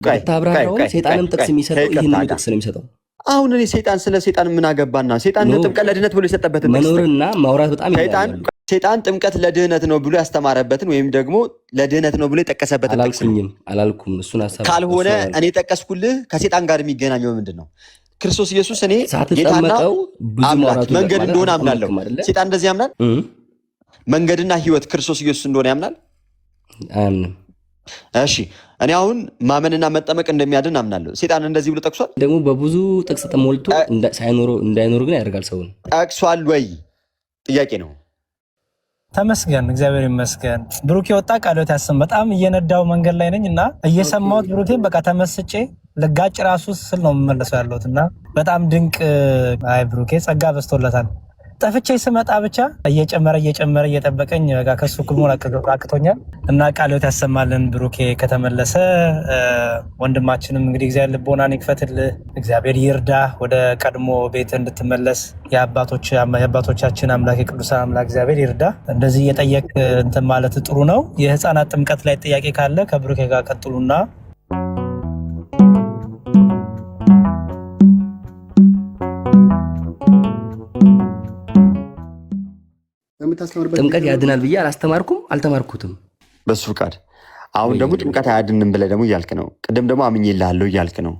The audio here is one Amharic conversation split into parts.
ብታብራራው ሰይጣንም ጥቅስ የሚሰጠው ይሄንን ጥቅስ ነው የሚሰጠው። አሁን እኔ ሰይጣን ስለ ሰይጣን ምን አገባና ሰይጣን ጥምቀት ለድህነት ብሎ የሰጠበትን መኖርና ማውራት በጣም ይላል። ሰይጣን ጥምቀት ለድህነት ነው ብሎ ያስተማረበትን ወይም ደግሞ ለድህነት ነው ብሎ የጠቀሰበትን ጥቅስ አላልኩም። እሱን ሐሳብ ካልሆነ እኔ ጠቀስኩልህ ከሰይጣን ጋር የሚገናኘው ምንድነው? ክርስቶስ ኢየሱስ እኔ ጌታና አምላክ መንገድ እንደሆነ አምናለሁ። ሰይጣን እንደዚህ ያምናል? መንገድና ህይወት ክርስቶስ ኢየሱስ እንደሆነ ያምናል? አያምንም። እሺ እኔ አሁን ማመንና መጠመቅ እንደሚያድን አምናለሁ። ሰይጣን እንደዚህ ብሎ ጠቅሷል? ደግሞ በብዙ ጥቅስ ተሞልቶ እንዳይኖር ግን ያደርጋል። ሰውን ጠቅሷል ወይ? ጥያቄ ነው። ተመስገን፣ እግዚአብሔር ይመስገን። ብሩኬ ወጣ ቃሎት ያሰም በጣም እየነዳው መንገድ ላይ ነኝ እና እየሰማሁት ብሩኬን በቃ ተመስጬ ለጋጭ ራሱ ስል ነው የምመለሰው ያለሁት እና በጣም ድንቅ። አይ ብሩኬ ጸጋ በዝቶለታል። ጠፍቼ ስመጣ ብቻ እየጨመረ እየጠበቀኝ በቃ ከሱ ኩልሞን አቅቶኛል እና ቃሎት ያሰማልን ብሩኬ ከተመለሰ። ወንድማችንም እንግዲህ እግዚአብሔር ልቦናን ይክፈትልህ፣ እግዚአብሔር ይርዳ ወደ ቀድሞ ቤት እንድትመለስ። የአባቶቻችን አምላክ የቅዱሳን አምላክ እግዚአብሔር ይርዳ። እንደዚህ እየጠየቅ እንትን ማለት ጥሩ ነው። የህፃናት ጥምቀት ላይ ጥያቄ ካለ ከብሩኬ ጋር ቀጥሉና ጥምቀት ያድናል ብዬ አልተማርኩትም በሱ ፍቃድ። አሁን ደግሞ ጥምቀት አያድንም ብለህ ደግሞ እያልክ ነው። ቅድም ደግሞ አምኜልሃለሁ እያልክ ነው።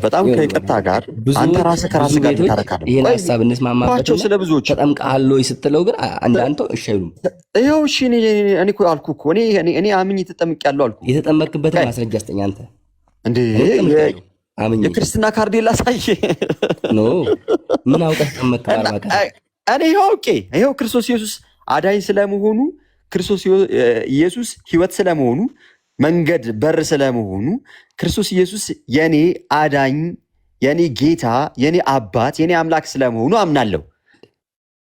በጣም ከይቅርታ ጋር አንተ ራስህ ከራስህ ጋር ታረካለህ። ይሄን ሐሳብ እንስማማባቸው። ስለ ብዙዎች ተጠምቀሃል ወይ ስትለው ግን አንተ እሺ አይሉም። ይኸው እሺ እኔ እኮ አልኩህ እኮ እኔ አምኜ ተጠምቄያለሁ አልኩህ። የተጠመቅበትን ማስረጃ አስጠኝ አንተ እንዴ። የክርስትና ካርዴ ላሳይ ኖ ምን አውቀህ ተጠመቅክ? እኔ ይኸው ክርስቶስ ኢየሱስ አዳኝ ስለመሆኑ፣ ክርስቶስ ኢየሱስ ህይወት ስለመሆኑ፣ መንገድ በር ስለመሆኑ፣ ክርስቶስ ኢየሱስ የኔ አዳኝ፣ የኔ ጌታ፣ የኔ አባት፣ የኔ አምላክ ስለመሆኑ አምናለሁ።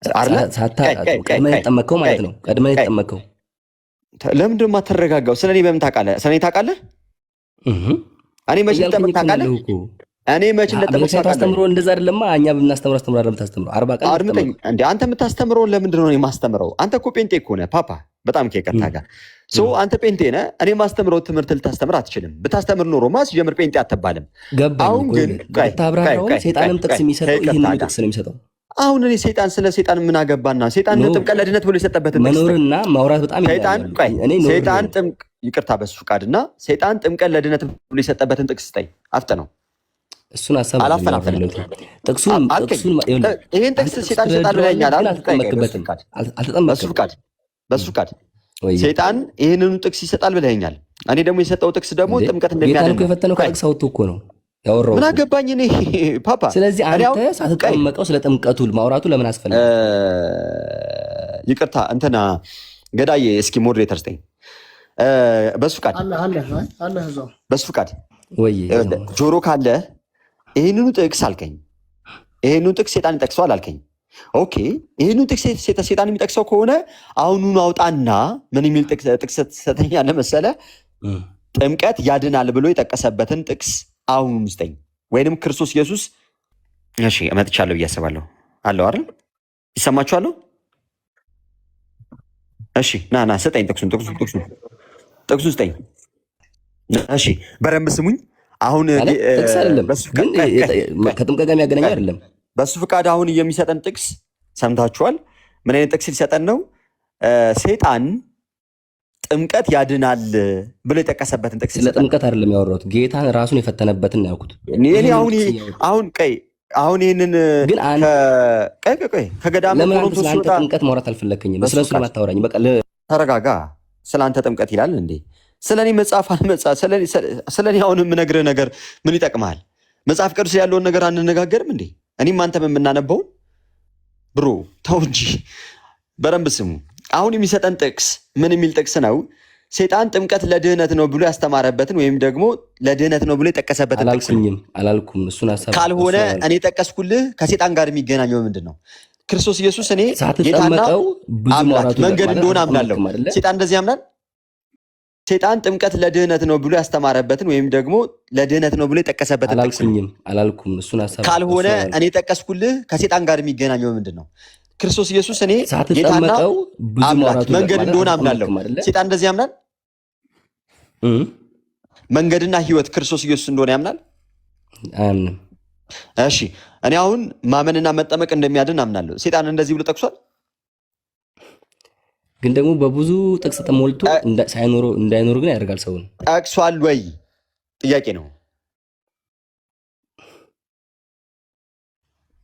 ቀድመህ የተጠመቅከው ማለት ነው። ቀድመህ የተጠመቅከው ለምንድን ነው የማትረጋጋው? ስለኔ በምን ታውቃለህ? ስለኔ ታውቃለህ? እኔ መቼ ልጠመቅ ታውቃለህ? እኔ መቼ ልጠመቅ ታስተምሮ እንደዛ አይደለማ። እኛ በምናስተምረው አስተምሮ አይደለም ታስተምረው 40 ቀን አድምጠኝ እንዴ። አንተ የምታስተምረው ለምንድን ነው የማስተምረው? አንተ እኮ ጴንጤ እኮ ነህ ፓፓ። በጣም ከይቅርታ ጋር አንተ ጴንጤ ነህ። እኔ ማስተምረው ትምህርት ልታስተምር አትችልም። ብታስተምር ኖሮማ ሲጀምር ጴንጤ አትባልም። አሁን ግን ታብራራው ሰይጣንም ጥቅስ የሚሰጠው ይሄንን ጥቅስ ነው የሚሰጠው። አሁን እኔ ሰይጣን ስለ ሰይጣን ምን አገባና ሰይጣን ጥምቀት ለድህነት ብሎ የሰጠበትን መኖርና ማውራት በጣም ሰይጣን ይቅርታ በሱ ፍቃድና ሰይጣን ጥምቀት ለድህነት ብሎ የሰጠበትን ጥቅስ ስጠኝ። አፍጥነው እሱን ሐሳብ አላፈናፈንም። ጥቅሱን ይሄን ጥቅስ ሰይጣን ይሰጣል ብለኛል። በሱ ፍቃድ ሰይጣን ይሄንኑ ጥቅስ ይሰጣል ብለኛል። እኔ ደግሞ የሰጠው ጥቅስ ደግሞ ጥምቀት እንደሚያደርግ ጌታን የፈተነው ከጥቅስ አውጥቶ እኮ ነው ያወራው። ምን አገባኝ እኔ ፓፓ። ስለዚህ አንተ ሳትጠመቀው ስለ ጥምቀቱ ማውራቱ ለምን አስፈለገ? ይቅርታ እንትና ገዳዬ እስኪ ሞዴሬተር ስጠኝ። በሱ ፍቃድ ወይ ጆሮ ካለ ይህንኑ ጥቅስ አልከኝ። ይህንኑ ጥቅስ ሰይጣን ይጠቅሰዋል አልከኝ። ኦኬ ይህንኑ ጥቅስ ሰይጣን የሚጠቅሰው ከሆነ አሁኑኑ አውጣና ምን የሚል ጥቅስ ትሰጠኛለህ መሰለህ? ጥምቀት ያድናል ብሎ የጠቀሰበትን ጥቅስ አሁኑኑ ስጠኝ። ወይንም ክርስቶስ ኢየሱስ እሺ እመጥቻለሁ ብዬ አስባለሁ አለው አይደል? ይሰማችኋለሁ? እሺ ና ስጠኝ ጥቅሱን ስጠኝ። እሺ በደንብ ስሙኝ። አሁን ከጥምቀት ጋር የሚያገናኘው አይደለም። በሱ ፍቃድ አሁን የሚሰጠን ጥቅስ ሰምታችኋል። ምን አይነት ጥቅስ ሊሰጠን ነው? ሰይጣን ጥምቀት ያድናል ብሎ የጠቀሰበትን ጥቅስ። ስለ ጥምቀት አይደለም ያወራሁት፣ ጌታን ራሱን የፈተነበትን ነው ያልኩት። አሁን ይህንን ግን ከገዳም ለምን አንተ ጥምቀት ማውራት አልፈለከኝም? ስለሱ ለማታወራኝ በቃ ተረጋጋ። ስለ አንተ ጥምቀት ይላል እንዴ? ስለ እኔ መጽሐፍ አልመጻፍ ስለ እኔ አሁን የምነግርህ ነገር ምን ይጠቅማል? መጽሐፍ ቅዱስ ያለውን ነገር አንነጋገርም እንዴ? እኔም አንተም የምናነበውን ብሮ ተው እንጂ በደንብ ስሙ። አሁን የሚሰጠን ጥቅስ ምን የሚል ጥቅስ ነው? ሰይጣን ጥምቀት ለድህነት ነው ብሎ ያስተማረበትን ወይም ደግሞ ለድህነት ነው ብሎ የጠቀሰበትን ጥቅስ አላልኩም። እሱን ሐሳብ ካልሆነ እኔ ጠቀስኩልህ ከሰይጣን ጋር የሚገናኘው ምንድን ነው? ክርስቶስ ኢየሱስ እኔ ጌታና አምላክ መንገድ እንደሆነ አምናለሁ። ሰይጣን እንደዚህ ያምናል? ሰይጣን ጥምቀት ለድህነት ነው ብሎ ያስተማረበትን ወይም ደግሞ ለድህነት ነው ብሎ የጠቀሰበትን ጥቅስ አላልኩም። እሱን ሐሳብ ካልሆነ እኔ ጠቀስኩልህ ከሰይጣን ጋር የሚገናኘው ምንድን ነው? ክርስቶስ ኢየሱስ እኔ ጌታና አምላክ መንገድ እንደሆነ አምናለሁ። ሰይጣን እንደዚህ ያምናል? መንገድና ህይወት ክርስቶስ ኢየሱስ እንደሆነ ያምናል? አያምንም። እሺ እኔ አሁን ማመንና መጠመቅ እንደሚያድን አምናለሁ። ሴጣን እንደዚህ ብሎ ጠቅሷል። ግን ደግሞ በብዙ ጥቅስ ተሞልቶ እንዳይኖር ግን ያደርጋል ሰውን። ጠቅሷል ወይ ጥያቄ ነው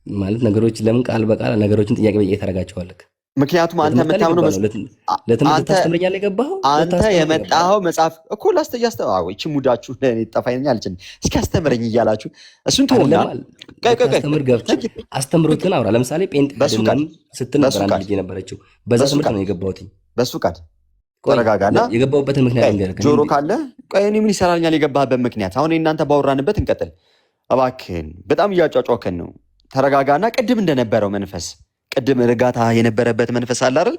ማለት ነገሮች ለምን ቃል በቃል ነገሮችን ጥያቄ በጥያቄ ታደርጋቸዋለህ? ምክንያቱም አንተ መታምነው ለትምህርት ታስተምረኛለህ የገባኸው አንተ የመጣኸው መጽሐፍ እኮ ላስተያስተው እቺ ሙዳችሁ ለኔ ጠፋኝ አልችልም። እስኪ አስተምረኝ እያላችሁ እሱን ተውና አስተምር ገብተህ አስተምሮትን አውራ። ለምሳሌ ጴንጤ ስትል ነበር አንድ ልጅ የነበረችው በዛ ትምህርት ነው የገባሁት። በሱ ቃል ተረጋጋና የገባሁበትን ምክንያት እንገርክ ጆሮ ካለ ቆይ እኔ ምን ይሰራልኛል የገባህበት ምክንያት። አሁን እናንተ ባወራንበት እንቀጥል እባክህን። በጣም እያጫጫወከን ነው። ተረጋጋና ቅድም እንደነበረው መንፈስ ቅድም እርጋታ የነበረበት መንፈስ አለ አይደል?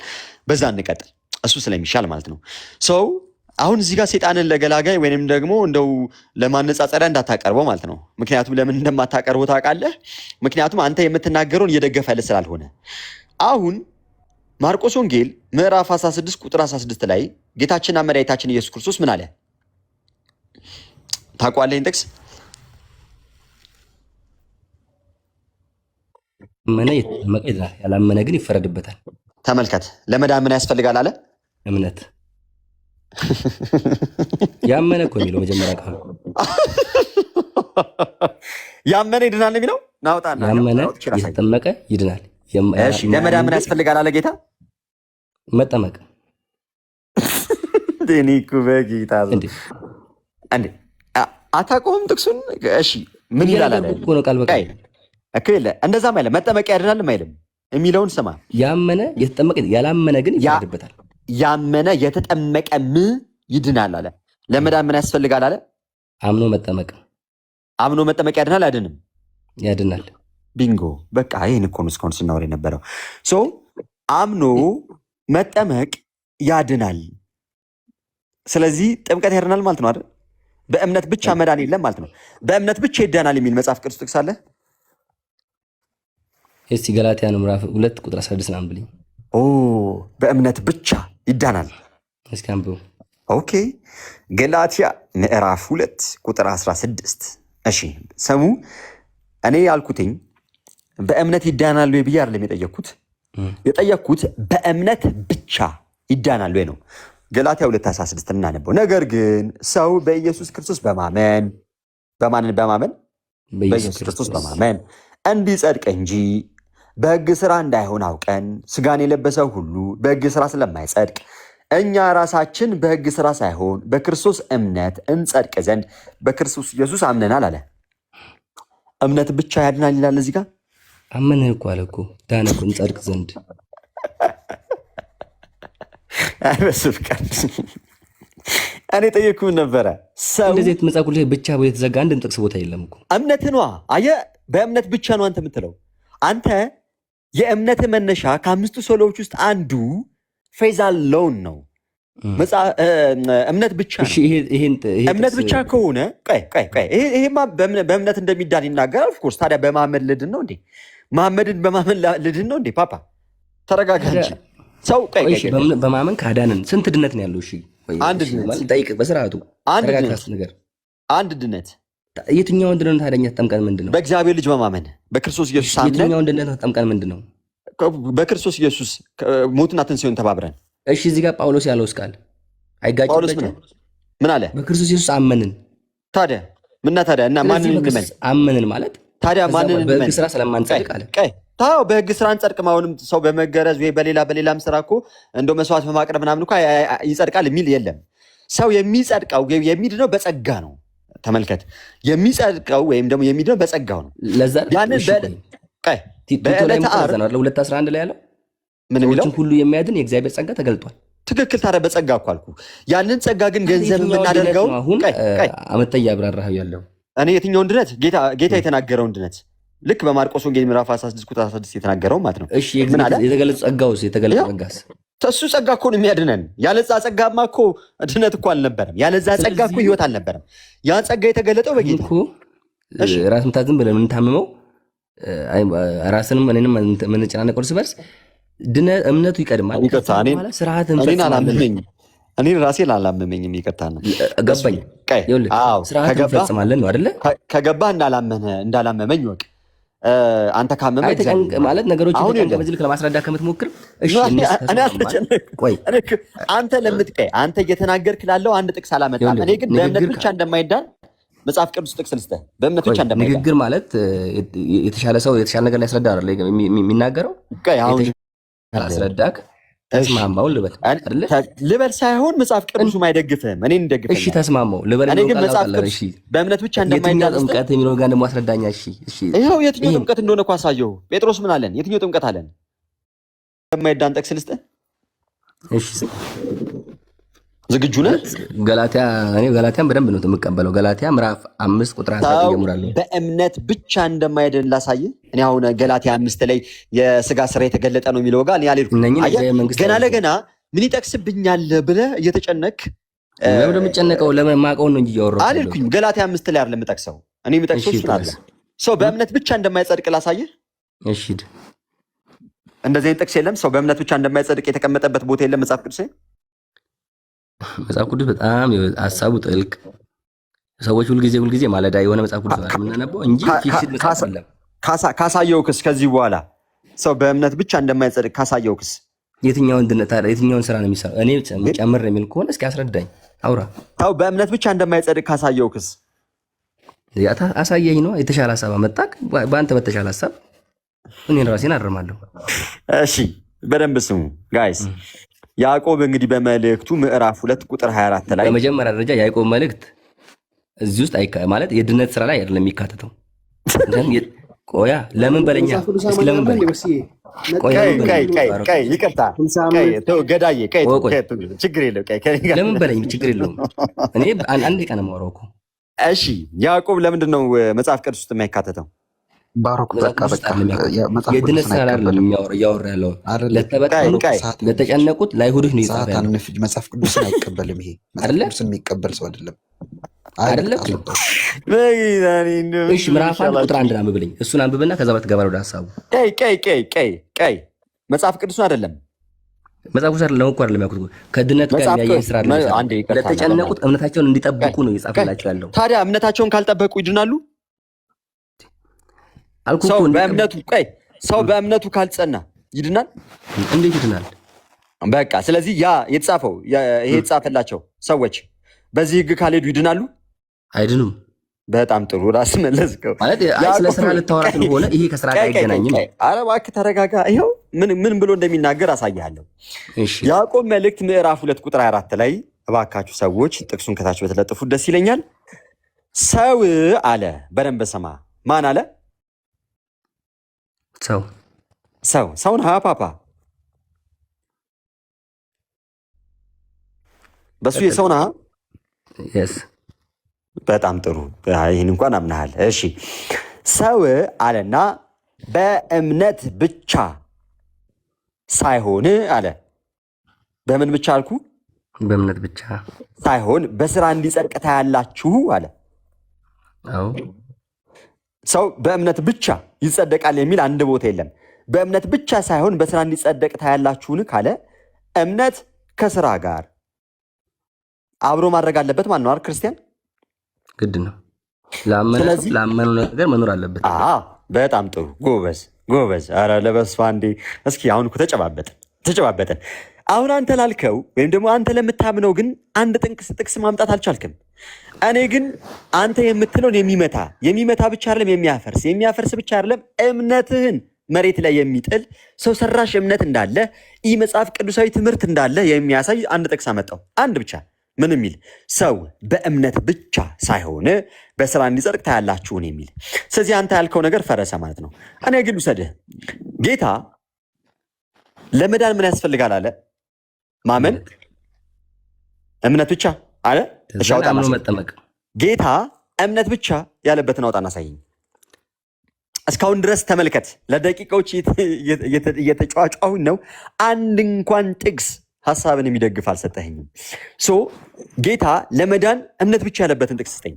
በዛ እንቀጥል። እሱ ስለሚሻል ማለት ነው። ሰው አሁን እዚህ ጋር ሴጣንን ለገላጋይ ወይንም ደግሞ እንደው ለማነጻጸሪያ እንዳታቀርበው ማለት ነው። ምክንያቱም ለምን እንደማታቀርበው ታውቃለህ? ምክንያቱም አንተ የምትናገረውን እየደገፈልህ ስላልሆነ። አሁን ማርቆስ ወንጌል ምዕራፍ 16 ቁጥር 16 ላይ ጌታችንና መድኃኒታችን ኢየሱስ ክርስቶስ ምን አለ? ታውቀዋለህ? ጥቅስ ያመነ የተጠመቀ ይድናል፣ ያላመነ ግን ይፈረድበታል። ተመልከት። ለመዳን ምን ያስፈልጋል አለ? እምነት። ያመነ እኮ የሚለው መጀመሪያ ቃሉ ያመነ ይድናል የሚለው ናውጣና ያመነ የተጠመቀ ይድናል። እሺ ለመዳን ምን ያስፈልጋል አለ ጌታ? መጠመቅ። ዴኒኩ በጌታ እንዴ አታቆም ጥቅሱን። እሺ ምን ይላል አለ? እኮ ነው ቃል በቃል እኮ የለ እንደዛም አይደለም። መጠመቅ ያድናል አይልም የሚለውን ስማ። ያመነ የተጠመቀ ያላመነ ግን ይፈረድበታል። ያመነ የተጠመቀም ይድናል አለ። ለመዳን ምን ያስፈልጋል አለ? አምኖ መጠመቅ። አምኖ መጠመቅ ያድናል አይድንም? ያድናል። ቢንጎ። በቃ ይህን እኮ ነው እስካሁን ስናወር የነበረው። አምኖ መጠመቅ ያድናል። ስለዚህ ጥምቀት ያድናል ማለት ነው አይደል? በእምነት ብቻ መዳን የለም ማለት ነው። በእምነት ብቻ ይዳናል የሚል መጽሐፍ ቅዱስ ጥቅስ አለ? እስቲ ገላትያ ምዕራፍ 2 ቁጥር 16 አንብልኝ። በእምነት ብቻ ይዳናል። እስኪ አንብቡ። ኦኬ ገላትያ ምዕራፍ 2 ቁጥር 16። እሺ ሰሙ። እኔ ያልኩትኝ በእምነት ይዳናል ወይ ብዬ አይደለም የጠየቅኩት በእምነት ብቻ ይዳናል ወይ ነው። ገላትያ 2:16 እናነበው። ነገር ግን ሰው በኢየሱስ ክርስቶስ በማመን በኢየሱስ ክርስቶስ በማመን እንዲጸድቅ እንጂ በሕግ ሥራ እንዳይሆን አውቀን ሥጋን የለበሰው ሁሉ በሕግ ሥራ ስለማይጸድቅ እኛ ራሳችን በሕግ ሥራ ሳይሆን በክርስቶስ እምነት እንጸድቅ ዘንድ በክርስቶስ ኢየሱስ አምነናል አለ። እምነት ብቻ ያድናል ይላል እዚህ ጋር። አመንህ እኮ አለ እኮ ዳነ እኮ እንጸድቅ ዘንድ። አይበስብቀን እኔ ጠየቅኩህን ነበረ። ሰው እንደዚህ መጽሐፍ ላይ ብቻ የተዘጋ አንድም ጥቅስ ቦታ የለም እኮ። እምነት ነዋ። አየህ በእምነት ብቻ ነው አንተ የምትለው። አንተ የእምነት መነሻ ከአምስቱ ሶሎዎች ውስጥ አንዱ ፌዝ አሎን ነው። እምነት ብቻ ነው። እምነት ብቻ ከሆነ ይሄማ በእምነት እንደሚዳን ይናገራል። ኦፍኮርስ ታዲያ በማመን ልድን ነው እንዴ? መሐመድን በማመን ልድን ነው እንዴ? ፓፓ ተረጋጋ እንጂ ሰው በማመን ካዳንን ስንት ድነት ነው ያለው? እሺ አንድ ድነት ጠይቅ በስርዓቱ አንድ ድነት። የትኛውን ድነት ታደኛ ተጠምቀን ምንድን ነው? በእግዚአብሔር ልጅ በማመን በክርስቶስ ኢየሱስ አምነን። የትኛውን ድነት ተጠምቀን ምንድን ነው? በክርስቶስ ኢየሱስ ሞትና ትንሣኤውን ተባብረን። እሺ እዚህ ጋር ጳውሎስ ያለው ቃል አይጋጭም? ጳውሎስ ምን አለ? በክርስቶስ ኢየሱስ አመንን። ታዲያ እና ማንን እንመን? አመንን ማለት ታዲያ ማንን እንመን? በሕግ ሥራ ስለማንጸድቅ አለ። በሕግ ሥራ አንጸድቅም። አሁንም ሰው በመገረዝ ወይ በሌላም ስራ እኮ እንደው መስዋዕት በማቅረብ ምናምን እኮ ይጸድቃል የሚል የለም። ሰው የሚጸድቀው የሚድነው በጸጋ ነው። ተመልከት፣ የሚጸድቀው ወይም ደግሞ የሚድነው በጸጋው ነው። ያንን በዕለተ ዓርብ 2:11 ላይ ያለው ምን የሚለው ሁሉ የሚያድን የእግዚአብሔር ጸጋ ተገልጧል። ትክክል። ታዲያ በጸጋ እኮ አልኩህ። ያንን ጸጋ ግን ገንዘብ የምናደርገው አሁን አመጣ ያብራራህ ያለው እኔ የትኛውን ድነት? ጌታ የተናገረውን ድነት ልክ በማርቆስ ወንጌል ምዕራፍ 16 ቁጥር 16 የተናገረው ማለት ነው። እሺ የተገለጸ ጸጋውስ ጸጋስ እሱ ጸጋ እኮ ነው የሚያድነን። ያለዛ ጸጋማ እኮ ድነት እኮ አልነበረም። ያለዛ ጸጋ እኮ ህይወት አልነበረም። ያ ጸጋ የተገለጠው በጌታ እኮ ራስ ምታዝም ብለን የምንታምመው ራስንም እኔንም የምንጨናነቀው እርስ በርስ እምነቱ ይቀድማል። ስርዓትን እኔን ራሴን አላመመኝም። ይቅርታ ነው ገባኝ። ስርዓት እንፈጽማለን ነው አይደለ? ከገባህ እንዳላመመኝ ወቅ አንተ ካመመ ማለት ነገሮች በዚህ ልክ ለማስረዳት ከምትሞክር አንተ ለምትቀይ አንተ እየተናገርክ ላለው አንድ ጥቅስ አላመጣም። እኔ ግን በእምነት ብቻ እንደማይዳን መጽሐፍ ቅዱስ ጥቅስ ልስጥህ። በእምነት ብቻ እንደማይዳን ንግግር ማለት የተሻለ ሰው የተሻለ ነገር ሊያስረዳ አይደለ የሚናገረው። አስረዳክ ተስማማው ልበል ሳይሆን መጽሐፍ ቅዱስ አይደግፍህም። እኔን እንደግፈኝ። እሺ ተስማማው ልበል። እኔ ግን መጽሐፍ ቅዱስ በእምነት ብቻ እንደማይዳን ጥምቀት የሚለው ጋር ደግሞ አስረዳኛ። እሺ ይኸው የትኛው ጥምቀት እንደሆነ እኮ አሳየሁ። ጴጥሮስ ምን አለን? የትኛው ጥምቀት አለን? እንደማይዳን ጥቅስ ልስጥህ። እሺ ዝግጁ ነህ? ገላትያን በደንብ ነው የምቀበለው። ገላትያ ምዕራፍ 5 ቁጥር 1 ጀምራለሁ። በእምነት ብቻ እንደማይድን ላሳይህ። እኔ አሁን ገላትያ 5 ላይ የስጋ ስራ የተገለጠ ነው የሚለው ጋር እኔ አልሄድኩም። ገና ለገና ምን ይጠቅስብኛል ብለህ እየተጨነቅ ለምን የምጨነቀው? ለምን ማውቀውን ነው እንጂ እያወራሁ አልሄድኩም። ገላትያ 5 ላይ አይደለም የምጠቅሰው። እኔ የምጠቅሰው እሱን አለ ሰው በእምነት ብቻ እንደማይጸድቅ ላሳይህ። እሺ እንደዚህ አይነት ጥቅስ የለም። ሰው በእምነት ብቻ እንደማይጸድቅ የተቀመጠበት ቦታ የለም መጽሐፍ ቅዱስ። መጽሐፍ ቅዱስ በጣም ሀሳቡ ጥልቅ። ሰዎች ሁልጊዜ ማለዳ የሆነ መጽሐፍ ቅዱስ የምናነበው እንጂ ፊክሽን መጽሐፍ አይደለም። ካሳየው ክስ ከዚህ በኋላ ሰው በእምነት ብቻ እንደማይጸድቅ ካሳየው ክስ የትኛውን ስራ ነው የሚሰራው? እኔ ጨምር የሚል ከሆነ እስኪ አስረዳኝ፣ አውራ። ሰው በእምነት ብቻ እንደማይጸድቅ ካሳየው ክስ አሳየኝ ነው። የተሻለ ሀሳብ አመጣክ። በአንተ በተሻለ ሀሳብ እኔን ራሴን አርማለሁ። እሺ በደንብ ስሙ ጋይስ። ያዕቆብ እንግዲህ በመልእክቱ ምዕራፍ 2 ቁጥር 24 ላይ በመጀመሪያ ደረጃ ያዕቆብ መልእክት እዚህ ውስጥ ማለት የድነት ስራ ላይ አይደለም የሚካተተው። ቆያ ለምን በለኛ እስኪ ለምን በለኛ ይቅርታ ገዳዬ ችግር የለውም። ለምን በለኝ ችግር የለውም። እኔ አንድ ቀን የማወራው እኮ። እሺ ያዕቆብ ለምንድን ነው መጽሐፍ ቅዱስ ውስጥ የማይካተተው? ባሮክ የድነት ስራ አይደለም እያወራ ያለው። ለተጨነቁት ለአይሁዶች ነው የጻፈ ያለው። መጽሐፍ ቅዱስን አይቀበልም። ይሄ መጽሐፍ ቅዱስን የሚቀበል ሰው አይደለም። እሺ ምዕራፍ 1 ቁጥር 1 አንብብልኝ። እሱን አንብብና ከዛ በኋላ ትገባለህ ወደ ሀሳቡ። መጽሐፍ ቅዱስን አይደለም መጽሐፍ ቅዱስ አይደለም እኮ አይደለም ያልኩት። ከድነት ጋር የሚያያዝ ስራ አይደለም። ለተጨነቁት እምነታቸውን እንዲጠብቁ ነው የጻፈላቸው ያለው። ታዲያ እምነታቸውን ካልጠበቁ ይድናሉ? ሰው በእምነቱ ካልጸና ይድናል? እንዴት ይድናል? በቃ ስለዚህ ያ የተጻፈው ይሄ የተጻፈላቸው ሰዎች በዚህ ህግ ካልሄዱ ይድናሉ? አይድኑም። በጣም ጥሩ ራስ መለስከው። ማለት ስለ ስራ ልታወራ ስለሆነ ይሄ ከስራ ጋር አይገናኝም። ኧረ እባክህ ተረጋጋ። ይኸው ምን ብሎ እንደሚናገር አሳያለሁ። ያዕቆብ መልእክት ምዕራፍ 2 ቁጥር 24 ላይ እባካችሁ ሰዎች ጥቅሱን ከታች በተለጥፉት ደስ ይለኛል። ሰው አለ። በደንብ ስማ። ማን አለ? ሰውን ፓፓ በሱ የሰው ነህ። በጣም ጥሩ። ይህን እንኳን አምናሃል። እሺ ሰው አለና በእምነት ብቻ ሳይሆን አለ። በምን ብቻ አልኩ? በእምነት ብቻ ሳይሆን በስራ እንዲጸድቅ ታያላችሁ አለ። አዎ ሰው በእምነት ብቻ ይጸደቃል የሚል አንድ ቦታ የለም። በእምነት ብቻ ሳይሆን በስራ እንዲጸደቅ ታያላችሁን ካለ እምነት ከስራ ጋር አብሮ ማድረግ አለበት። ማን ነው አይደል? ክርስቲያን ግድ ነው። ላመነው ነገር መኖር አለበት። በጣም ጥሩ ጎበዝ። ኧረ ለበስፋ እንዴ! እስኪ አሁን እኮ ተጨባበጠን። አሁን አንተ ላልከው ወይም ደግሞ አንተ ለምታምነው ግን አንድ ጥቅስ ማምጣት አልቻልክም። እኔ ግን አንተ የምትለውን የሚመታ ብቻ አይደለም የሚያፈርስ ብቻ አይደለም፣ እምነትህን መሬት ላይ የሚጥል ሰው ሰራሽ እምነት እንዳለ፣ ይህ መጽሐፍ ቅዱሳዊ ትምህርት እንዳለ የሚያሳይ አንድ ጥቅስ አመጣው። አንድ ብቻ። ምን የሚል? ሰው በእምነት ብቻ ሳይሆን በስራ እንዲጸድቅ ታያላችሁን የሚል። ስለዚህ አንተ ያልከው ነገር ፈረሰ ማለት ነው። እኔ ግን ውሰድህ። ጌታ ለመዳን ምን ያስፈልጋል አለ? ማመን፣ እምነት ብቻ አለ። መጠመቅ። ጌታ እምነት ብቻ ያለበትን አውጣና አሳየኝ። እስካሁን ድረስ ተመልከት። ለደቂቃዎች እየተጫዋጫሁኝ ነው። አንድ እንኳን ጥቅስ ሀሳብን የሚደግፍ አልሰጠኸኝም። ጌታ ለመዳን እምነት ብቻ ያለበትን ጥቅስ ስጠኝ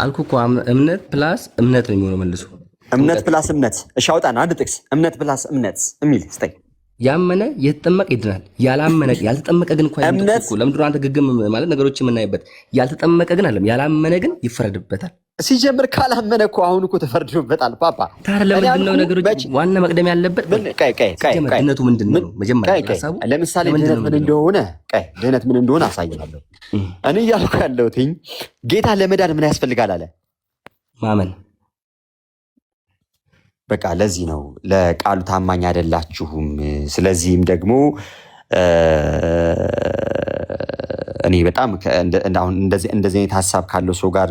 አልኩ እኮ። እምነት ፕላስ እምነት ነው የሚሆነው መልሶ። እምነት ፕላስ እምነት። እሺ አውጣና አንድ ጥቅስ እምነት ፕላስ እምነት የሚል ስጠኝ። ያመነ የተጠመቀ ይድናል። ያላመነ ያልተጠመቀ ግን እንኳን እምነት ለምንድን ነው አንተ ግግም ማለት ነገሮች የምናይበት? ያልተጠመቀ ግን አለም ያላመነ ግን ይፈረድበታል። ሲጀምር ካላመነ እኮ አሁን እኮ ተፈርዶበታል። ፓፓ ታዲያ ለምንድን ነው ነገሮች ዋና መቅደም ያለበት? ድነቱ ምንድን ነው? መጀመሪያ ለምሳሌ ድነት ምን እንደሆነ ድነት ምን እንደሆነ አሳይሃለሁ። እኔ እያልኩ ያለሁት ጌታ ለመዳን ምን ያስፈልጋል አለ? ማመን። በቃ ለዚህ ነው ለቃሉ ታማኝ አይደላችሁም። ስለዚህም ደግሞ እኔ በጣም እንደዚህ አይነት ሀሳብ ካለው ሰው ጋር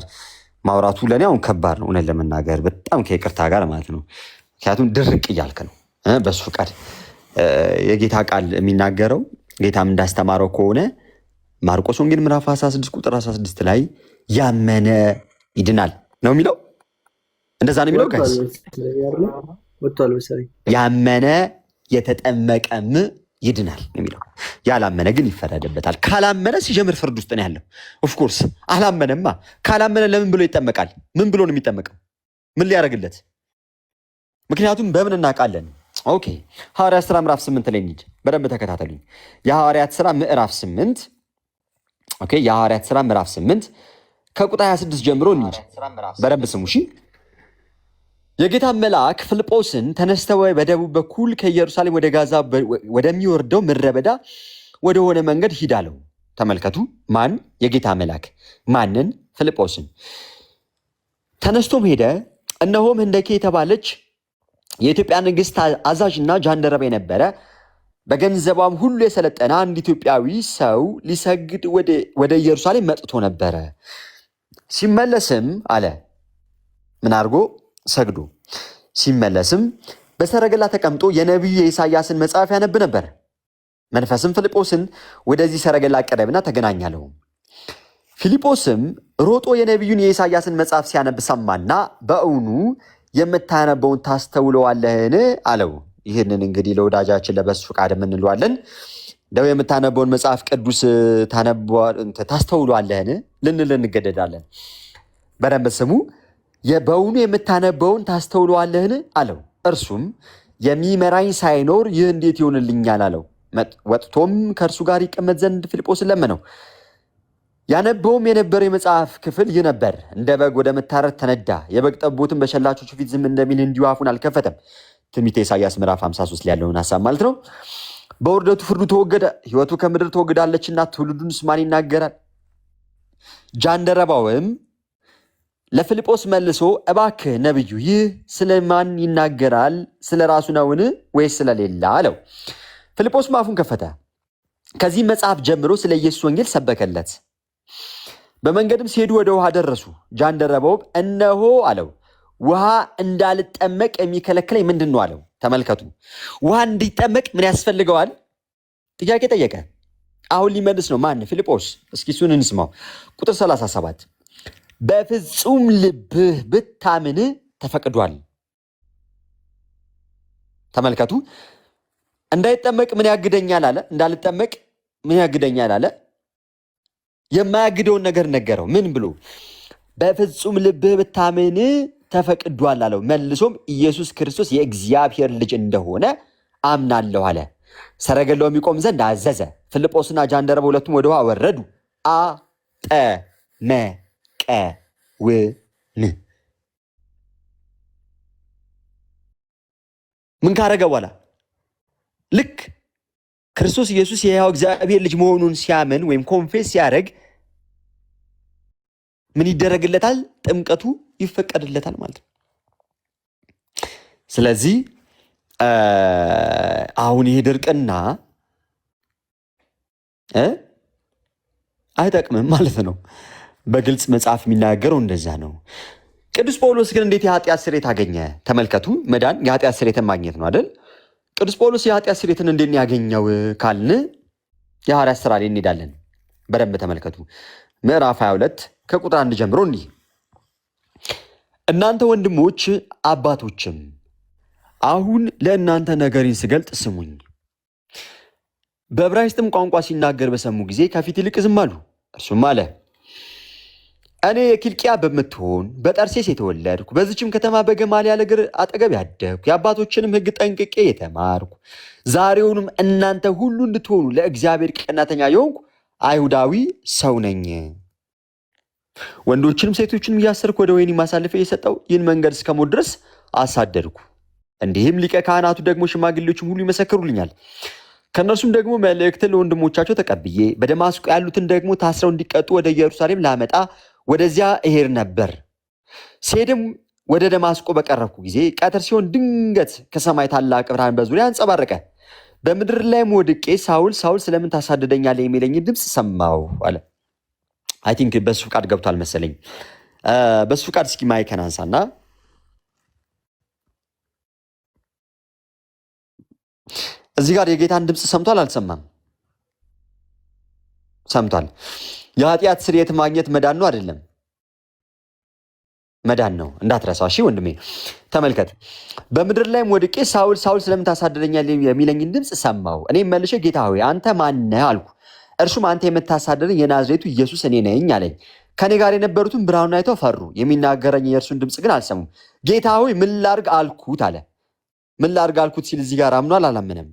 ማውራቱ ለእኔ አሁን ከባድ ነው፣ እውነት ለመናገር በጣም ከይቅርታ ጋር ማለት ነው። ምክንያቱም ድርቅ እያልክ ነው። በሱ ቃል የጌታ ቃል የሚናገረው ጌታም እንዳስተማረው ከሆነ ማርቆስ ወንጌል ምዕራፍ 16 ቁጥር 16 ላይ ያመነ ይድናል ነው የሚለው። እንደዛ ነው የሚለው ጋይስ። ያመነ የተጠመቀም ይድናል ነው የሚለው። ያላመነ ግን ይፈረድበታል። ካላመነ ሲጀምር ፍርድ ውስጥ ነው ያለው። ኦፍኮርስ አላመነማ። ካላመነ ለምን ብሎ ይጠመቃል? ምን ብሎ ነው የሚጠመቀው? ምን ሊያደርግለት? ምክንያቱም በምን እናውቃለን? ኦኬ ሐዋርያት ሥራ ምዕራፍ 8 ላይ እንሂድ። በደንብ ተከታተሉኝ። የሐዋርያት ሥራ ምዕራፍ 8 ኦኬ የሐዋርያት ሥራ ምዕራፍ 8 ከቁጥር 26 ጀምሮ እንሂድ። በደንብ ስሙ እሺ። የጌታ መልአክ ፊልጶስን ተነስተህ በደቡብ በኩል ከኢየሩሳሌም ወደ ጋዛ ወደሚወርደው ምድረ በዳ ወደሆነ መንገድ ሂድ አለው። ተመልከቱ፣ ማን? የጌታ መልአክ ማንን? ፊልጶስን። ተነስቶም ሄደ። እነሆም ህንደኬ የተባለች የኢትዮጵያ ንግሥት አዛዥና ጃንደረባ የነበረ በገንዘቧም ሁሉ የሰለጠነ አንድ ኢትዮጵያዊ ሰው ሊሰግድ ወደ ኢየሩሳሌም መጥቶ ነበረ። ሲመለስም አለ ምን አድርጎ? ሰግዶ ሲመለስም በሰረገላ ተቀምጦ የነቢዩ የኢሳያስን መጽሐፍ ያነብ ነበር። መንፈስም ፊልጶስን ወደዚህ ሰረገላ ቀረበና ተገናኛለው። ፊልጶስም ሮጦ የነቢዩን የኢሳያስን መጽሐፍ ሲያነብ ሰማና በእውኑ የምታነበውን ታስተውለዋለህን አለው። ይህንን እንግዲህ ለወዳጃችን ለበሱ ፈቃድ እንለዋለን። እንደው የምታነበውን መጽሐፍ ቅዱስ ታስተውለዋለህን ልንል እንገደዳለን። በደንብ ስሙ። በእውኑ የምታነበውን ታስተውለዋለህን አለው። እርሱም የሚመራኝ ሳይኖር ይህ እንዴት ይሆንልኛል አለው። ወጥቶም ከእርሱ ጋር ይቀመጥ ዘንድ ፊልጶስን ለመነው። ያነበውም የነበረው የመጽሐፍ ክፍል ይህ ነበር። እንደ በግ ወደ መታረድ ተነዳ። የበግ ጠቦትን በሸላቾቹ ፊት ዝም እንደሚል እንዲሁ አፉን አልከፈተም። ትንቢተ ኢሳያስ ምዕራፍ 53 ላይ ያለውን ሀሳብ ማለት ነው። በውርደቱ ፍርዱ ተወገደ፣ ሕይወቱ ከምድር ተወግዳለችና ትውልዱንስ ማን ይናገራል? ጃንደረባውም ለፊልጶስ መልሶ እባክህ ነብዩ ይህ ስለማን ይናገራል? ስለ ራሱ ነውን ወይስ ስለሌላ አለው። ፊልጶስ አፉን ከፈተ። ከዚህ መጽሐፍ ጀምሮ ስለ ኢየሱስ ወንጌል ሰበከለት። በመንገድም ሲሄዱ ወደ ውሃ ደረሱ። ጃንደረባውም እነሆ አለው ውሃ እንዳልጠመቅ የሚከለክለኝ ምንድን ነው አለው። ተመልከቱ፣ ውሃ እንዲጠመቅ ምን ያስፈልገዋል? ጥያቄ ጠየቀ። አሁን ሊመልስ ነው። ማን? ፊልጶስ። እስኪ እሱን እንስማው። ቁጥር 37 በፍጹም ልብህ ብታምን ተፈቅዷል። ተመልከቱ፣ እንዳይጠመቅ ምን ያግደኛል አለ። እንዳልጠመቅ ምን ያግደኛል አለ። የማያግደውን ነገር ነገረው። ምን ብሎ? በፍጹም ልብህ ብታምን ተፈቅዷል አለው። መልሶም ኢየሱስ ክርስቶስ የእግዚአብሔር ልጅ እንደሆነ አምናለሁ አለ። ሰረገላው የሚቆም ዘንድ አዘዘ። ፊልጶስና ጃንደረባ ሁለቱም ወደ ውሃ ወረዱ። ምን ካረገ በኋላ ልክ ክርስቶስ ኢየሱስ የሕያው እግዚአብሔር ልጅ መሆኑን ሲያምን ወይም ኮንፌስ ሲያደርግ ምን ይደረግለታል? ጥምቀቱ ይፈቀድለታል ማለት ነው። ስለዚህ አሁን ይሄ ድርቅና አይጠቅምም ማለት ነው። በግልጽ መጽሐፍ የሚናገረው እንደዛ ነው። ቅዱስ ጳውሎስ ግን እንዴት የኃጢአት ስርየት አገኘ? ተመልከቱ፣ መዳን የኃጢአት ስርየትን ማግኘት ነው አይደል? ቅዱስ ጳውሎስ የኃጢአት ስርየትን እንዴት ያገኘው ካልን የሐዋርያት ሥራ ላይ እንሄዳለን። በደንብ ተመልከቱ። ምዕራፍ 22 ከቁጥር 1 ጀምሮ እንዲህ እናንተ ወንድሞች አባቶችም አሁን ለእናንተ ነገሬን ስገልጥ ስሙኝ። በዕብራይስጥም ቋንቋ ሲናገር በሰሙ ጊዜ ከፊት ይልቅ ዝም አሉ። እርሱም አለ እኔ የኪልቅያ በምትሆን በጠርሴስ የተወለድኩ በዚችም ከተማ በገማልያል እግር አጠገብ ያደግኩ የአባቶችንም ሕግ ጠንቅቄ የተማርኩ ዛሬውንም እናንተ ሁሉ እንድትሆኑ ለእግዚአብሔር ቀናተኛ የሆንኩ አይሁዳዊ ሰው ነኝ። ወንዶችንም ሴቶችንም እያሰርኩ ወደ ወህኒ ማሳለፌ የሰጠው ይህን መንገድ እስከሞት ድረስ አሳደድኩ። እንዲህም ሊቀ ካህናቱ ደግሞ ሽማግሌዎችም ሁሉ ይመሰክሩልኛል። ከእነርሱም ደግሞ መልእክትን ለወንድሞቻቸው ተቀብዬ በደማስቆ ያሉትን ደግሞ ታስረው እንዲቀጡ ወደ ኢየሩሳሌም ላመጣ ወደዚያ እሄድ ነበር። ስሄድም ወደ ደማስቆ በቀረብኩ ጊዜ ቀትር ሲሆን ድንገት ከሰማይ ታላቅ ብርሃን በዙሪያ አንጸባረቀ። በምድር ላይም ወድቄ ሳውል ሳውል ስለምን ታሳድደኛለህ የሚለኝ ድምፅ ሰማሁ አለ። አይ ቲንክ በሱ ፍቃድ ገብቷል መሰለኝ። በሱ ፍቃድ እስኪ ማይከን አንሳና እዚህ ጋር የጌታን ድምፅ ሰምቷል አልሰማም? ሰምቷል። የኃጢአት ስርየት ማግኘት መዳን ነው አይደለም? መዳን ነው እንዳትረሳው። እሺ ወንድሜ ተመልከት። በምድር ላይም ወድቄ ሳውል ሳውል ስለምን ታሳድደኛለህ የሚለኝን ድምፅ ሰማሁ። እኔም መልሼ ጌታ ሆይ አንተ ማነህ አልኩ። እርሱም አንተ የምታሳድደኝ የናዝሬቱ ኢየሱስ እኔ ነኝ አለኝ። ከኔ ጋር የነበሩትን ብርሃኑን አይተው ፈሩ፣ የሚናገረኝ የእርሱን ድምፅ ግን አልሰሙም። ጌታ ሆይ ምን ላድርግ አልኩት አለ። ምን ላድርግ አልኩት ሲል እዚህ ጋር አምኗል አላመነም?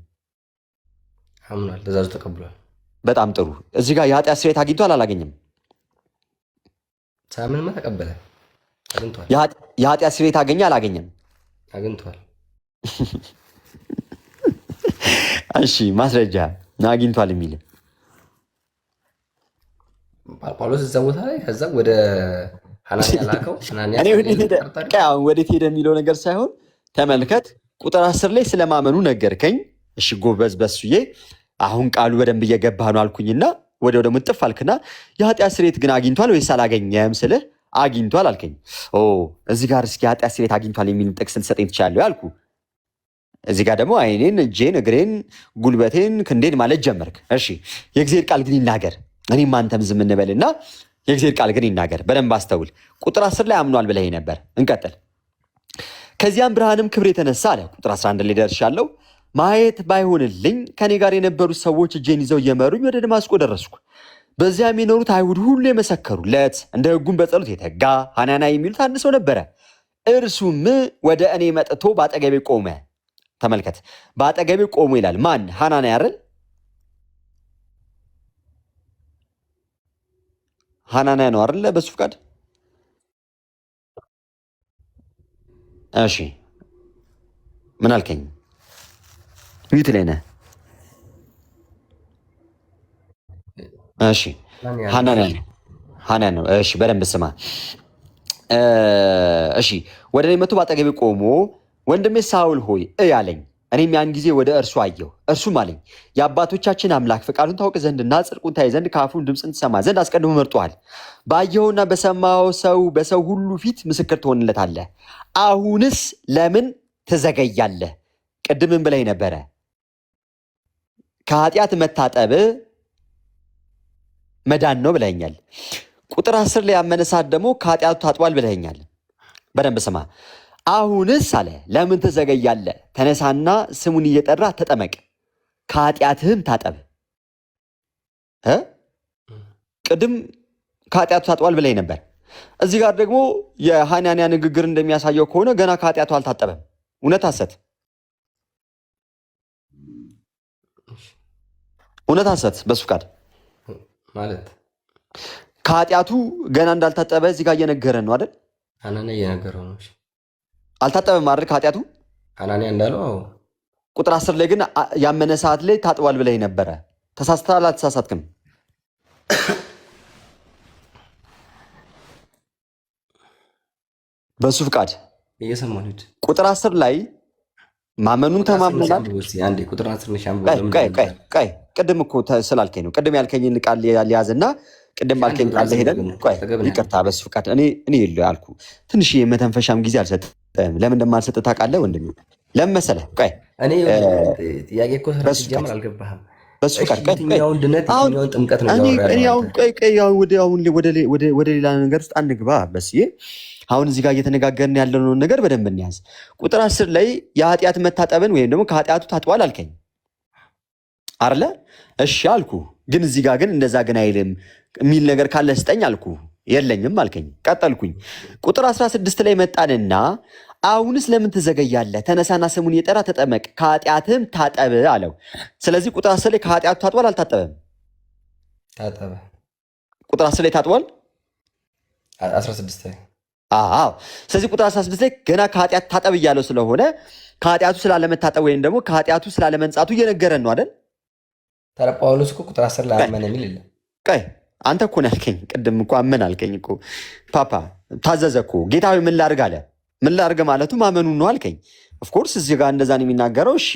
አምኗል። ትእዛዙ ተቀብሏል። በጣም ጥሩ። እዚህ ጋር የኃጢአት ስርየት አግኝቷል አላገኘም? ሳምንማ ተቀበለ፣ አግኝቷል። የኃጢአት ስርየት አገኘ አላገኘም? አግኝቷል። እሺ ማስረጃ አግኝቷል የሚል ጳውሎስ እዛ ቦታ ላይ ከዛ ወደ ሐናንያ ላከው። ወዴት ሄደ የሚለው ነገር ሳይሆን ተመልከት፣ ቁጥር 10 ላይ ስለማመኑ ነገርከኝ። እሺ ጎበዝ በሱዬ፣ አሁን ቃሉ በደንብ እየገባህ ነው አልኩኝና ወደ ምጥፍ አልክና የኃጢአት ስርየት ግን አግኝቷል ወይስ አላገኘም ስልህ አግኝቷል አልከኝ። እዚህ ጋር እስኪ የኃጢአት ስርየት አግኝቷል የሚል ጥቅስ ልትሰጠኝ ትችላለህ አልኩ። እዚህ ጋር ደግሞ አይኔን፣ እጄን፣ እግሬን፣ ጉልበቴን፣ ክንዴን ማለት ጀመርክ። እሺ የእግዚአብሔር ቃል ግን ይናገር፣ እኔም አንተም ዝም እንበልና የእግዚአብሔር ቃል ግን ይናገር። በደንብ አስተውል። ቁጥር 10 ላይ አምኗል ብለህ ነበር። እንቀጥል። ከዚያም ብርሃንም ክብር የተነሳ አለ። ቁጥር 11 ላይ ደርሻለሁ። ማየት ባይሆንልኝ ከኔ ጋር የነበሩት ሰዎች እጄን ይዘው እየመሩኝ ወደ ደማስቆ ደረስኩ። በዚያም የኖሩት አይሁድ ሁሉ የመሰከሩለት፣ እንደ ሕጉም በጸሎት የተጋ ሐናንያ የሚሉት አንድ ሰው ነበረ። እርሱም ወደ እኔ መጥቶ በአጠገቤ ቆመ። ተመልከት፣ በአጠገቤ ቆሞ ይላል። ማን? ሐናንያ አይደል? ሐናንያ ነው አይደለ? በሱ ፍቃድ። እሺ ምን አልከኝ? ሚት ላይ ነህ። እሺ ሐናንያ ነው። እሺ በደንብ ስማ። እሺ ወደ እኔ መጥቶ በአጠገቤ ቆሞ ወንድሜ ሳውል ሆይ አለኝ። እኔም ያን ጊዜ ወደ እርሱ አየሁ። እርሱም አለኝ የአባቶቻችን አምላክ ፈቃዱን ታውቅ ዘንድና ጽድቁን ታይ ዘንድ ከአፉም ድምፅን ትሰማ ዘንድ አስቀድሞ መርጦሃል። ባየኸውና በሰማኸው በሰው ሁሉ ፊት ምስክር ትሆንለታለህ። አሁንስ ለምን ትዘገያለህ? ቅድምን ብለህ ነበረ ከኃጢአት መታጠብ መዳን ነው ብለኸኛል። ቁጥር 10 ላይ ያመነ ሰዓት ደግሞ ከኃጢአቱ ታጥቧል ብለኸኛል። በደንብ ስማ። አሁንስ አለ ለምን ትዘገያለህ? ተነሳና ስሙን እየጠራ ተጠመቅ፣ ከኃጢአትህም ታጠብ። ቅድም ከኃጢአቱ ታጥቧል ብለኸኝ ነበር። እዚህ ጋር ደግሞ የሐናንያ ንግግር እንደሚያሳየው ከሆነ ገና ከኃጢአቱ አልታጠበም። እውነት ሐሰት? እውነት ሐሰት? በሱ ፍቃድ ማለት ከኃጢአቱ ገና እንዳልታጠበ እዚህ ጋር እየነገረን ነው አይደል? ሐናንያ እየነገረው ነው። አልታጠበም አይደል ከኃጢአቱ? ሐናንያ እንዳለው አዎ። ቁጥር 10 ላይ ግን ያመነ ሰዓት ላይ ታጥቧል ብለህ ነበረ። ተሳስተሃል? አልተሳሳትክም? በሱ ፍቃድ እየሰማሁ ነው። ቁጥር 10 ላይ ማመኑን ተማምነናል። አንዴ ቁጥር 10 ነሻም ቅድም እኮ ስላልከኝ ነው። ቅድም ያልከኝን ቃል ሊያዝና ቅድም ባልከኝ ቃል ሄደን ይቅርታ፣ በሱ ፍቃድ እኔ የለ አልኩ። ትንሽ የመተንፈሻም ጊዜ አልሰጠህም። ለምን እንደማልሰጥ ታውቃለህ ወንድሜ? ለምን መሰለህ? እኔ ጥያቄ እኮ ስለጀመር አልገባህም። በሱ ፍቃድ የትኛውን ድነት የትኛውን ጥምቀት ነው ወደ ሌላ ነገር ውስጥ አንግባ። በስዬ አሁን እዚህ ጋር እየተነጋገርን ያለውን ነገር በደንብ እንያዝ። ቁጥር 10 ላይ የኃጢአት መታጠብን ወይም ደግሞ ከኃጢአቱ ታጥቧል አልከኝ አለ። እሺ አልኩ። ግን እዚህ ጋር ግን እንደዛ ግን አይልም የሚል ነገር ካለ ስጠኝ አልኩ። የለኝም አልከኝ። ቀጠልኩኝ። ቁጥር 16 ላይ መጣንና አሁንስ ለምን ትዘገያለህ? ተነሳና ስሙን እየጠራ ተጠመቅ፣ ከኃጢአትህም ታጠብ አለው። ስለዚህ ቁጥር 10 ላይ ከኃጢአቱ ታጥቧል አልታጠበም? ታጠበ። ቁጥር 10 ላይ ታጥቧል። 16 ላይ አዎ። ስለዚህ ቁጥር 16 ላይ ገና ከኃጢአት ታጠብ እያለው ስለሆነ ከኃጢአቱ ስላለመታጠብ ወይም ደግሞ ከኃጢአቱ ስላለመንጻቱ እየነገረን ነው አይደል? ታዲያ ጳውሎስ እኮ ቁጥር 10 ላይ አመነ የሚል የለም። ቀይ አንተ እኮ ነው ያልከኝ። ቅድም እኮ አመን አልከኝ እኮ ፓፓ። ታዘዘ እኮ ጌታዊ ምን ላድርግ አለ። ምን ላድርግ ማለቱ ማመኑ ነው አልከኝ። ኦፍኮርስ እዚህ ጋር እንደዛ ነው የሚናገረው። እሺ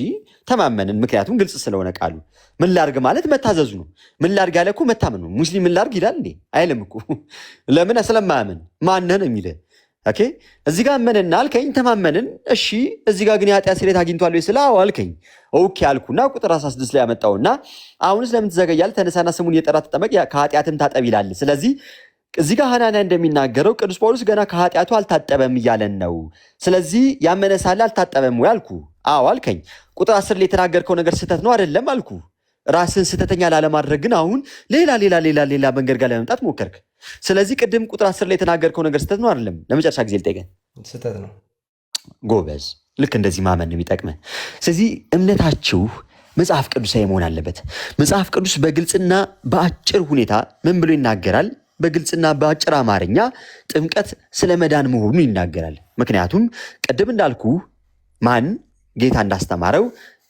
ተማመንን፣ ምክንያቱም ግልጽ ስለሆነ ቃሉ። ምን ላድርግ ማለት መታዘዙ ነው። ምን ላድርግ ያለ እኮ መታመን ነው። ሙስሊም ምን ላድርግ ይላል እንዴ? አይልም እኮ። ለምን? ስለማያምን ማነን የሚል ኦኬ። እዚህ ጋር አመንና አልከኝ፣ ተማመንን። እሺ እዚህ ጋር ግን የኃጢአት ስርየት አግኝቷል ወይ ስለ አልከኝ። ኦኬ አልኩና ቁጥር 16 ላይ ያመጣውና አሁንስ ለምን ትዘገያለህ? ተነሳና ስሙን እየጠራ ተጠመቅ፣ ከኃጢአትም ታጠብ ይላል። ስለዚህ እዚህ ጋር ሐናንያ እንደሚናገረው ቅዱስ ጳውሎስ ገና ከኃጢአቱ አልታጠበም እያለን ነው። ስለዚህ ያመነ ሳለ አልታጠበም ወይ አልኩ። አዎ አልከኝ። ቁጥር 10 ላይ የተናገርከው ነገር ስህተት ነው አይደለም አልኩ። ራስን ስህተተኛ ላለማድረግ ግን አሁን ሌላ መንገድ ጋር ለመምጣት ሞከርክ። ስለዚህ ቅድም ቁጥር 10 ላይ የተናገርከው ነገር ስህተት ነው አይደለም? ለመጨረሻ ጊዜ ልጠይቅህ። ስህተት ነው። ጎበዝ። ልክ እንደዚህ ማመን ነው የሚጠቅመህ። ስለዚህ እምነታችሁ መጽሐፍ ቅዱሳዊ መሆን አለበት። መጽሐፍ ቅዱስ በግልጽና በአጭር ሁኔታ ምን ብሎ ይናገራል? በግልጽና በአጭር አማርኛ ጥምቀት ስለ መዳን መሆኑን ይናገራል። ምክንያቱም ቅድም እንዳልኩ ማን ጌታ እንዳስተማረው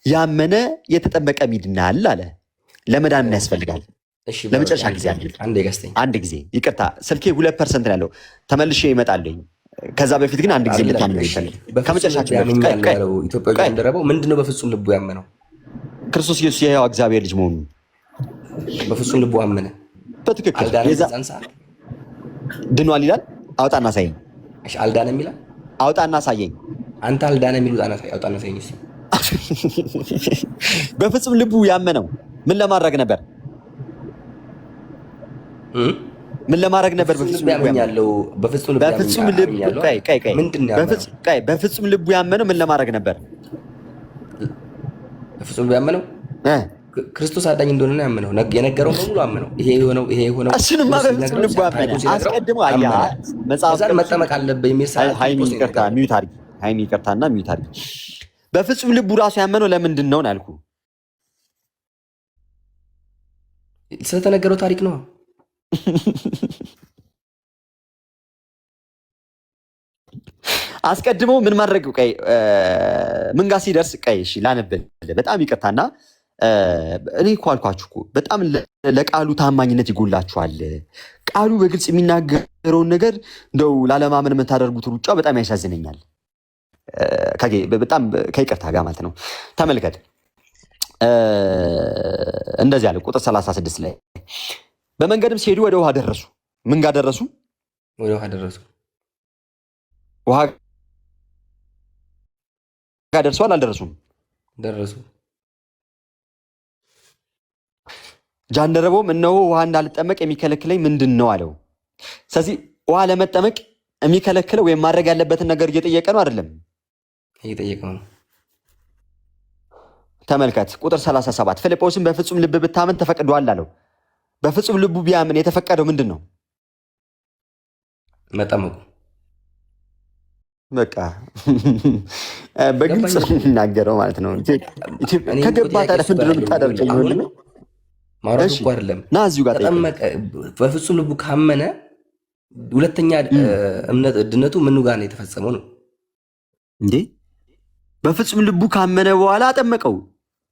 ያመነ የተጠመቀ ይድናል አለ። ለመዳን ምን ያስፈልጋል? ለመጨረሻ ጊዜ አንድ ጊዜ ይቅርታ፣ ስልኬ 2% ነው ያለው። ተመልሼ ይመጣለኝ። ከዛ በፊት ግን አንድ ጊዜ ልታምን ይፈልግ። ከመጨረሻችን ኢትዮጵያዊ እንደረበው ምንድነው በፍጹም ልቡ ያመነው? ክርስቶስ ኢየሱስ የሕያው እግዚአብሔር ልጅ መሆኑን በፍጹም ልቡ አመነ። በትክክል ድኗል ይላል። አውጣና አሳየኝ። እሺ አልዳነም ይላል። አውጣና አሳየኝ። አንተ አልዳነ የሚሉት አውጣና አሳየኝ። በፍጹም ልቡ ያመነው ምን ለማድረግ ነበር? ምን ለማድረግ ነበር? በፍጹም ልቡ ያመነው ምን ለማድረግ ነበር? በፍጹም ልቡ ያመነው ክርስቶስ አዳኝ እንደሆነ ነው ያመነው። የነገረው በሙሉ አመነው። ይሄ የሆነው እሱንማ በፍጹም ልቡ ያመነ አስቀድሞ አያ መጽሐፍ መጠመቅ አለበት የሚል ሃይሚ ይቅርታና ሚዩት አድርጊ። በፍጹም ልቡ ራሱ ያመነው ለምንድን ነው ያልኩ? ስለተነገረው ታሪክ ነው። አስቀድሞ ምን ማድረግ ምን ጋር ሲደርስ እሺ ላነብል። በጣም ይቅርታና እኔ እኮ አልኳችሁ እኮ በጣም ለቃሉ ታማኝነት ይጎላችኋል። ቃሉ በግልጽ የሚናገረውን ነገር እንደው ላለማመን የምታደርጉት ሩጫ በጣም ያሳዝነኛል። በጣም ከይቅርታ ጋር ማለት ነው። ተመልከት፣ እንደዚህ አለ ቁጥር 36 ላይ በመንገድም ሲሄዱ ወደ ውሃ ደረሱ። ምን ጋር ደረሱ? ወደ ውሃ ደረሱ። ውሃ ጋር ደርሰዋል አልደረሱም? ደረሱ። ጃንደረቦም እነሆ ውሃ እንዳልጠመቅ የሚከለክለኝ ምንድን ነው አለው። ስለዚህ ውሃ ለመጠመቅ የሚከለክለው ወይም ማድረግ ያለበትን ነገር እየጠየቀ ነው አይደለም? እየጠየቀው ነው። ተመልከት ቁጥር 37 ፊልጶስም በፍጹም ልብ ብታምን ተፈቅዷል አለው። በፍጹም ልቡ ቢያምን የተፈቀደው ምንድን ነው? መጠመቁ። በቃ በግልጽ የሚናገረው ማለት ነው። ከገባ ታዲያ ምንድን ነው የምታደርገኝ? ማውራት እኮ አይደለም። ና እዚሁ ጋር ተጠመቀ። በፍጹም ልቡ ካመነ ሁለተኛ እምነት ድነቱ ምኑ ጋር ነው የተፈጸመው ነው እንዴ? በፍጹም ልቡ ካመነ በኋላ አጠመቀው።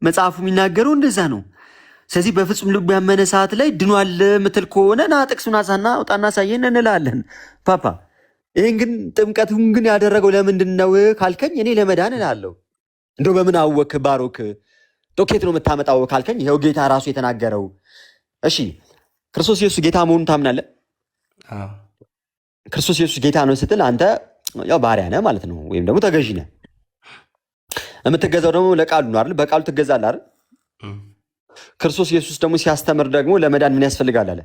መጽሐፉ የሚናገረው እንደዛ ነው። ስለዚህ በፍጹም ልቡ ያመነ ሰዓት ላይ ድኗል ምትል ከሆነ ና ጥቅሱን አሳና አውጣና አሳየን እንላለን። ፓፓ ይህን ግን ጥምቀቱን ግን ያደረገው ለምንድን ነው ካልከኝ እኔ ለመዳን እላለሁ። እንደው በምን አወክ ባሮክ ዶኬት ነው የምታመጣው ካልከኝ ይኸው ጌታ ራሱ የተናገረው። እሺ ክርስቶስ ኢየሱስ ጌታ መሆኑን ታምናለህ? ክርስቶስ ኢየሱስ ጌታ ነው ስትል አንተ ያው ባሪያ ነህ ማለት ነው፣ ወይም ደግሞ ተገዢ ነህ። የምትገዛው ደግሞ ለቃሉ ነው አይደል? በቃሉ ትገዛለህ አይደል? ክርስቶስ ኢየሱስ ደግሞ ሲያስተምር ደግሞ ለመዳን ምን ያስፈልጋል አለ?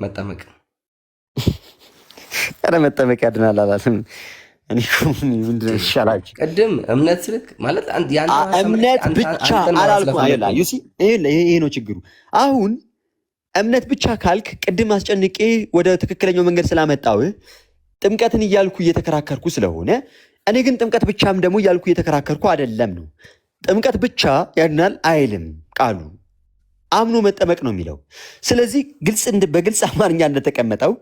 መጠመቅ። ኧረ መጠመቅ ያድናል አላለም። እኔ ምንድነው ይሻላችሁ? ቅድም እምነት ስልክ ማለት እምነት ብቻ አላልኩም። ይሄ ነው ችግሩ። አሁን እምነት ብቻ ካልክ ቅድም አስጨንቄ ወደ ትክክለኛው መንገድ ስላመጣው ጥምቀትን እያልኩ እየተከራከርኩ ስለሆነ እኔ ግን ጥምቀት ብቻም ደግሞ እያልኩ እየተከራከርኩ አይደለም ነው። ጥምቀት ብቻ ያድናል አይልም ቃሉ፣ አምኖ መጠመቅ ነው የሚለው። ስለዚህ በግልጽ አማርኛ እንደተቀመጠው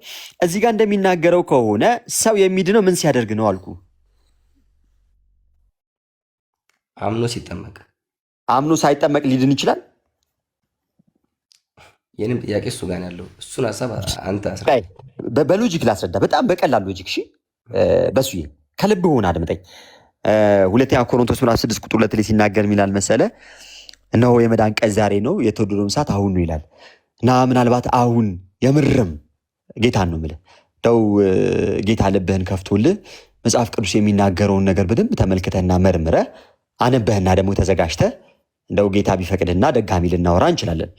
እዚህ ጋር እንደሚናገረው ከሆነ ሰው የሚድነው ምን ሲያደርግ ነው አልኩ? አምኖ ሲጠመቅ። አምኖ ሳይጠመቅ ሊድን ይችላል? የኔም ጥያቄ እሱ ጋር ያለው እሱን ሀሳብ አንተ በሎጂክ ላስረዳ፣ በጣም በቀላል ሎጂክ። እሺ በሱ ከልብ ሆነ አድምጠኝ። ሁለተኛ ቆሮንቶስ ምዕራፍ 6 ቁጥር 2 ላይ ሲናገር ሚላል መሰለ፣ እነሆ የመዳን ቀን ዛሬ ነው፣ የተወደደውም ሰዓት አሁን ነው ይላል። እና ምናልባት አሁን የምርም ጌታን ነው የምልህ ደው ጌታ ልብህን ከፍቶልህ መጽሐፍ ቅዱስ የሚናገረውን ነገር በደንብ ተመልክተህና መርምረህ አነበህና ደግሞ ተዘጋጅተህ እንደው ጌታ ቢፈቅድና ደጋሚ ልናወራ እንችላለን።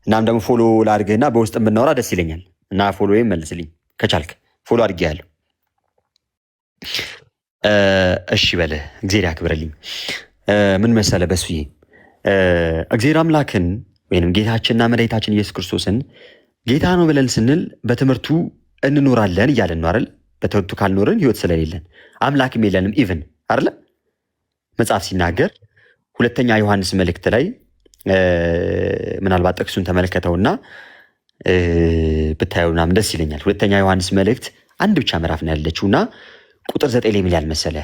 እናም ደግሞ ፎሎ ላድርግህና በውስጥ ብናወራ ደስ ይለኛል። እና ፎሎ መልስልኝ ከቻልክ፣ ፎሎ አድርጌያለሁ። እሺ በልህ፣ እግዚአብሔር ያክብርልኝ። ምን መሰለ በሱዬ እግዚአብሔር አምላክን ወይም ጌታችንና መድኃኒታችን ኢየሱስ ክርስቶስን ጌታ ነው ብለን ስንል በትምህርቱ እንኖራለን እያለን ነው አይደል? በትምህርቱ ካልኖርን ህይወት ስለሌለን አምላክም የለንም ኢቭን አይደለ? መጽሐፍ ሲናገር ሁለተኛ ዮሐንስ መልእክት ላይ ምናልባት ጥቅሱን ተመልከተውና ብታየው ምናምን ደስ ይለኛል። ሁለተኛ ዮሐንስ መልእክት አንድ ብቻ ምዕራፍ ነው ያለችውና ቁጥር 9 ላይ ምን ያህል መሰለ?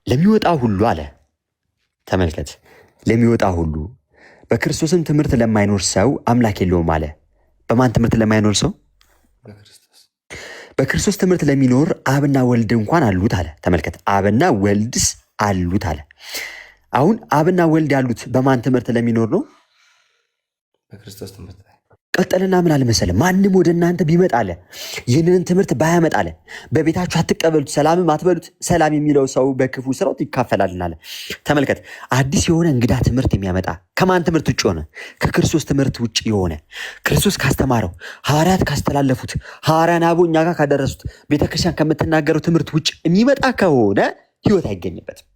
ለሚወጣ ሁሉ አለ፣ ተመልከት፣ ለሚወጣ ሁሉ በክርስቶስም ትምህርት ለማይኖር ሰው አምላክ የለውም አለ። በማን ትምህርት ለማይኖር ሰው? በክርስቶስ ትምህርት ለሚኖር አብና ወልድ እንኳን አሉት አለ። ተመልከት፣ አብና ወልድስ አሉት አለ። አሁን አብና ወልድ ያሉት በማን ትምህርት ለሚኖር ነው? በክርስቶስ ትምህርት። ቀጠልና ምን አለ መሰለ? ማንም ወደ እናንተ ቢመጣ አለ ይህንን ትምህርት ባያመጣ አለ በቤታችሁ አትቀበሉት፣ ሰላምም አትበሉት፣ ሰላም የሚለው ሰው በክፉ ስራው ይካፈላልና አለ። ተመልከት፣ አዲስ የሆነ እንግዳ ትምህርት የሚያመጣ ከማን ትምህርት ውጭ ሆነ? ከክርስቶስ ትምህርት ውጭ የሆነ ክርስቶስ ካስተማረው፣ ሐዋርያት ካስተላለፉት፣ ሐዋርያን አበው እኛ ጋር ካደረሱት፣ ቤተክርስቲያን ከምትናገረው ትምህርት ውጭ የሚመጣ ከሆነ ህይወት አይገኝበትም።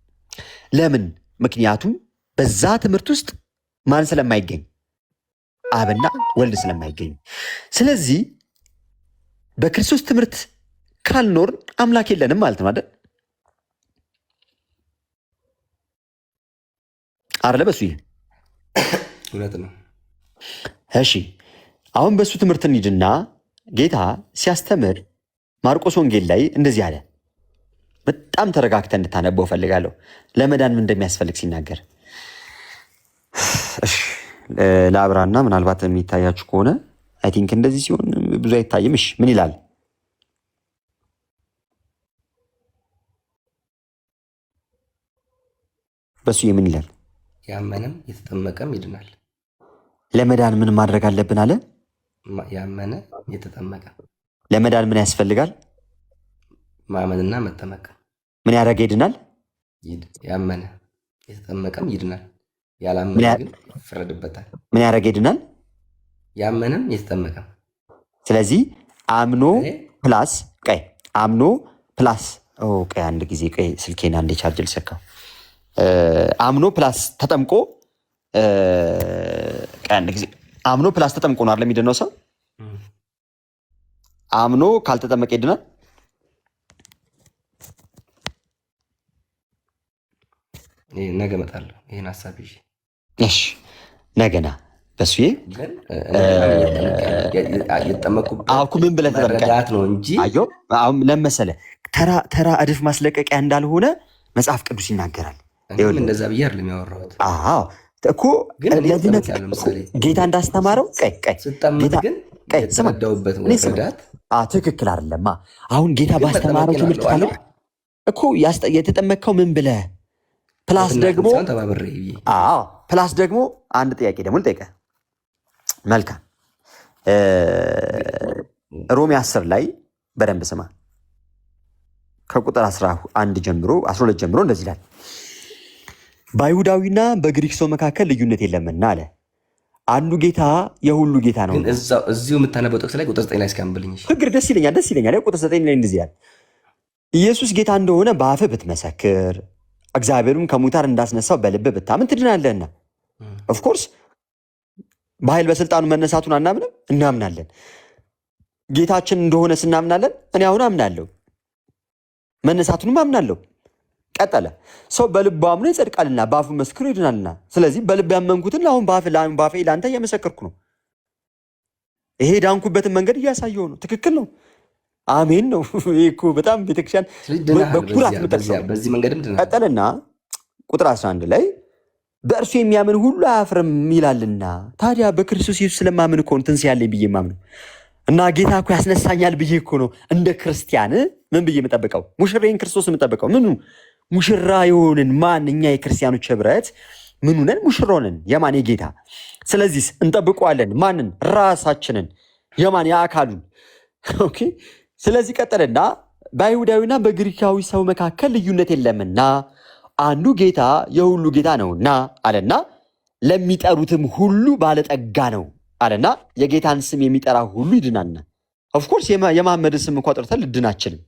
ለምን? ምክንያቱም በዛ ትምህርት ውስጥ ማን ስለማይገኝ? አብና ወልድ ስለማይገኝ። ስለዚህ በክርስቶስ ትምህርት ካልኖር አምላክ የለንም ማለት ነው አይደል? አረለ በሱ እውነት ነው። እሺ አሁን በሱ ትምህርት እንሂድና ጌታ ሲያስተምር ማርቆስ ወንጌል ላይ እንደዚህ አለ። በጣም ተረጋግተህ እንድታነበው ፈልጋለሁ። ለመዳን ምን እንደሚያስፈልግ ሲናገር ለአብራና ምናልባት የሚታያችሁ ከሆነ አይ ቲንክ እንደዚህ ሲሆን ብዙ አይታይም። እሺ ምን ይላል? በሱ ምን ይላል? ያመነም የተጠመቀም ይድናል። ለመዳን ምን ማድረግ አለብን አለ? ያመነ የተጠመቀ። ለመዳን ምን ያስፈልጋል? ማመንና መጠመቅ። ምን ያደረገ ይድናል? ያመነ የተጠመቀም ይድናል። ያላመነ ግን ይፈረድበታል። ምን ያደረገ ይድናል? ያመነም የተጠመቀም። ስለዚህ አምኖ ፕላስ አምኖ ፕላስ አንድ ጊዜ ስልኬን አንዴ ቻርጅ ልሰካው። አምኖ ፕላስ ተጠምቆ አንድ ጊዜ አምኖ ፕላስ ተጠምቆ ነው አይደል የሚድነው ሰው? አምኖ ካልተጠመቀ ይድናል? ነገ እመጣለሁ ይሄን ሀሳብ ይዤ። እሺ ነገና በሱዬ የተጠመቁበት ምን ብለህ መረዳት ነው እንጂ አሁን ለመሰለ ተራ እድፍ ማስለቀቂያ እንዳልሆነ መጽሐፍ ቅዱስ ይናገራል። እንደዛ ብዬ አይደለም ያወራሁት እኮ ለድነት ጌታ እንዳስተማረው ስጠመቅ ግን የተረዳሁበት መረዳት ትክክል አይደለማ። አሁን ጌታ ባስተማረው ትምህርት ካለ እኮ የተጠመቅከው ምን ብለህ ፕላስ ደግሞ አንድ ጥያቄ ደግሞ ልጠይቅህ። መልካም ሮሜ 10 ላይ በደንብ ስማ። ከቁጥር 12 ጀምሮ እንደዚህ ይላል፣ በአይሁዳዊና በግሪክ ሰው መካከል ልዩነት የለምና አለ። አንዱ ጌታ የሁሉ ጌታ ነው። ግን እዚሁ የምታነበው ጥቅስ ላይ ቁጥር 9 ላይ እስካንብልኝ ችግር ደስ ይለኛል። ቁጥር 9 ላይ እንደዚህ ያለ ኢየሱስ ጌታ እንደሆነ በአፍህ ብትመሰክር እግዚአብሔርም ከሙታን እንዳስነሳው በልብህ ብታምን ትድናለህና። ኦፍኮርስ በኃይል በስልጣኑ መነሳቱን አናምንም? እናምናለን። ጌታችን እንደሆነ ስናምናለን። እኔ አሁን አምናለሁ፣ መነሳቱንም አምናለሁ። ቀጠለ። ሰው በልቡ አምኖ ይጸድቃልና በአፉ መስክሮ ይድናልና። ስለዚህ በልብ ያመንኩትን አሁን በአፌ ለአንተ እየመሰከርኩ ነው። ይሄ ዳንኩበትን መንገድ እያሳየው ነው። ትክክል ነው። አሜን ነው። ይሄ እኮ በጣም ቤተክርስቲያን በኩራት የምጠቅሰው። ቀጠልና ቁጥር 11 ላይ በእርሱ የሚያምን ሁሉ አያፍርም ይላልና፣ ታዲያ በክርስቶስ ኢየሱስ ስለማምን እኮ ነው ትንሣኤ ያለኝ ብዬ የማምነው እና ጌታ እኮ ያስነሳኛል ብዬ እኮ ነው እንደ ክርስቲያን ምን ብዬ የምጠብቀው? ሙሽራዬን ክርስቶስ የምጠብቀው ምኑ ሙሽራ የሆንን ማን? እኛ የክርስቲያኖች ህብረት ምኑ ነን? ሙሽራው ነን። የማን? የጌታ። ስለዚህ እንጠብቀዋለን። ማንን? ራሳችንን። የማን? የአካሉን። ኦኬ። ስለዚህ ቀጠለና በአይሁዳዊና በግሪካዊ ሰው መካከል ልዩነት የለምና አንዱ ጌታ የሁሉ ጌታ ነውና አለና ለሚጠሩትም ሁሉ ባለጠጋ ነው አለና የጌታን ስም የሚጠራ ሁሉ ይድናልና። ኦፍኮርስ የመሐመድን ስም እኮ ጠርተህ ልድን አትችልም።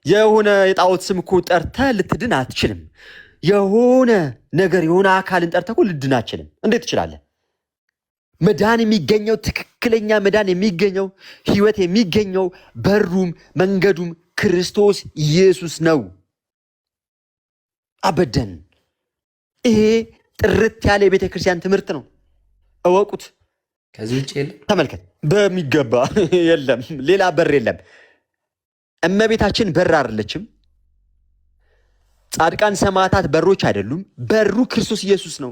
የሆነ የጣዖት ስም እኮ ጠርተህ ልትድን አትችልም። የሆነ ነገር የሆነ አካልን ጠርተህ እኮ ልድን አትችልም። እንዴት ትችላለህ? መዳን የሚገኘው ትክክለኛ መዳን የሚገኘው ህይወት የሚገኘው በሩም መንገዱም ክርስቶስ ኢየሱስ ነው። አበደን። ይሄ ጥርት ያለ የቤተ ክርስቲያን ትምህርት ነው። እወቁት። ከዚህ ውጭ የለም። ተመልከት። በሚገባ የለም። ሌላ በር የለም። እመቤታችን በር አይደለችም። ጻድቃን ሰማዕታት በሮች አይደሉም። በሩ ክርስቶስ ኢየሱስ ነው።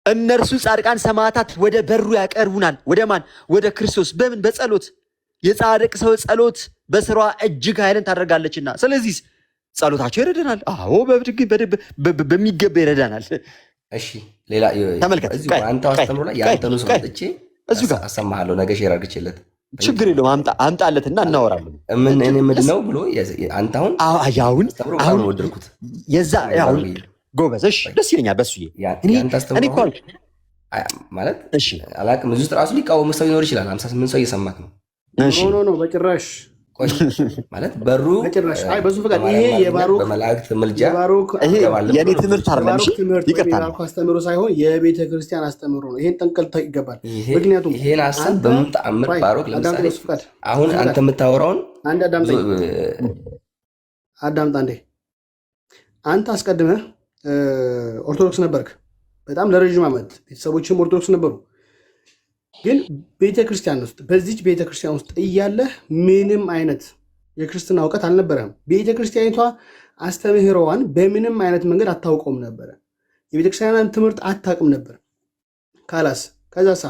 እነርሱ ጻድቃን ሰማዕታት ወደ በሩ ያቀርቡናል። ወደ ማን? ወደ ክርስቶስ። በምን? በጸሎት። የጻድቅ ሰው ጸሎት በስሯ እጅግ ኃይልን ታደርጋለችና፣ ስለዚህ ጸሎታቸው ይረዳናል። አዎ በሚገባ ይረዳናል። እሺ ሌላ ተመልከት። አንተ አስተምሮ ላይ ያንተኑ ሰው አጥቼ እዚህ ጋር አሰማሃለሁ። ነገ ሼር አድርግችለት ችግር የለውም። አምጣለትና እናወራለን። ምን እኔ ምንድነው ብሎ አንተ አሁን ወደድኩት የዛ አሁን ጎበዝ። እሺ ደስ ይለኛል። በሱዬ እኔ እኮ ማለት እሺ አላቅም። እዚህ ውስጥ ራሱ ሊቃወም ሰው ይኖር ይችላል። 58 ሰው እየሰማክ ነው። ኖ በጭራሽ ማለት በሩ በጭራሽ አይ በሱ ፈቃድ ይሄ የባሮክ በመላእክት ምልጃ ይሄ የኔ ትምህርት አይደለም። እሺ ይቅርታ፣ የባሮክ አስተምሮ ሳይሆን የቤተ ክርስቲያን አስተምሮ ነው። ይሄን ጠንቀልታ ይገባል። ምክንያቱም ይሄን ሐሳብ በምን ተአምር ባሮክ ለምሳሌ አሁን አንተ የምታወራውን አንድ አዳምጣ እንዴ አንተ አስቀድመህ ኦርቶዶክስ ነበርክ በጣም ለረጅም ዓመት፣ ቤተሰቦችም ኦርቶዶክስ ነበሩ። ግን ቤተክርስቲያን ውስጥ በዚች ቤተክርስቲያን ውስጥ እያለህ ምንም አይነት የክርስትና እውቀት አልነበረም። ቤተክርስቲያኒቷ አስተምህሮዋን በምንም አይነት መንገድ አታውቀውም ነበረ። የቤተክርስቲያንን ትምህርት አታውቅም ነበር። ከዛሳ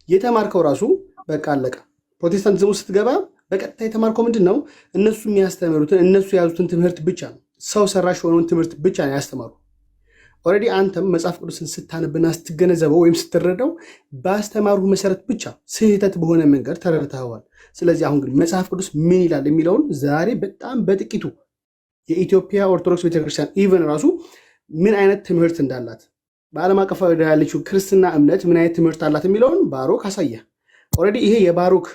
የተማርከው ራሱ በቃ አለቀ። ፕሮቴስታንቲዝም ውስጥ ስትገባ በቀጥታ የተማርከው ምንድን ነው? እነሱ የሚያስተምሩትን እነሱ የያዙትን ትምህርት ብቻ ነው። ሰው ሰራሽ የሆነውን ትምህርት ብቻ ነው ያስተማሩ። ኦልሬዲ አንተም መጽሐፍ ቅዱስን ስታነብና ስትገነዘበው ወይም ስትረዳው በአስተማሩ መሰረት ብቻ ስህተት በሆነ መንገድ ተረድተዋል። ስለዚህ አሁን ግን መጽሐፍ ቅዱስ ምን ይላል የሚለውን ዛሬ በጣም በጥቂቱ የኢትዮጵያ ኦርቶዶክስ ቤተክርስቲያን ኢቨን ራሱ ምን አይነት ትምህርት እንዳላት በዓለም አቀፋዊ ያለችው ክርስትና እምነት ምን አይነት ትምህርት አላት የሚለውን ባሮክ አሳየ። ኦልሬዲ ይሄ የባሮክ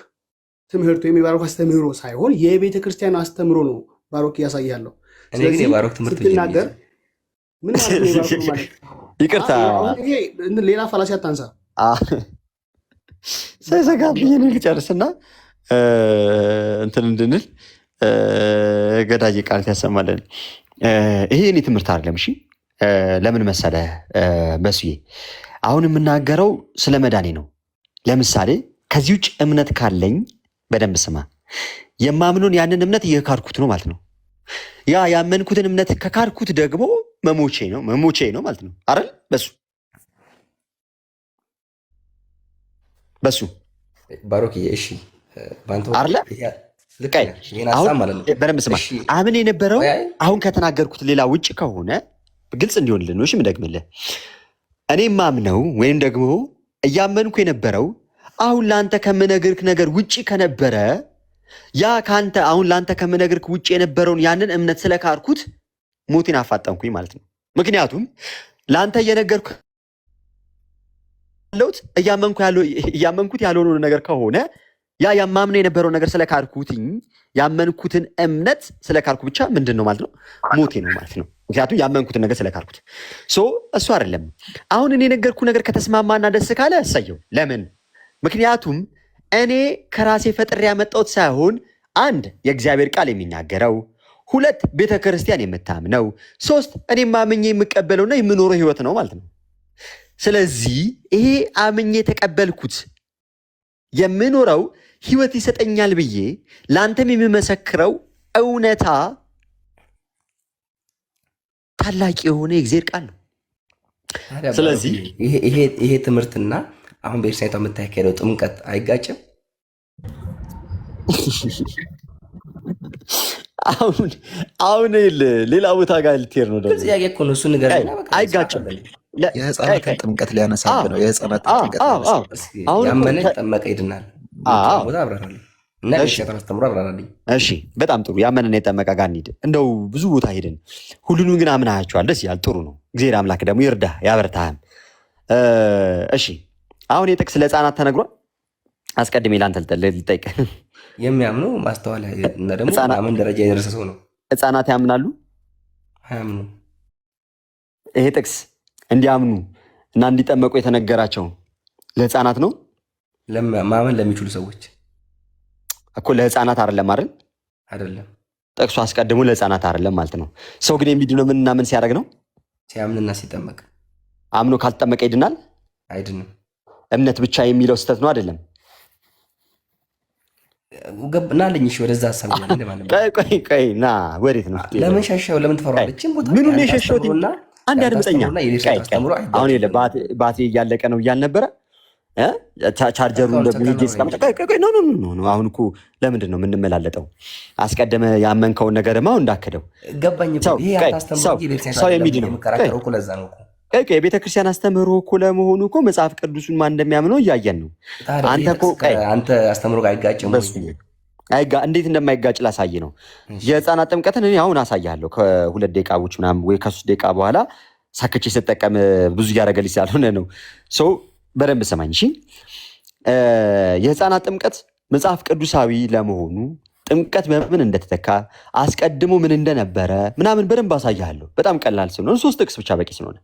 ትምህርት ወይም የባሮክ አስተምህሮ ሳይሆን የቤተክርስቲያን አስተምህሮ ነው ባሮክ እያሳያለሁ። ስለዚህ የባሮክ ትምህርት ስትናገር ምን ማለት ነው? ይቅርታ ሌላ ፋላሲ አታንሳ። ሳይዘጋብኝ ልጨርስና እንትን እንድንል ገዳጅ ቃል ያሰማለን። ይሄ እኔ ትምህርት አይደለም። እሺ ለምን መሰለህ በሱዬ አሁን የምናገረው ስለ መዳኔ ነው። ለምሳሌ ከዚህ ውጭ እምነት ካለኝ በደንብ ስማ፣ የማምኑን ያንን እምነት እየካድኩት ነው ማለት ነው። ያ ያመንኩትን እምነት ከካድኩት ደግሞ መሞቼ ነው ማለት ነው አይደል? በሱ ባሮክ እሺ አይደለ? በደንብ ስማ። አምን የነበረው አሁን ከተናገርኩት ሌላ ውጭ ከሆነ ግልጽ እንዲሆንልን ነው። እሺ የምደግምልህ እኔ ማምነው ወይም ደግሞ እያመንኩ የነበረው አሁን ለአንተ ከምነግርህ ነገር ውጭ ከነበረ ያ ከአንተ አሁን ለአንተ ከምነግርህ ውጭ የነበረውን ያንን እምነት ስለካድኩት ሞቴን አፋጠንኩኝ ማለት ነው። ምክንያቱም ለአንተ እየነገርኩ ያለሁት እያመንኩት ያልሆነ ነገር ከሆነ ያ ያማምነው የነበረው ነገር ስለካድኩትኝ ያመንኩትን እምነት ስለካድኩ ብቻ ምንድን ነው ማለት ነው? ሞቴ ነው ማለት ነው። ምክንያቱም ያመንኩትን ነገር ስለካልኩት እሱ አይደለም። አሁን እኔ የነገርኩህ ነገር ከተስማማና ደስ ካለ እሰየው። ለምን? ምክንያቱም እኔ ከራሴ ፈጥሬ ያመጣሁት ሳይሆን አንድ የእግዚአብሔር ቃል የሚናገረው፣ ሁለት ቤተ ክርስቲያን የምታምነው፣ ሶስት እኔ አምኜ የምቀበለውና የምኖረው ህይወት ነው ማለት ነው። ስለዚህ ይሄ አምኜ የተቀበልኩት የምኖረው ህይወት ይሰጠኛል ብዬ ለአንተም የምመሰክረው እውነታ ታላቅ የሆነ የእግዚአብሔር ቃል ነው። ስለዚህ ይሄ ትምህርትና አሁን በኤርሳይቷ የምታካሄደው ጥምቀት አይጋጭም? አሁን ሌላ ቦታ ጋር ልትሄድ ነው። ደግሞ ጥያቄ እኮ ነው። እሱ ነገር አይጋጭም። የህፃናትን ጥምቀት ሊያነሳብ ነው። የህፃናት ጥምቀት ያመነ ጠመቀ ይድናል። ቦታ አብራራለሁ እና ኤርሳይቷን አስተምሮ አብራራልኝ። እሺ፣ በጣም ጥሩ። ያመነና የጠመቀ ጋር እንሂድ። እንደው ብዙ ቦታ ሄድን፣ ሁሉንም ግን አምናቸዋል። ደስ ይላል። ጥሩ ነው። እግዚአብሔር አምላክ ደግሞ ይርዳህ ያበርታህም። እሺ፣ አሁን የጥቅስ ለህፃናት ተነግሯል። አስቀድሜ ላንተ ልጠይቅ። የሚያምኑ ማስተዋል እና ደግሞ ምን ደረጃ የደረሰ ሰው ነው? ህፃናት ያምናሉ? አያምኑ? ይሄ ጥቅስ እንዲያምኑ እና እንዲጠመቁ የተነገራቸው ለህፃናት ነው? ማመን ለሚችሉ ሰዎች እኮ ለህፃናት አይደለም አይደል? አይደለም። ጥቅሱ አስቀድሞ ለህፃናት አይደለም ማለት ነው። ሰው ግን የሚድነው ምንና ምን ሲያደርግ ነው? ሲያምንና ሲጠመቅ። አምኖ ካልተጠመቀ ይድናል? አይድንም። እምነት ብቻ የሚለው ስህተት ነው አይደለም? ናለኝ። እሺ፣ ወደዛ ሀሳብ ቆይ ና፣ ወዴት ነው? ለምን ሸሸው? ለምን ትፈራለች? ምኑን የሸሸሁት? አንድ አድምጠኛ። አሁን የለ ባትሪ እያለቀ ነው እያል ነበረ። ቻርጀሩ አሁን እኮ ለምንድን ነው የምንመላለጠው? አስቀደመ ያመንከውን ነገር ማ እንዳከደው ገባኝ። ሰው የሚድነው የቤተ ክርስቲያን አስተምህሮ እኮ ለመሆኑ እኮ መጽሐፍ ቅዱሱን ማን እንደሚያምነው እያየን ነው። አንተ አስተምህሮ ጋር አይጋጭም? እንዴት እንደማይጋጭ ላሳይ ነው። የህፃናት ጥምቀትን እኔ አሁን አሳያለሁ ከ2 ደቂቃዎች ምናምን ወይ ከ3 ደቂቃ በኋላ ሳክቼ ስጠቀም ብዙ እያደረገልኝ ስላልሆነ ነው። በደንብ ሰማኝ። እሺ፣ የህፃናት ጥምቀት መጽሐፍ ቅዱሳዊ ለመሆኑ ጥምቀት በምን እንደተተካ አስቀድሞ ምን እንደነበረ ምናምን በደንብ አሳያለሁ። በጣም ቀላል ስለሆነ 3 ጥቅስ ብቻ በቂ ስለሆነ፣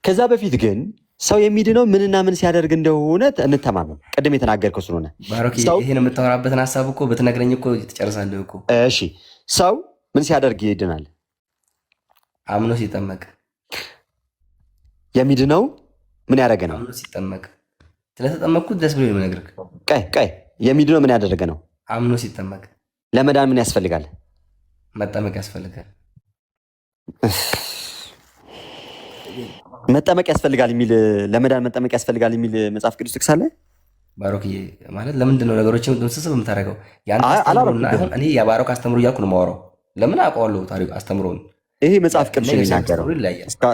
ከዛ በፊት ግን ሰው የሚድነው ምንና ምን ሲያደርግ እንደሆነ እንተማመን። ቅድም የተናገርከው ስለሆነ ይሄን የምታወራበትን ሀሳብ እኮ በትነግረኝ እኮ ትጨርሳለህ እኮ። እሺ፣ ሰው ምን ሲያደርግ ይድናል? አምኖ ሲጠመቅ። የሚድነው ምን ያደረገ ነው? አምኖ ሲጠመቅ። ስለተጠመቅኩት ደስ ብሎ የምነግርህ። ቀይ የሚድነው ምን ያደረገ ነው? አምኖ ሲጠመቅ። ለመዳን ምን ያስፈልጋል? መጠመቅ ያስፈልጋል። መጠመቅ ያስፈልጋል የሚል ለመዳን መጠመቅ ያስፈልጋል የሚል መጽሐፍ ቅዱስ ጥቅስ አለ? ባሮክዬ፣ ማለት ለምንድን ነው ነገሮችን ስብስብ የምታደርገው? እኔ የባሮክ አስተምሮ እያልኩ ነው የማወራው። ለምን አውቀዋለሁ ታሪክ አስተምሮን። ይሄ መጽሐፍ ቅዱስ የሚናገረው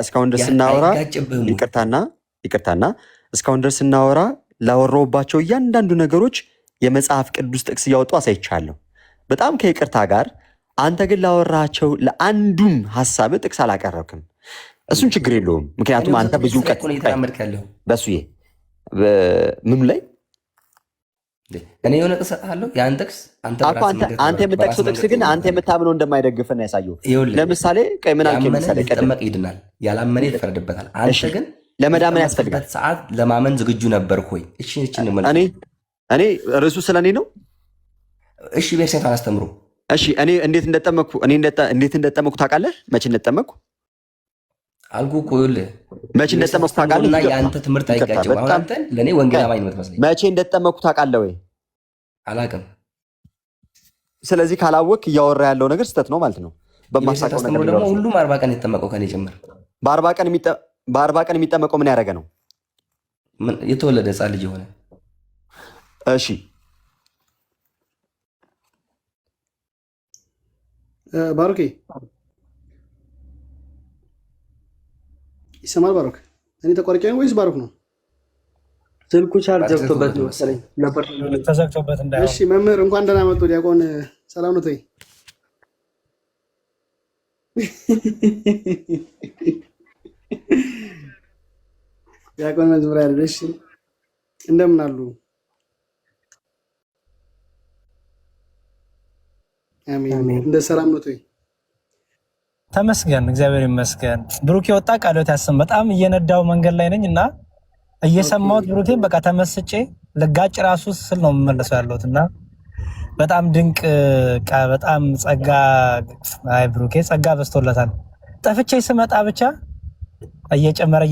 እስካሁን ድረስ ስናወራ ይቅርታና እስካሁን ድረስ ስናወራ ላወራሁባቸው እያንዳንዱ ነገሮች የመጽሐፍ ቅዱስ ጥቅስ እያወጡ አሳይቻለሁ። በጣም ከይቅርታ ጋር አንተ ግን ላወራቸው ለአንዱም ሀሳብ ጥቅስ አላቀረብክም። እሱን ችግር የለውም። ምክንያቱም አንተ ብዙ እውቀት በሱዬ ምኑ ላይ እኔ የሆነ ጥቅስ እሰጥሃለሁ። ያን ጥቅስ አንተ የምጠቅሰው ጥቅስ ግን አንተ የምታምነው እንደማይደግፍና ያሳየው። ለምሳሌ ምን አልከኝ መሰለህ? ጠመቅ ይድናል፣ ያላመነ ይፈረድበታል። አንተ ግን ለመዳመን ያስፈልጋል ሰዓት ለማመን ዝግጁ ነበርክ ወይ? እኔ ርዕሱ ስለ እኔ ነው። እሺ፣ ቤተክርስቲያን አስተምሩ። እሺ፣ እኔ እንዴት እንደጠመቅኩ ታውቃለህ? መቼ እንደጠመቅኩ አልኩህ እኮ። ይኸውልህ መቼ እንደጠመቅኩ ታውቃለህ? እና የአንተ ትምህርት አይጋጭም። አሁን አንተ ለእኔ ወንጌል አማኝ ነው የምትመስለኝ። መቼ እንደጠመቅኩ ታውቃለህ ወይ? አላውቅም። ስለዚህ ካላወቅህ እያወራ ያለው ነገር ስህተት ነው ማለት ነው። በማሳቀው ነገር ደግሞ ሁሉም 40 ቀን የተጠመቀው ከኔ ጀምር። በ40 ቀን የሚጠመቀው ምን ያደረገ ነው? የተወለደ ሕፃን ልጅ የሆነ። እሺ፣ ባሮኬ ይሰማል? ባሮክ እኔ ተቆርጬ ነው ወይስ ባሮክ ነው? ስልኩ ቻርጅ ዘግቶበት ነው መሰለኝ። ተዘግቶበት እንዳይሆን። እሺ መምህር እንኳን ደህና መጡ። ዲያቆን ሰላም ነው? ተይ ዲያቆን መዝሙር ያለ። እሺ እንደምን አሉ? አሜን። እንደ ሰላም ነው? ተይ ተመስገን እግዚአብሔር ይመስገን። ብሩኬ ወጣ ቃሎት ያሰም በጣም እየነዳው መንገድ ላይ ነኝ እና እየሰማሁት ብሩኬን በቃ ተመስጬ ልጋጭ ራሱ ስል ነው የምመለሰው ያለሁት እና በጣም ድንቅ በጣም ጸጋ አይ ብሩኬ ጸጋ በዝቶለታል። ጠፍቼ ስመጣ ብቻ እየጨመረ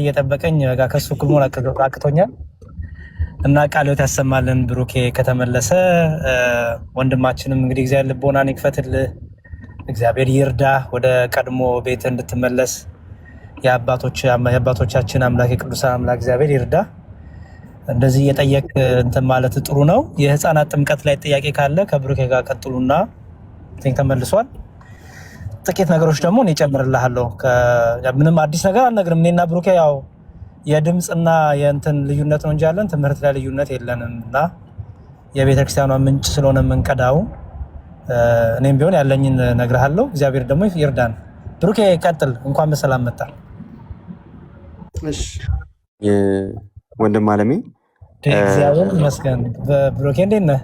እየጠበቀኝ በቃ ከሱ ኩል አቅቶኛል እና ቃሎት ያሰማልን ብሩኬ ከተመለሰ ወንድማችንም እንግዲህ እግዚአብሔር ልቦናን ይክፈትልህ፣ እግዚአብሔር ይርዳ ወደ ቀድሞ ቤት እንድትመለስ የአባቶቻችን አምላክ የቅዱሳን አምላክ እግዚአብሔር ይርዳ። እንደዚህ እየጠየቅ እንትን ማለት ጥሩ ነው። የህፃናት ጥምቀት ላይ ጥያቄ ካለ ከብሩኬ ጋር ቀጥሉና ተመልሷል። ጥቂት ነገሮች ደግሞ እኔ እጨምርልሃለሁ። ምንም አዲስ ነገር አልነግርም። እኔና ብሩኬ ያው የድምፅና የእንትን ልዩነት ነው እንጂ ያለን ትምህርት ላይ ልዩነት የለንም እና የቤተክርስቲያኗ ምንጭ ስለሆነ የምንቀዳው እኔም ቢሆን ያለኝን እነግርሃለሁ። እግዚአብሔር ደግሞ ይርዳን። ብሩኬ ቀጥል። እንኳን በሰላም መጣ። እሺ ወንድም አለሜ እግዚአብሔር ይመስገን። ብሩኬ እንዴት ነህ?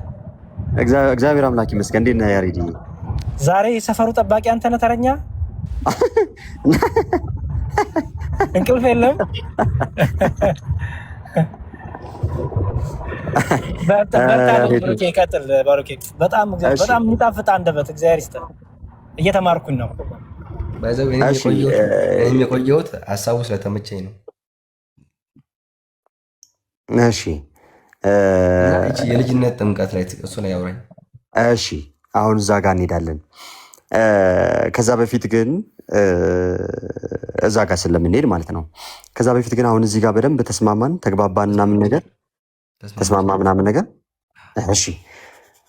እግዚአብሔር አምላክ ይመስገን። እንዴት ነህ ያሬዲ? ዛሬ የሰፈሩ ጠባቂ አንተ ነህ ተረኛ? እንቅልፍ የለም? ብሩኬ ቀጥል። ብሩኬ በጣም የሚጣፍጥ አንደበት እግዚአብሔር ይስጥህ። እየተማርኩኝ ነው። የቆየሁት ሀሳቡ ስለተመቸኝ ነው። እሺ የልጅነት ጥምቀት ላይ እሱ ላይ ያውራኝ። እሺ አሁን እዛ ጋር እንሄዳለን። ከዛ በፊት ግን እዛ ጋር ስለምንሄድ ማለት ነው። ከዛ በፊት ግን አሁን እዚህ ጋር በደንብ ተስማማን፣ ተግባባን ምናምን ነገር ተስማማ ምናምን ነገር። እሺ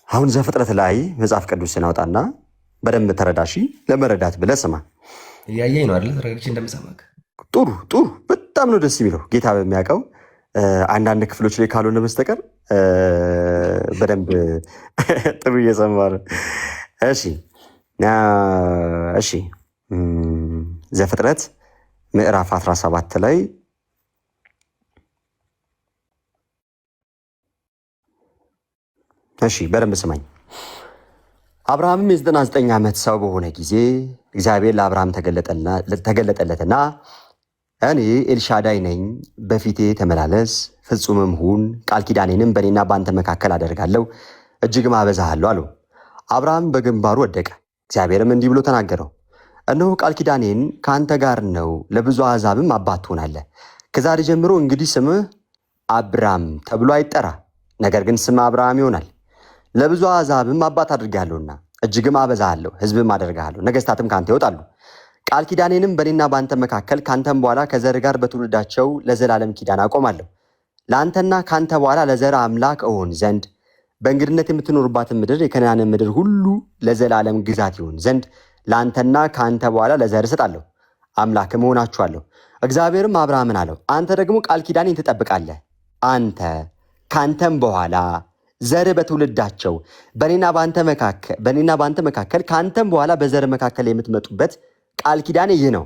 አሁን ዘፍጥረት ላይ መጽሐፍ ቅዱስን አውጣና በደንብ ተረዳሺ። ለመረዳት ብለህ ስማ። እያየኝ ነው አይደል? ተረጋግቼ እንደምሰማክ። ጥሩ በጣም ነው ደስ የሚለው ጌታ በሚያውቀው አንዳንድ ክፍሎች ላይ ካልሆነ በስተቀር በደንብ ጥሩ እየሰማ ነው። እሺ ዘፍጥረት ምዕራፍ 17 ላይ እሺ በደንብ ስማኝ። አብርሃምም የ99 ዓመት ሰው በሆነ ጊዜ እግዚአብሔር ለአብርሃም ተገለጠለትና እኔ ኤልሻዳይ ነኝ፣ በፊቴ ተመላለስ፣ ፍጹምም ሁን፣ ቃል ኪዳኔንም በእኔና በአንተ መካከል አደርጋለሁ፣ እጅግም አበዛሃለሁ አለው። አብርሃም በግንባሩ ወደቀ። እግዚአብሔርም እንዲህ ብሎ ተናገረው፣ እነሆ ቃል ኪዳኔን ከአንተ ጋር ነው፣ ለብዙ አሕዛብም አባት ትሆናለህ። ከዛሬ ጀምሮ እንግዲህ ስምህ አብራም ተብሎ አይጠራ፣ ነገር ግን ስምህ አብርሃም ይሆናል። ለብዙ አሕዛብም አባት አድርጌሃለሁና እጅግም አበዛሃለሁ፣ ሕዝብም አደርግሃለሁ፣ ነገሥታትም ከአንተ ይወጣሉ። ቃል ኪዳኔንም በእኔና በአንተ መካከል ከአንተም በኋላ ከዘር ጋር በትውልዳቸው ለዘላለም ኪዳን አቆማለሁ። ለአንተና ከአንተ በኋላ ለዘር አምላክ እሆን ዘንድ በእንግድነት የምትኖርባትን ምድር የከነዓንን ምድር ሁሉ ለዘላለም ግዛት ይሆን ዘንድ ለአንተና ከአንተ በኋላ ለዘር እሰጣለሁ፣ አምላክም እሆናችኋለሁ። እግዚአብሔርም አብርሃምን አለው፣ አንተ ደግሞ ቃል ኪዳኔን ትጠብቃለህ፣ አንተ ከአንተም በኋላ ዘር በትውልዳቸው በእኔና በአንተ መካከል ከአንተም በኋላ በዘር መካከል የምትመጡበት ቃል ኪዳኔ ይህ ነው፣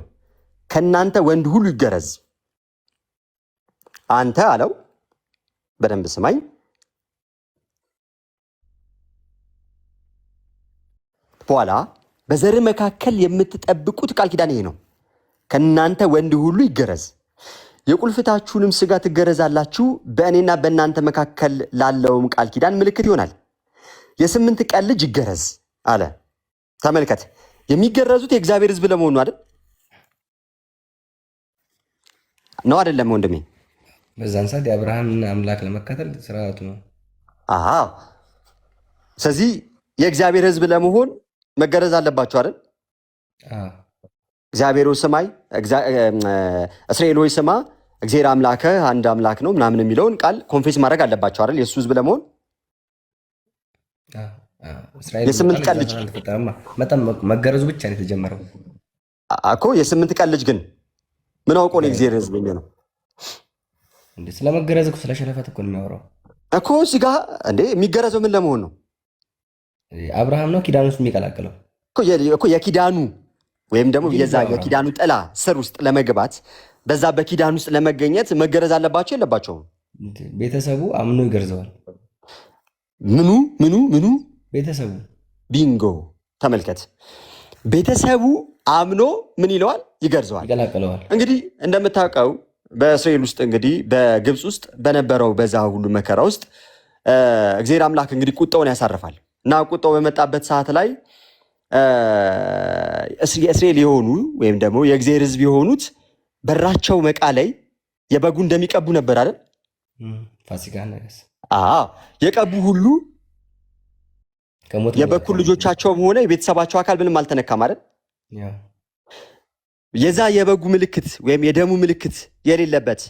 ከእናንተ ወንድ ሁሉ ይገረዝ። አንተ አለው፣ በደንብ ስማኝ፣ በኋላ በዘር መካከል የምትጠብቁት ቃል ኪዳኔ ይህ ነው፣ ከእናንተ ወንድ ሁሉ ይገረዝ። የቁልፍታችሁንም ስጋ ትገረዛላችሁ፣ በእኔና በእናንተ መካከል ላለውም ቃል ኪዳን ምልክት ይሆናል። የ8 ቀን ልጅ ይገረዝ አለ። ተመልከት፣ የሚገረዙት የእግዚአብሔር ሕዝብ ለመሆኑ አይደል ነው? አይደለም ወንድሜ? በዛን ሰዓት የአብርሃምን አምላክ ለመከተል ስርዓቱ ነው። አዎ። ስለዚህ የእግዚአብሔር ሕዝብ ለመሆን መገረዝ አለባቸው አይደል? እግዚአብሔር ስማይ፣ እስራኤል ሆይ ስማ፣ እግዚአብሔር አምላከ አንድ አምላክ ነው ምናምን የሚለውን ቃል ኮንፌስ ማድረግ አለባቸው አይደል? የእሱ ሕዝብ ለመሆን የ8 ቀን ልጅ መገረዙ ብቻ ነው የተጀመረው እኮ። የ8 ቀን ልጅ ግን ምን አውቆ ነው የእግዚአብሔር ሕዝብ የሚሆነው? ስለመገረዝ እኮ ስለሸለፈት እኮ ነው የሚያወራው እኮ። እዚህ ጋ እንዴ የሚገረዘው ምን ለመሆን ነው? አብርሃም ነው ኪዳን ውስጥ የሚቀላቅለው እኮ የኪዳኑ ወይም ደግሞ የዛ የኪዳኑ ጥላ ስር ውስጥ ለመግባት በዛ በኪዳን ውስጥ ለመገኘት መገረዝ አለባቸው የለባቸውም? ቤተሰቡ አምኖ ይገርዘዋል። ምኑ ቤተሰቡ ቢንጎ። ተመልከት፣ ቤተሰቡ አምኖ ምን ይለዋል? ይገርዘዋል። ይቀላቀለዋል። እንግዲህ እንደምታውቀው በእስራኤል ውስጥ እንግዲህ በግብፅ ውስጥ በነበረው በዛ ሁሉ መከራ ውስጥ እግዚአብሔር አምላክ እንግዲህ ቁጣውን ያሳርፋል እና ቁጣው በመጣበት ሰዓት ላይ የእስራኤል የሆኑ ወይም ደግሞ የእግዚአብሔር ሕዝብ የሆኑት በራቸው መቃ ላይ የበጉ እንደሚቀቡ ነበር አይደል? ፋሲካ ነገስ የቀቡ ሁሉ የበኩር ልጆቻቸውም ሆነ የቤተሰባቸው አካል ምንም አልተነካም አይደል? የዛ የበጉ ምልክት ወይም የደሙ ምልክት የሌለበት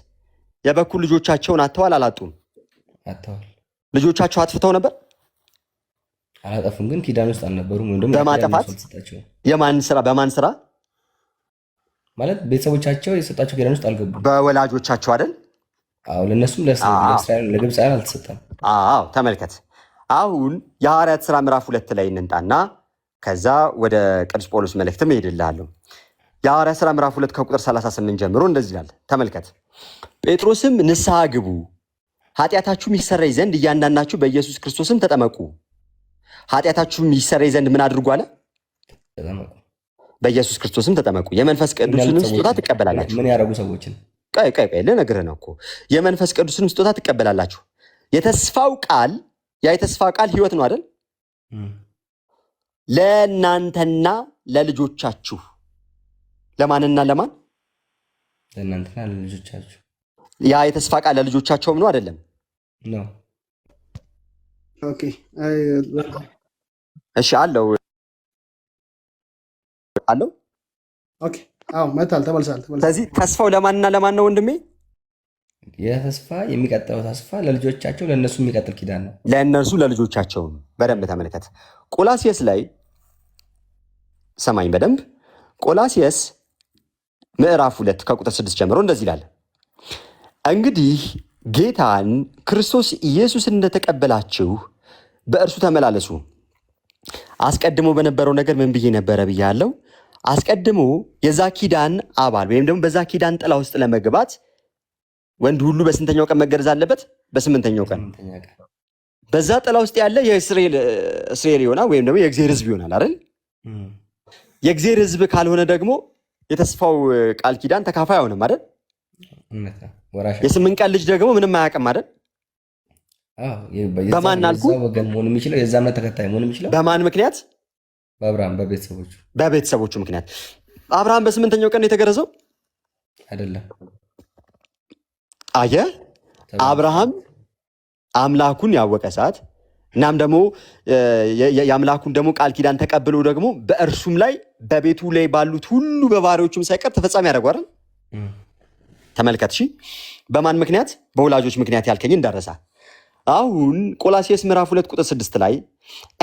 የበኩር ልጆቻቸውን አጥተዋል አላጡም? አጥተዋል። ልጆቻቸው አጥፍተው ነበር? አላጠፉም፣ ግን ኪዳን ውስጥ አልነበሩም። ወንድም በማጠፋት የማን ስራ? በማን ስራ ማለት ቤተሰቦቻቸው የሰጣቸው ኪዳን ውስጥ አልገቡም። በወላጆቻቸው አይደል? አዎ፣ ለነሱም ለእስራኤል ለግብፃውያን አልተሰጠም። አዎ፣ ተመልከት። አሁን የሐዋርያት ሥራ ምዕራፍ 2 ላይ እንንጣና ከዛ ወደ ቅዱስ ጳውሎስ መልእክትም እሄድልሃለሁ። የሐዋርያት ሥራ ምዕራፍ 2 ከቁጥር 38 ጀምሮ እንደዚህ ይላል። ተመልከት። ጴጥሮስም ንስሐ ግቡ፣ ኃጢአታችሁም ይሰረይ ዘንድ እያንዳንዳችሁ በኢየሱስ ክርስቶስም ተጠመቁ። ኃጢአታችሁም ይሰረይ ዘንድ ምን አድርጉ አለ? ተጠመቁ። በኢየሱስ ክርስቶስም ተጠመቁ። የመንፈስ ቅዱስንም ስጦታ ትቀበላላችሁ። ምን ያደረጉ ሰዎችን? ቆይ ልነግርህ ነው እኮ። የመንፈስ ቅዱስንም ስጦታ ትቀበላላችሁ። የተስፋው ቃል የተስፋ ቃል ሕይወት ነው አይደል? ለእናንተና ለልጆቻችሁ። ለማንና ለማን? ለእናንተና ለልጆቻችሁ። ያ የተስፋ ቃል ለልጆቻቸውም ነው አይደለም? ነው። ኦኬ። እሺ አለው። ኦኬ። አዎ መታል ተመልሳል። ስለዚህ ተስፋው ለማንና ለማን ነው ወንድሜ? የተስፋ የሚቀጥለው ተስፋ ለልጆቻቸው ለእነሱ የሚቀጥል ኪዳን ነው። ለእነርሱ ለልጆቻቸው። በደንብ ተመልከት። ቆላስይስ ላይ ሰማኝ በደንብ። ቆላስይስ ምዕራፍ 2 ከቁጥር 6 ጀምሮ እንደዚህ ይላል። እንግዲህ ጌታን ክርስቶስ ኢየሱስን እንደተቀበላችሁ በእርሱ ተመላለሱ። አስቀድሞ በነበረው ነገር ምን ብዬ ነበረ ብያለሁ? አስቀድሞ የዛ ኪዳን አባል ወይም ደግሞ በዛ ኪዳን ጥላ ውስጥ ለመግባት ወንድ ሁሉ በስንተኛው ቀን መገረዝ አለበት? በ8ኛው ቀን። በዛ ጥላ ውስጥ ያለ የእስራኤል ይሆናል ወይም ደግሞ የእግዚአብሔር ሕዝብ ይሆናል አይደል? የእግዚአብሔር ሕዝብ ካልሆነ ደግሞ የተስፋው ቃል ኪዳን ተካፋይ አይሆንም አይደል? የ8 ቀን ልጅ ደግሞ ምንም አያውቅም አይደል? በማን አልኩ? ወገን መሆን የሚችለው የዛ እምነት ተከታይ መሆን የሚችለው በማን ምክንያት? በአብርሃም በቤተሰቦቹ ምክንያት። አብርሃም በ8ኛው ቀን የተገረዘው አይደለም። አየ አብርሃም አምላኩን ያወቀ ሰዓት እናም ደግሞ የአምላኩን ደግሞ ቃል ኪዳን ተቀብሎ ደግሞ በእርሱም ላይ በቤቱ ላይ ባሉት ሁሉ በባሪዎቹም ሳይቀር ተፈጻሚ ያደርጓል። ተመልከት። እሺ በማን ምክንያት? በወላጆች ምክንያት ያልከኝ እንዳረሳ። አሁን ቆላስይስ ምዕራፍ 2 ቁጥር 6 ላይ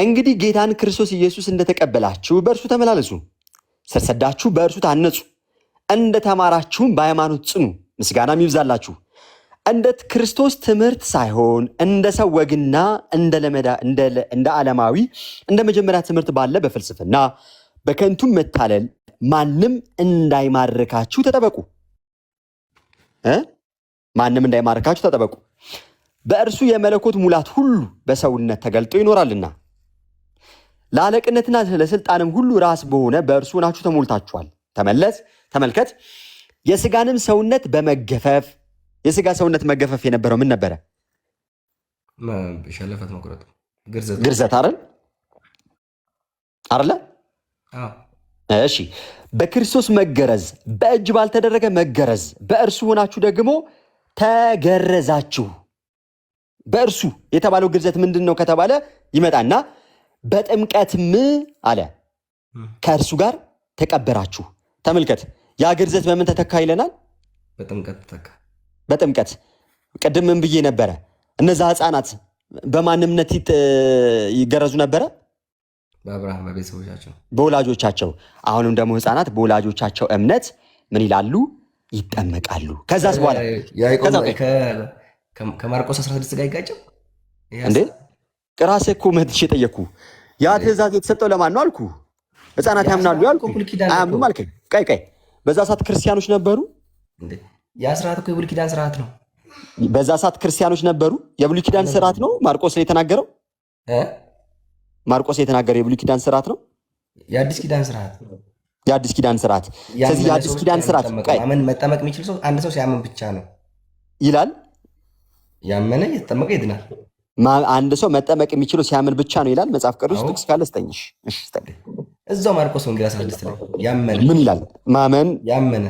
እንግዲህ ጌታን ክርስቶስ ኢየሱስ እንደተቀበላችሁ በእርሱ ተመላለሱ፣ ስር ሰዳችሁ በእርሱ ታነጹ፣ እንደተማራችሁም በሃይማኖት ጽኑ፣ ምስጋናም ይብዛላችሁ። እንደ ክርስቶስ ትምህርት ሳይሆን እንደ ሰው ወግና እንደ ዓለማዊ እንደ መጀመሪያ ትምህርት ባለ በፍልስፍና በከንቱም መታለል ማንም እንዳይማርካችሁ ተጠበቁ። ማንም እንዳይማርካችሁ ተጠበቁ። በእርሱ የመለኮት ሙላት ሁሉ በሰውነት ተገልጦ ይኖራልና ለአለቅነትና ለስልጣንም ሁሉ ራስ በሆነ በእርሱ ናችሁ ተሞልታችኋል። ተመልከት። የስጋንም ሰውነት በመገፈፍ የስጋ ሰውነት መገፈፍ የነበረው ምን ነበረ? ሸለፈት መቁረጥ፣ ግርዘት አይደለ? እሺ በክርስቶስ መገረዝ፣ በእጅ ባልተደረገ መገረዝ በእርሱ ሆናችሁ ደግሞ ተገረዛችሁ። በእርሱ የተባለው ግርዘት ምንድን ነው ከተባለ ይመጣና በጥምቀትም አለ ከእርሱ ጋር ተቀበራችሁ። ተመልከት። ያ ግርዘት በምን ተተካ ይለናል? በጥምቀት ተተካ። በጥምቀት ቅድም ምን ብዬ ነበረ? እነዛ ህፃናት በማን እምነት ይገረዙ ነበረ? በአብርሃም በቤተሰቦቻቸው በወላጆቻቸው። አሁንም ደግሞ ህፃናት በወላጆቻቸው እምነት ምን ይላሉ? ይጠመቃሉ። ከዛስ በኋላ ከማርቆስ 16 ጋር ይጋጨው እንዴ? ራስህ እኮ መጥቼ ጠየቅኩ። ያ ትእዛዝ የተሰጠው ለማን ነው አልኩ? ህፃናት ያምናሉ ያልኩ፣ አያምኑም አልከኝ። ቀይ በዛ ሰዓት ክርስቲያኖች ነበሩ። ያ ስርዓት እኮ የብሉይ ኪዳን ስርዓት ነው። በዛ ሰዓት ክርስቲያኖች ነበሩ። የብሉይ ኪዳን ስርዓት ነው ማርቆስ ላይ የተናገረው። ማርቆስ የተናገረው የብሉይ ኪዳን ስርዓት ነው። የአዲስ ኪዳን ስርዓት የአዲስ ኪዳን ስርዓት። ስለዚህ የአዲስ ኪዳን ስርዓት ማመን መጠመቅ የሚችል ሰው አንድ ሰው ሲያምን ብቻ ነው ይላል። ያመነ የተጠመቀ ይድናል። አንድ ሰው መጠመቅ የሚችለው ሲያምን ብቻ ነው ይላል መጽሐፍ ቅዱስ። ጥቅስ ካለ ስጠኝሽ። እሺ ስጠኝ። እዛው ማርቆስ ወንጌል 16 ላይ ያመነ ምን ይላል? ማመን ያመነ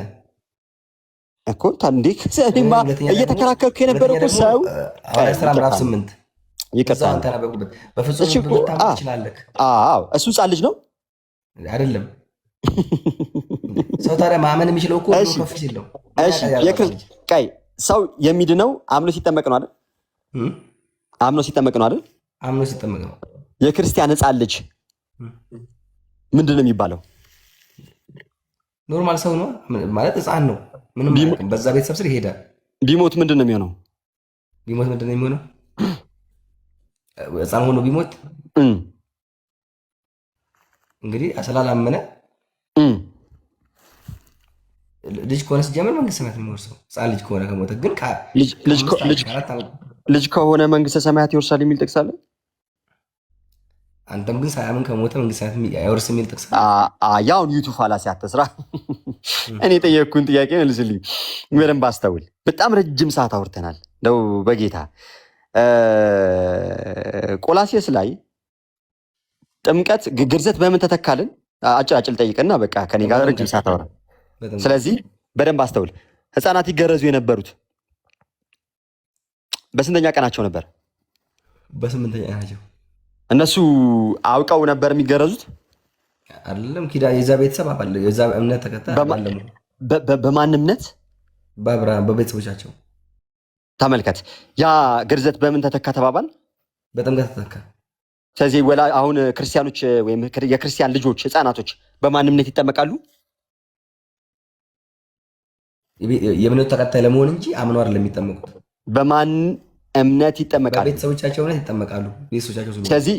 እኮ ታንዲክ እኔማ እየተከራከርኩ የነበረው እኮ ሰው ሐዋርያት ሥራ ምዕራፍ 8 ይቀጣል። አንተ ናበቁበት በፍጹም ልታምን ትችላለህ። አዎ እሱ ሕፃን ልጅ ነው አይደለም። ሰው ታዲያ ማመን የሚችለው እኮ ከፍ ሲል ነው። እሺ ቀይ ሰው የሚድነው አምኖ ሲጠመቅ ነው አይደል? አምኖ ሲጠመቅ ነው አይደል? አምኖ ሲጠመቅ ነው። የክርስቲያን ሕፃን ልጅ ምንድን ነው የሚባለው? ኖርማል ሰው ነው ማለት ሕፃን ነው። ምንም በዛ ቤተሰብ ስር ይሄዳል። ቢሞት ምንድን ነው የሚሆነው? ቢሞት ምንድን ነው የሚሆነው? ሕፃን ሆኖ ቢሞት እንግዲህ ስላላመነ ልጅ ከሆነ ሲጀምር መንግስተ ሰማያት የሚወርሰው ሕፃን ልጅ ከሆነ ከሞተ ግን ልጅ ከሆነ መንግስተ ሰማያት ይወርሳል የሚል ጥቅስ አለ። አንተም ግን ሳያምን ከሞተ መንግስተ ሰማያት አይወርስ የሚል ጥቅስ ያውን ዩቱብ ፋላሲ አትስራ። እኔ የጠየቅኩን ጥያቄ መልስልኝ በደንብ አስተውል። በጣም ረጅም ሰዓት አውርተናል ነው በጌታ ቆላሴስ ላይ ጥምቀት ግርዘት በምን ተተካልን? አጭር ጠይቅና በቃ ከኔ ጋር ረጅም ሰዓት አውራ። ስለዚህ በደንብ አስተውል። ህፃናት ይገረዙ የነበሩት በስንተኛ ቀናቸው ነበር? በስምንተኛ ቀናቸው። እነሱ አውቀው ነበር የሚገረዙት አይደለም? የዛ ቤተሰብ አባል የዛ እምነት ተከታይ አባል። በማን እምነት? በአብርሃም በቤተሰቦቻቸው። ተመልከት። ያ ግርዘት በምን ተተካ ተባባል? በጥምቀት ተተካ። ስለዚህ አሁን ክርስቲያኖች ወይም የክርስቲያን ልጆች ህፃናቶች በማን እምነት ይጠመቃሉ? የእምነቱ ተከታይ ለመሆን እንጂ አምነው አይደለም የሚጠመቁት። በማን እምነት ይጠመቃሉ? በቤተሰቦቻቸው እምነት ይጠመቃሉ። ቤተሰቦቻቸው ስለዚህ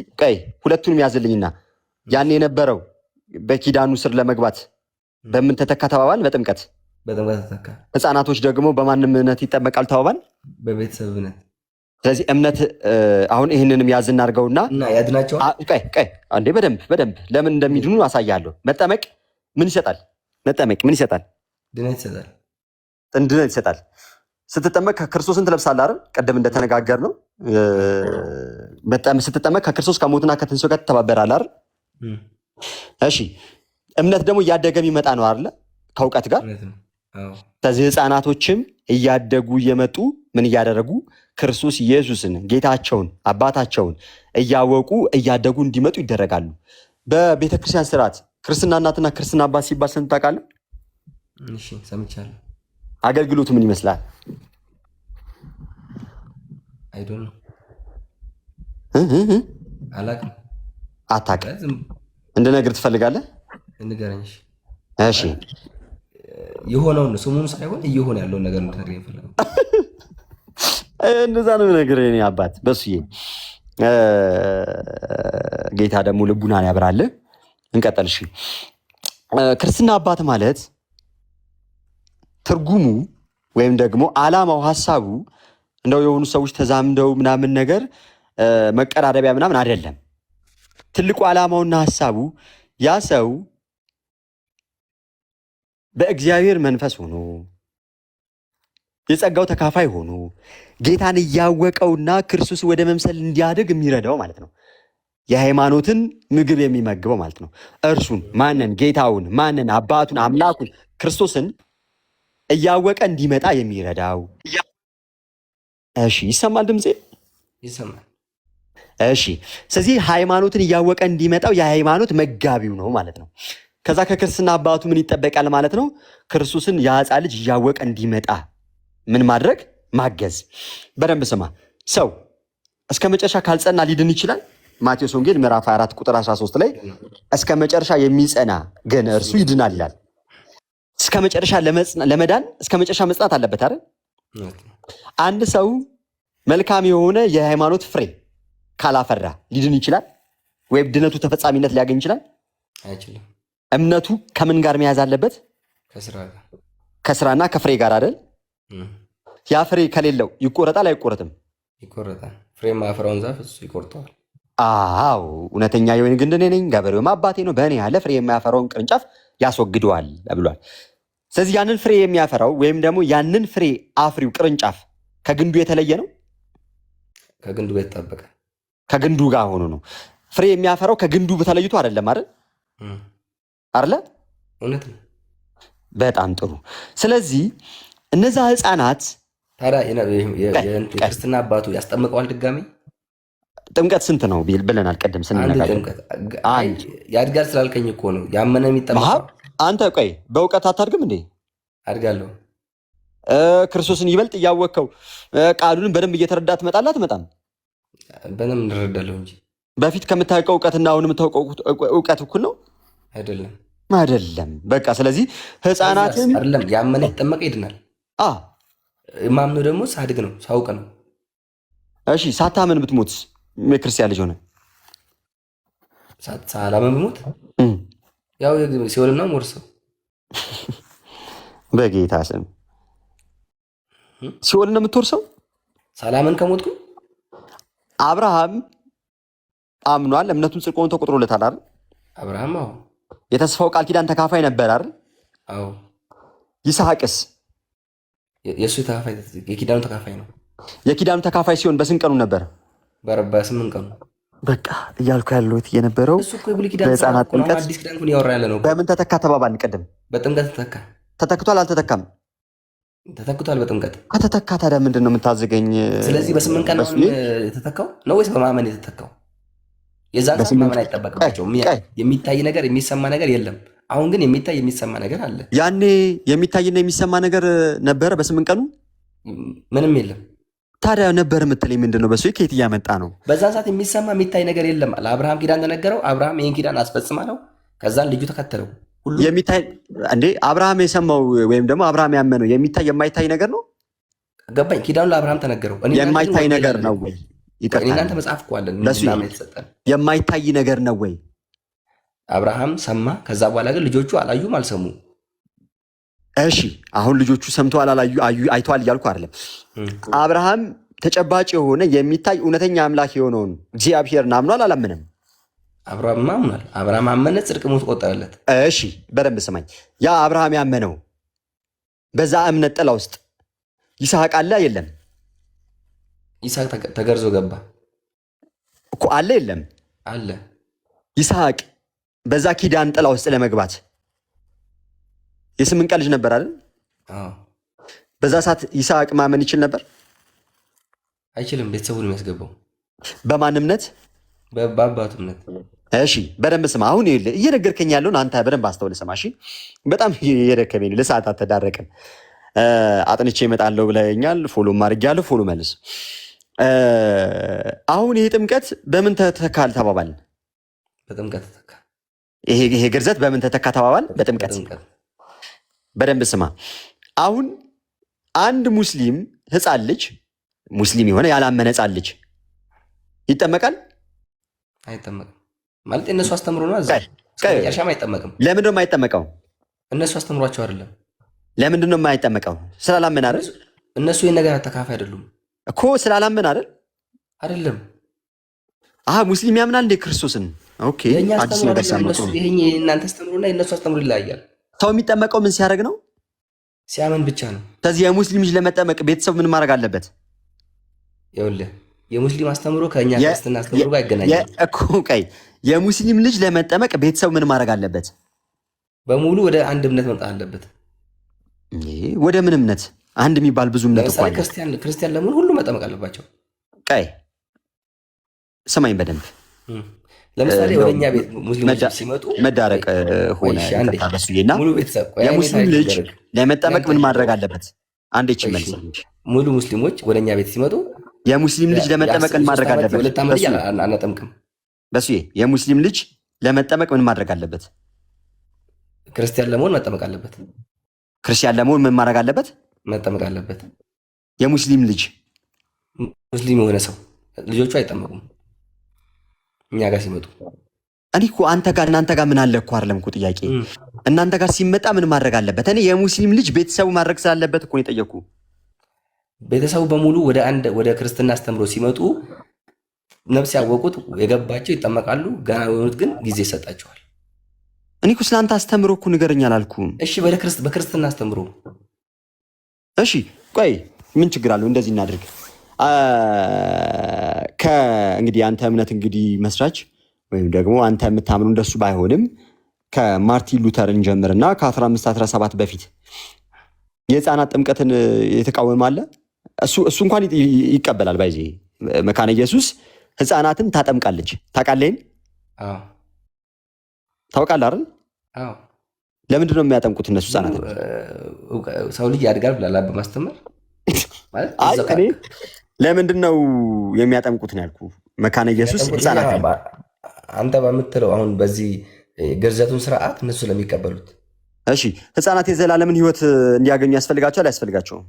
ሁለቱንም ያዝልኝና ያን የነበረው በኪዳኑ ስር ለመግባት በምን ተተካ ተባባል? በጥምቀት ተተካ። ህፃናቶች ደግሞ በማን እምነት ይጠመቃሉ ተባባል? በቤተሰብ እምነት። ስለዚህ እምነት አሁን ይህንንም ያዝ እናድርገውና ያድናቸዋል። አንዴ በደንብ ለምን እንደሚድኑ አሳያለሁ። መጠመቅ ምን ይሰጣል? መጠመቅ ምን ይሰጣል? ድነት ይሰጣል። ድነት ይሰጣል። ስትጠመቅ ክርስቶስን ትለብሳለህ አይደል? ቀደም እንደተነጋገር ነው። ስትጠመቅ ከክርስቶስ ከሞትና ከትንሣኤው ጋር ትተባበራለህ አይደል? እሺ እምነት ደግሞ እያደገ የሚመጣ ነው አይደል? ከእውቀት ጋር። ስለዚህ ህፃናቶችም እያደጉ እየመጡ ምን እያደረጉ ክርስቶስ ኢየሱስን ጌታቸውን አባታቸውን እያወቁ እያደጉ እንዲመጡ ይደረጋሉ። በቤተክርስቲያን ስርዓት ክርስትና እናትና ክርስትና አባት ሲባል ሰምተህ ታውቃለህ? እሺ ሰምቻለሁ። አገልግሎቱ ምን ይመስላል? አይ ዶንት ኖ አላውቅም። አታውቅም? እንድነግርህ ትፈልጋለህ? ንገረኝ። እሺ የሆነውን ስሙን ሳይሆን እየሆነ ያለውን ነገር እንድትነግረኝ እፈልጋለሁ። እንደዛ ነው የምነግርህ የእኔ አባት በሱዬ። ጌታ ደግሞ ልቡናን ያብራልህ። እንቀጥል። እሺ ክርስትና አባት ማለት ትርጉሙ ወይም ደግሞ ዓላማው ሀሳቡ እንደው የሆኑ ሰዎች ተዛምደው ምናምን ነገር መቀራረቢያ ምናምን አይደለም። ትልቁ ዓላማውና ሀሳቡ ያ ሰው በእግዚአብሔር መንፈስ ሆኖ የጸጋው ተካፋይ ሆኖ ጌታን እያወቀውና ክርስቶስ ወደ መምሰል እንዲያድግ የሚረዳው ማለት ነው። የሃይማኖትን ምግብ የሚመግበው ማለት ነው። እርሱን ማንን? ጌታውን ማንን? አባቱን አምላኩን ክርስቶስን እያወቀ እንዲመጣ የሚረዳው። እሺ ይሰማል? ድምፄ ይሰማል? እሺ። ስለዚህ ሃይማኖትን እያወቀ እንዲመጣው የሃይማኖት መጋቢው ነው ማለት ነው። ከዛ ከክርስትና አባቱ ምን ይጠበቃል ማለት ነው? ክርስቶስን የሕፃን ልጅ እያወቀ እንዲመጣ ምን ማድረግ? ማገዝ። በደንብ ስማ። ሰው እስከ መጨረሻ ካልጸና ሊድን ይችላል። ማቴዎስ ወንጌል ምዕራፍ 4 ቁጥር 13 ላይ እስከ መጨረሻ የሚጸና ግን እርሱ ይድናል ይላል። እስከ መጨረሻ ለመዳን እስከ መጨረሻ መጽናት አለበት አይደል? አንድ ሰው መልካም የሆነ የሃይማኖት ፍሬ ካላፈራ ሊድን ይችላል ወይም ድነቱ ተፈጻሚነት ሊያገኝ ይችላል? አይችልም። እምነቱ ከምን ጋር መያዝ አለበት? ከስራና ከፍሬ ጋር አይደል? ያ ፍሬ ከሌለው ይቆረጣል አይቆረጥም? ይቆረጣል። ፍሬ ማፍራውን ዛፍ እሱ ይቆርጠዋል። አዎ እውነተኛ የወይን ግንድ እኔ ነኝ፣ ገበሬውም አባቴ ነው። በእኔ ያለ ፍሬ የማያፈራውን ቅርንጫፍ ያስወግደዋል ብሏል። ስለዚህ ያንን ፍሬ የሚያፈራው ወይም ደግሞ ያንን ፍሬ አፍሪው ቅርንጫፍ ከግንዱ የተለየ ነው፣ ከግንዱ የተጠበቀ ከግንዱ ጋር ሆኖ ነው። ፍሬ የሚያፈራው ከግንዱ ተለይቶ አይደለም አይደል? አይደለ? እውነት ነው። በጣም ጥሩ። ስለዚህ እነዛ ህፃናት ታዲያ የክርስትና አባቱ ያስጠምቀዋል ድጋሚ? ጥምቀት ስንት ነው ብለናል ቅድም ስንነጋገር? ያድጋል ስላልከኝ እኮ ነው ያመነ የሚጠመቀው። አንተ ቆይ በእውቀት አታድግም እንዴ? አድጋለሁ። ክርስቶስን ይበልጥ እያወቅከው ቃሉን በደንብ እየተረዳ ትመጣለህ አትመጣም? በደንብ እንረዳለሁ እንጂ በፊት ከምታውቀው እውቀትና አሁን የምታውቀው እውቀት እኩል ነው አይደለም? አይደለም። በቃ ስለዚህ ህፃናትን አይደለም ያመነ ይጠመቀ ይድናል። ማምነው ደግሞ ሳድግ ነው ሳውቅ ነው። እሺ ሳታምን ብትሞት የክርስቲያን ልጅ ሆነ ሳላምን ብሞት ያው ሲኦልና ሞርሰው በጌታ ስም ሲኦል ነው የምትወርሰው። ሳላምን ከሞትኩ አብርሃም አምኗል፣ እምነቱን ጽድቅ ሆኖ ተቆጥሮለታል አይደል? አብርሃም አዎ የተስፋው ቃል ኪዳን ተካፋይ ነበር አይደል? አዎ። ይስሐቅስ የእሱ ተካፋይ የኪዳኑ ተካፋይ ነው። የኪዳኑ ተካፋይ ሲሆን በስንት ቀኑ ነበር? በ8 ቀኑ። በቃ እያልኩ ያለሁት የነበረው እሱ እኮ የብሉይ ኪዳን በህፃናት ጥምቀት አዲስ ኪዳን እኮ ያወራ ያለ ነው። በምን ተተካ ተባባልን ቅድም? በጥምቀት ተተካ። ተተክቷል አልተተካም? ተተክቷል በጥምቀት። ከተተካ ታዲያ ምንድን ነው የምታዘገኝ? ስለዚህ በ8 ቀን የተተካው ነው ወይስ በማመን የተተካው? የዛን ሰዓት ማመን አይጠበቅባቸውም። የሚታይ ነገር የሚሰማ ነገር የለም። አሁን ግን የሚታይ የሚሰማ ነገር አለ። ያኔ የሚታይና የሚሰማ ነገር ነበረ። በ8 ቀኑ ምንም የለም። ታዲያ ነበር የምትለኝ ምንድን ነው? በሱ ከየት እያመጣ ነው? በዛን ሰዓት የሚሰማ የሚታይ ነገር የለም። ለአብርሃም ኪዳን ተነገረው። አብርሃም ይህን ኪዳን አስፈጽማ ነው። ከዛን ልጁ ተከተለው። የሚታይ እንዴ? አብርሃም የሰማው ወይም ደግሞ አብርሃም ያመነው የሚታይ የማይታይ ነገር ነው? ገባኝ። ኪዳኑ ለአብርሃም ተነገረው። የማይታይ ነገር ነው ወይ? እናንተ መጽሐፍ እኮ አለን። የማይታይ ነገር ነው ወይ? አብርሃም ሰማ። ከዛ በኋላ ግን ልጆቹ አላዩም፣ አልሰሙ። እሺ አሁን ልጆቹ ሰምተዋል አላዩ አይተዋል እያልኩ አይደለም። አብርሃም ተጨባጭ የሆነ የሚታይ እውነተኛ አምላክ የሆነውን እግዚአብሔርን አምኗል አላምንም? አብርሃም አምኗል። አብርሃም አመነ፣ ጽድቅ ሆኖ ተቆጠረለት። እሺ በደንብ ስማኝ። ያ አብርሃም ያመነው በዛ እምነት ጥላ ውስጥ ይስሐቅ አለ የለም? ይስሐቅ ተገርዞ ገባ እኮ አለ የለም? አለ። ይስሐቅ በዛ ኪዳን ጥላ ውስጥ ለመግባት የ8 ቀን ልጅ ነበር አይደል? በዛ ሰዓት ይስሐቅ ማመን ይችል ነበር? አይችልም። ቤተሰቡን የሚያስገባው በማን እምነት? በአባቱ እምነት። እሺ በደንብ ስማ። አሁን እየነገርከኝ ያለውን አንተ በደንብ አስተውል ስማ። እሺ በጣም እየደከመኝ ለሰዓታት ተዳረቅን። አጥንቼ እመጣለሁ ብለኛል። ፎሎ ማድረጊያለሁ። ፎሎ መልስ። አሁን ይሄ ጥምቀት በምን ተተካል ተባባል? በጥምቀት ተተካ። ይሄ ግርዘት በምን ተተካ ተባባል? በጥምቀት። በደንብ ስማ። አሁን አንድ ሙስሊም ህፃን ልጅ ሙስሊም የሆነ ያላመነ ህፃን ልጅ ይጠመቃል? አይጠመቅም። ማለት እነሱ አስተምሮ ነው። ሻም አይጠመቅም። ለምንድን ነው የማይጠመቀው? እነሱ አስተምሯቸው አይደለም። ለምንድን ነው የማይጠመቀው? ስላላመን አይደል? እነሱ ይህን ነገር ተካፋይ አይደሉም እኮ። ስላላመን አይደል? አይደለም። ሙስሊም ያምናል እንደ ክርስቶስን። ኦኬ አዲስ ነገር ሰምቶ ይሄ እናንተ አስተምሮና የእነሱ አስተምሮ ይለያያል። ሰው የሚጠመቀው ምን ሲያደርግ ነው? ሲያመን ብቻ ነው። ስለዚህ የሙስሊም ልጅ ለመጠመቅ ቤተሰብ ምን ማድረግ አለበት? ይኸውልህ የሙስሊም አስተምሮ ከእኛ ክርስትና አስተምሮ ጋር ይገናኛል። የሙስሊም ልጅ ለመጠመቅ ቤተሰብ ምን ማድረግ አለበት? በሙሉ ወደ አንድ እምነት መምጣት አለበት። ወደ ምን እምነት? አንድ የሚባል ብዙ እምነት እኮ አለ። ክርስቲያን ለምን ሁሉ መጠመቅ አለባቸው? ስማኝ በደንብ። ለምሳሌ ወደኛ ቤት ሙስሊሞች ሲመጡ መዳረቅ ሆነ እና የሙስሊም ልጅ ለመጠመቅ ምን ማድረግ አለበት? አንዴ መልስ። ሙሉ ሙስሊሞች ወደኛ ቤት ሲመጡ የሙስሊም ልጅ ለመጠመቅ ምን ማድረግ አለበት? ሁለት ዓመት አናጠምቅም። በሱ የሙስሊም ልጅ ለመጠመቅ ምን ማድረግ አለበት? ክርስቲያን ለመሆን መጠመቅ አለበት። ክርስቲያን ለመሆን ምን ማድረግ አለበት? መጠመቅ አለበት። የሙስሊም ልጅ ሙስሊም የሆነ ሰው ልጆቹ አይጠመቁም እኛ ጋር ሲመጡ። እኔ እኮ እናንተ ጋር ምን አለ እኮ አይደለም እኮ ጥያቄ። እናንተ ጋር ሲመጣ ምን ማድረግ አለበት? እኔ የሙስሊም ልጅ ቤተሰቡ ማድረግ ስላለበት እኮ ነው የጠየኩ። ቤተሰቡ በሙሉ ወደ ክርስትና አስተምሮ ሲመጡ ነፍስ ያወቁት የገባቸው ይጠመቃሉ። ገና የሆኑት ግን ጊዜ ይሰጣቸዋል። እኔ እኮ ስለአንተ አስተምሮ እኮ ንገረኝ አላልኩም? እሺ በክርስትና አስተምሮ። እሺ ቆይ ምን ችግር አለው? እንደዚህ እናድርግ። እንግዲህ አንተ እምነት እንግዲህ መስራች ወይም ደግሞ አንተ የምታምኑ እንደሱ ባይሆንም ከማርቲን ሉተርን ጀምርና ከ1517 በፊት የህፃናት ጥምቀትን የተቃወመ አለ። እሱ እንኳን ይቀበላል። ባይዜ መካነ ኢየሱስ ህፃናትን ታጠምቃለች። ታውቃለህ? ታውቃለህ አይደል? ለምንድን ነው የሚያጠምቁት እነሱ ህፃናትን? ሰው ልጅ ያድጋል ብላላ በማስተማር ለምንድን ነው የሚያጠምቁት ነው ያልኩህ። መካነ ኢየሱስ ህፃናት አንተ በምትለው አሁን በዚህ ግርዘቱን ስርዓት እነሱ ለሚቀበሉት። እሺ ህፃናት የዘላለምን ህይወት እንዲያገኙ ያስፈልጋቸዋል አያስፈልጋቸውም?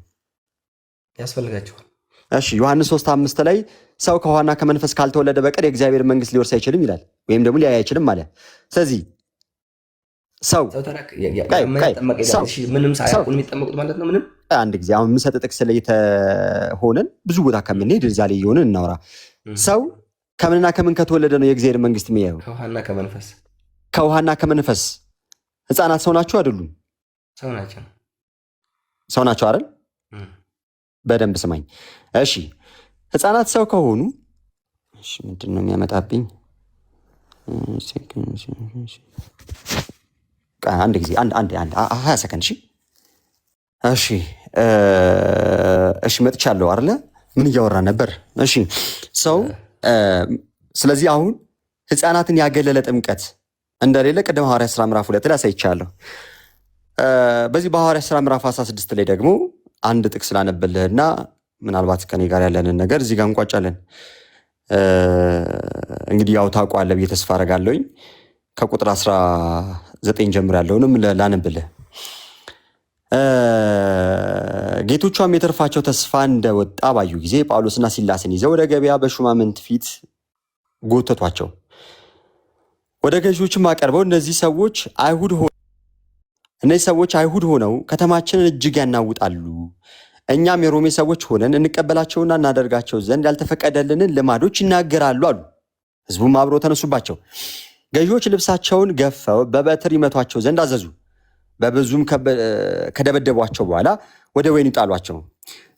ያስፈልጋቸዋል። እሺ ዮሐንስ 3:5 ላይ ሰው ከውሃና ከመንፈስ ካልተወለደ በቀር የእግዚአብሔር መንግስት ሊወርስ አይችልም ይላል፣ ወይም ደግሞ ሊያይ አይችልም አለ። ስለዚህ ሰው ምንም ሳያውቁ የሚጠመቁት ማለት ነው። ምንም አንድ ጊዜ አሁን የምሰጥ ጥቅስ ላይ የተሆነን ብዙ ቦታ ከምንሄድ እዛ ላይ የሆንን እናውራ። ሰው ከምንና ከምን ከተወለደ ነው የእግዚአብሔር መንግስት የሚያየው? ከውሃና ከመንፈስ። ከውሃና ከመንፈስ። ህፃናት ሰው ናቸው አይደሉም? ሰው ናቸው አይደል? በደንብ ስማኝ እሺ። ህፃናት ሰው ከሆኑ ምንድን ነው የሚያመጣብኝ? አንድ ጊዜ 20 ሰከንድ። እሺ መጥቻለሁ አይደለ? ምን እያወራን ነበር? እሺ ሰው ስለዚህ አሁን ህፃናትን ያገለለ ጥምቀት እንደሌለ ቅድም ሐዋርያት ሥራ ምዕራፍ 2 ላይ አሳይቻለሁ። በዚህ በሐዋርያት ሥራ ምዕራፍ 16 ላይ ደግሞ አንድ ጥቅስ ላነብልህና ምናልባት ከኔ ጋር ያለንን ነገር እዚህ ጋር እንቋጫለን። እንግዲህ ያው ታውቀዋለህ ብዬ ተስፋ አደርጋለሁኝ። ከቁጥር 19 ጀምሮ ያለውንም ላነብልህ። ጌቶቿም የተርፋቸው ተስፋ እንደወጣ ባዩ ጊዜ ጳውሎስና ሲላስን ይዘው ወደ ገበያ በሹማምንት ፊት ጎተቷቸው። ወደ ገዢዎችም አቀርበው እነዚህ ሰዎች አይሁድ ሆነው ከተማችንን እጅግ ያናውጣሉ። እኛም የሮሜ ሰዎች ሆነን እንቀበላቸውና እናደርጋቸው ዘንድ ያልተፈቀደልንን ልማዶች ይናገራሉ አሉ። ሕዝቡም አብሮ ተነሱባቸው። ገዢዎች ልብሳቸውን ገፈው በበትር ይመቷቸው ዘንድ አዘዙ። በብዙም ከደበደቧቸው በኋላ ወደ ወህኒ ጣሏቸው።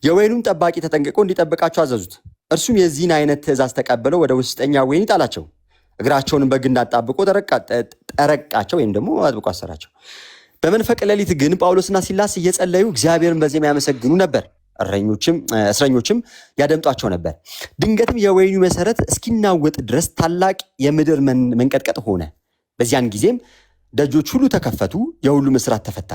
የወህኒም ጠባቂ ተጠንቅቆ እንዲጠብቃቸው አዘዙት። እርሱም የዚህን አይነት ትእዛዝ ተቀብለው ወደ ውስጠኛ ወህኒ ጣላቸው። እግራቸውንም በግንድ አጣብቆ ጠረቃቸው ወይም ደግሞ አጥብቆ አሰራቸው። በመንፈቅ ሌሊት ግን ጳውሎስና ሲላስ እየጸለዩ እግዚአብሔርን በዜማ ያመሰግኑ ነበር። እስረኞችም ያደምጧቸው ነበር። ድንገትም የወህኒው መሰረት እስኪናወጥ ድረስ ታላቅ የምድር መንቀጥቀጥ ሆነ። በዚያን ጊዜም ደጆች ሁሉ ተከፈቱ፣ የሁሉም እስራት ተፈታ።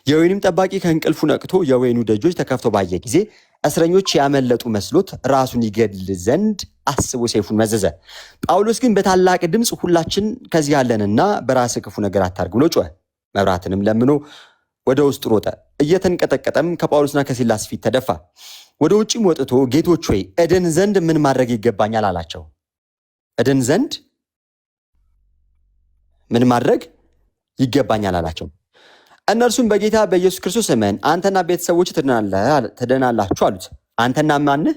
የወህኒም ጠባቂ ከእንቅልፉ ነቅቶ የወህኒው ደጆች ተከፍተው ባየ ጊዜ እስረኞች ያመለጡ መስሎት ራሱን ይገድል ዘንድ አስቦ ሰይፉን መዘዘ። ጳውሎስ ግን በታላቅ ድምፅ ሁላችን ከዚህ ያለንና በራስህ ክፉ ነገር አታርግ ብሎ ጮኸ። መብራትንም ለምኖ ወደ ውስጥ ሮጠ። እየተንቀጠቀጠም ከጳውሎስና ከሲላስ ፊት ተደፋ። ወደ ውጭም ወጥቶ ጌቶች ሆይ እድን ዘንድ ምን ማድረግ ይገባኛል አላቸው። እድን ዘንድ ምን ማድረግ ይገባኛል አላቸው። እነርሱም በጌታ በኢየሱስ ክርስቶስ እመን አንተና ቤተሰቦች ትድናላችሁ አሉት። አንተና ማንህ?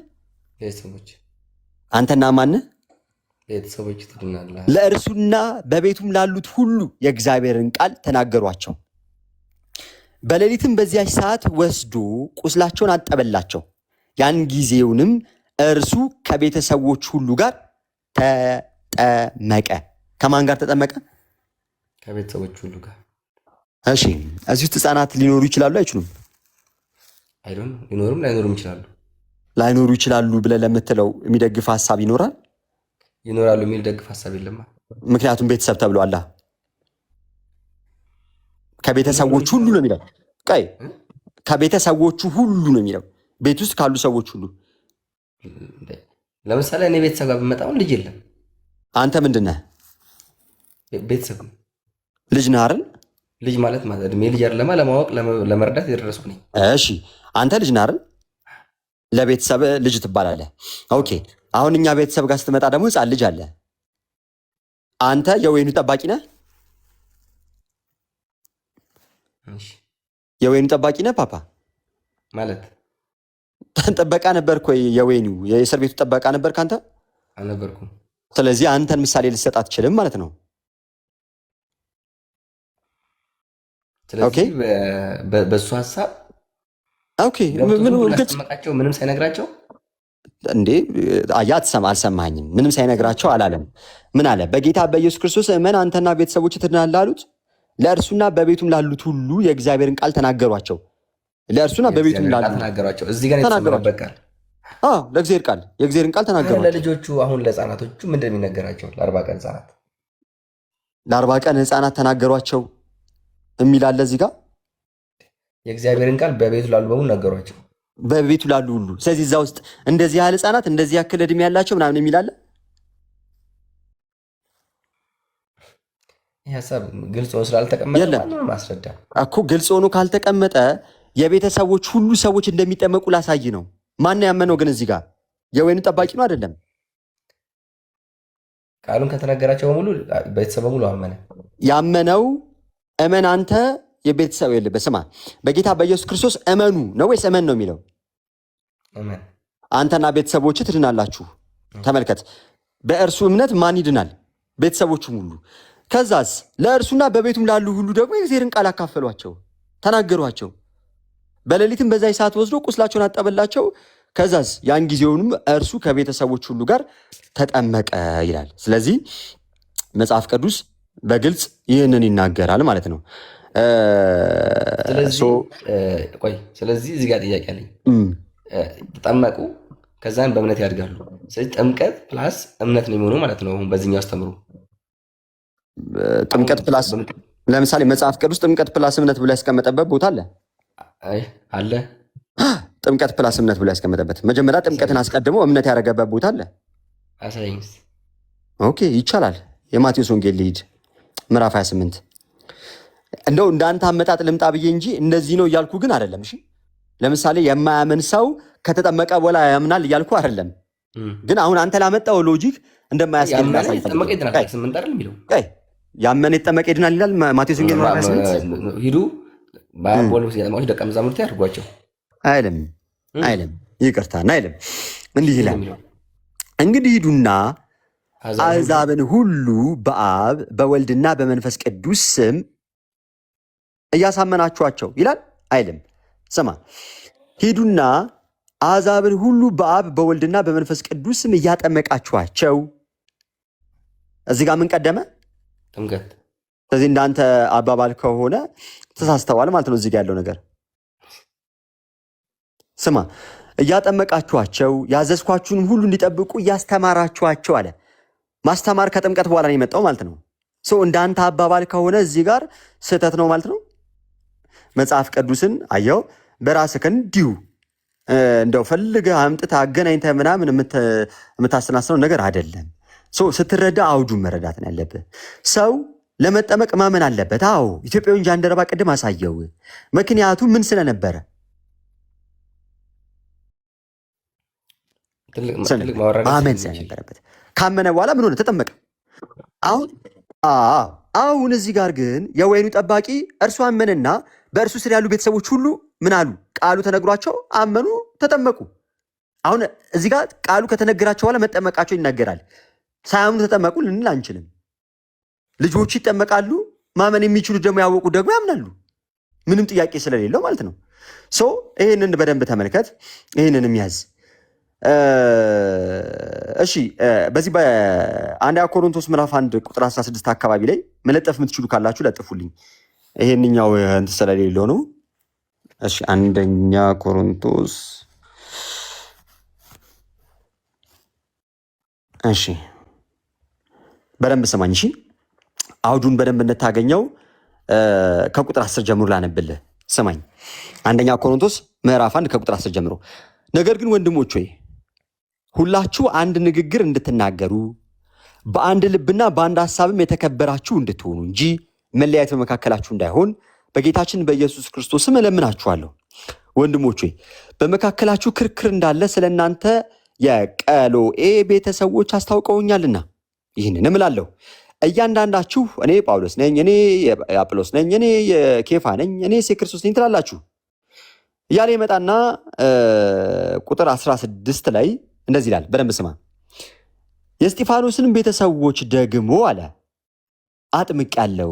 አንተና ማንህ? ቤተሰቦች ትድናላችሁ። ለእርሱና በቤቱም ላሉት ሁሉ የእግዚአብሔርን ቃል ተናገሯቸው። በሌሊትም በዚያች ሰዓት ወስዶ ቁስላቸውን አጠበላቸው። ያን ጊዜውንም እርሱ ከቤተሰቦች ሁሉ ጋር ተጠመቀ። ከማን ጋር ተጠመቀ? ከቤተሰቦች ሁሉ ጋር። እሺ እዚህ ውስጥ ህፃናት ሊኖሩ ይችላሉ አይችሉም? ሊኖሩም ላይኖሩም ይችላሉ። ላይኖሩ ይችላሉ ብለህ ለምትለው የሚደግፍ ሀሳብ ይኖራል? ይኖራሉ የሚል ደግፍ ሀሳብ የለማ። ምክንያቱም ቤተሰብ ተብሏላ። ከቤተሰቦች ሁሉ ነው የሚለው። ከቤተሰቦቹ ሁሉ ነው የሚለው። ቤት ውስጥ ካሉ ሰዎች ሁሉ። ለምሳሌ እኔ ቤተሰብ ጋር ብመጣውን ልጅ የለም። አንተ ምንድን ነህ? ቤተሰብ ልጅ ነህ አይደል? ልጅ ማለት እድሜ ልጅ አይደለማ፣ ለማወቅ ለመረዳት የደረስኩ ነኝ። እሺ አንተ ልጅ ነህ አይደል? ለቤተሰብ ልጅ ትባላለህ። ኦኬ አሁን እኛ ቤተሰብ ጋር ስትመጣ ደግሞ ህፃን ልጅ አለ። አንተ የወይኑ ጠባቂ ነህ? የወይኑ ጠባቂ ነህ ፓፓ? ማለት ጠበቃ ነበር እኮ የወይኑ የእስር ቤቱ ጠበቃ ነበር ካንተ? አልነበርኩም። ስለዚህ አንተን ምሳሌ ልሰጥ አትችልም ማለት ነው። ስለዚህ በእሱ ሀሳብ ላስጠመቃቸው ምንም ሳይነግራቸው እንዴ አልሰማኝም። ምንም ሳይነግራቸው አላለም። ምን አለ? በጌታ በኢየሱስ ክርስቶስ እመን አንተና ቤተሰቦች ትድናለህ አሉት። ለእርሱና በቤቱም ላሉት ሁሉ የእግዚአብሔርን ቃል ተናገሯቸው። ለእርሱና በቤቱም ላሉት ተናገሯቸው። እዚህ ጋር የተሰመረበት ቃል ለእግዚአብሔር ቃል የእግዚአብሔርን ቃል ተናገሯቸው። ለልጆቹ አሁን ለህፃናቶቹ ምንድን ነው የሚነገራቸው? ለ40 ቀን ህፃናት ተናገሯቸው የሚል አለ እዚህ ጋር። የእግዚአብሔርን ቃል በቤቱ ላሉ በሙሉ ነገሯቸው፣ በቤቱ ላሉ ሁሉ። ስለዚህ እዛ ውስጥ እንደዚህ ያህል ህፃናት እንደዚህ ያክል እድሜ ያላቸው ምናምን የሚል አለ። ይህ ሀሳብ ግልጽ ሆኖ ስላልተቀመጠ ማስረዳ እኮ ግልጽ ሆኖ ካልተቀመጠ የቤተሰቦች ሁሉ ሰዎች እንደሚጠመቁ ላሳይ ነው። ማነው ያመነው ግን እዚህ ጋር? የወይኑ ጠባቂ ነው አይደለም? ቃሉን ከተነገራቸው በሙሉ ቤተሰብ በሙሉ አመነ። ያመነው እመን አንተ የቤተሰብ የለበት። ስማ፣ በጌታ በኢየሱስ ክርስቶስ እመኑ ነው ወይስ እመን ነው የሚለው? አንተና ቤተሰቦች ትድናላችሁ። ተመልከት፣ በእርሱ እምነት ማን ይድናል? ቤተሰቦቹም ሁሉ። ከዛስ ለእርሱና በቤቱም ላሉ ሁሉ ደግሞ የእግዚአብሔርን ቃል አካፈሏቸው፣ ተናገሯቸው። በሌሊትም በዛ ሰዓት ወስዶ ቁስላቸውን አጠበላቸው። ከዛስ ያን ጊዜውንም እርሱ ከቤተሰቦች ሁሉ ጋር ተጠመቀ ይላል። ስለዚህ መጽሐፍ ቅዱስ በግልጽ ይህንን ይናገራል ማለት ነው። ስለዚህ እዚህ ጋር ጥያቄ አለኝ። ተጠመቁ፣ ከዛን በእምነት ያድጋሉ። ስለዚህ ጥምቀት ፕላስ እምነት ነው የሚሆነው ማለት ነው። አሁን በዚህኛው አስተምሩ ጥምቀት ፕላስ፣ ለምሳሌ መጽሐፍ ቅዱስ ጥምቀት ፕላስ እምነት ብሎ ያስቀመጠበት ቦታ አለ። ጥምቀት ፕላስ እምነት ብሎ ያስቀመጠበት፣ መጀመሪያ ጥምቀትን አስቀድሞ እምነት ያደረገበት ቦታ አለ። ኦኬ፣ ይቻላል። የማቴዎስ ወንጌል ልሂድ ምዕራፍ 28። እንደው እንዳንተ አመጣጥ ልምጣ ብዬ እንጂ እንደዚህ ነው እያልኩ ግን አይደለም። እሺ፣ ለምሳሌ የማያምን ሰው ከተጠመቀ በኋላ ያምናል እያልኩ አይደለም። ግን አሁን አንተ ላመጣው ሎጂክ እንደማያስገድድ ያመነ የተጠመቀ ይድናል ይላል ማቴዎስ ወንጌል ምዕራፍ 28። ሂዱ በአቦሎ ሲያጠምቋቸው ደቀ መዛሙርት ያድርጓቸው አይልም። ይቅርታና አይልም። እንዲህ ይላል፣ እንግዲህ ሂዱና አሕዛብን ሁሉ በአብ በወልድና በመንፈስ ቅዱስ ስም እያሳመናችኋቸው ይላል አይልም? ስማ፣ ሂዱና አሕዛብን ሁሉ በአብ በወልድና በመንፈስ ቅዱስ ስም እያጠመቃችኋቸው። እዚህ ጋር ምን ቀደመ? ጥምቀት። ስለዚህ እንዳንተ አባባል ከሆነ ተሳስተዋል ማለት ነው። እዚህ ጋር ያለው ነገር ስማ፣ እያጠመቃችኋቸው ያዘዝኳችሁንም ሁሉ እንዲጠብቁ እያስተማራችኋቸው አለ። ማስተማር ከጥምቀት በኋላ ነው የመጣው ማለት ነው። እንዳንተ አባባል ከሆነ እዚህ ጋር ስህተት ነው ማለት ነው። መጽሐፍ ቅዱስን አየው በራስህ እንዲሁ እንደው ፈልገህ አምጥተህ አገናኝተህ ምናምን የምታሰናስነው ነገር አይደለም። ስትረዳ አውዱን መረዳት ነው ያለብህ። ሰው ለመጠመቅ ማመን አለበት። አዎ ኢትዮጵያዊ ጃንደረባ ቅድም አሳየው። ምክንያቱም ምን ስለነበረ ማመን ስለነበረበት። ካመነ በኋላ ምን ሆነ? ተጠመቀ። አሁን እዚህ ጋር ግን የወይኑ ጠባቂ እርሱ አመነና በእርሱ ስር ያሉ ቤተሰቦች ሁሉ ምን አሉ? ቃሉ ተነግሯቸው አመኑ፣ ተጠመቁ። አሁን እዚህ ጋር ቃሉ ከተነገራቸው በኋላ መጠመቃቸው ይናገራል። ሳያምኑ ተጠመቁ ልንል አንችልም። ልጆቹ ይጠመቃሉ፣ ማመን የሚችሉ ደግሞ ያወቁ ደግሞ ያምናሉ። ምንም ጥያቄ ስለሌለው ማለት ነው። ይህንን በደንብ ተመልከት፣ ይህንንም ያዝ። እሺ፣ በዚህ በአንደኛ ቆሮንቶስ ምዕራፍ 1 ቁጥር 16 አካባቢ ላይ መለጠፍ የምትችሉ ካላችሁ ለጥፉልኝ። ይሄንኛው እንትን ስለሌለው ነው። እሺ፣ አንደኛ ቆሮንቶስ እሺ፣ በደንብ ስማኝ። እሺ፣ አውዱን በደንብ እንድታገኘው ከቁጥር 10 ጀምሮ ላነብልህ። ስማኝ። አንደኛ ቆሮንቶስ ምዕራፍ 1 ከቁጥር 10 ጀምሮ፣ ነገር ግን ወንድሞች ሆይ ሁላችሁ አንድ ንግግር እንድትናገሩ በአንድ ልብና በአንድ ሐሳብም የተከበራችሁ እንድትሆኑ እንጂ መለያየት በመካከላችሁ እንዳይሆን በጌታችን በኢየሱስ ክርስቶስም እለምናችኋለሁ። ወንድሞች ሆይ በመካከላችሁ ክርክር እንዳለ ስለ እናንተ የቀሎኤ ቤተሰቦች አስታውቀውኛልና ይህንንም እላለሁ፣ እያንዳንዳችሁ እኔ ጳውሎስ ነኝ፣ እኔ የአጵሎስ ነኝ፣ እኔ የኬፋ ነኝ፣ እኔስ የክርስቶስ ነኝ ትላላችሁ እያለ ይመጣና ቁጥር 16 ላይ እንደዚህ ይላል። በደንብ ስማ። የእስጢፋኖስንም ቤተሰቦች ደግሞ አለ አጥምቄአለሁ፣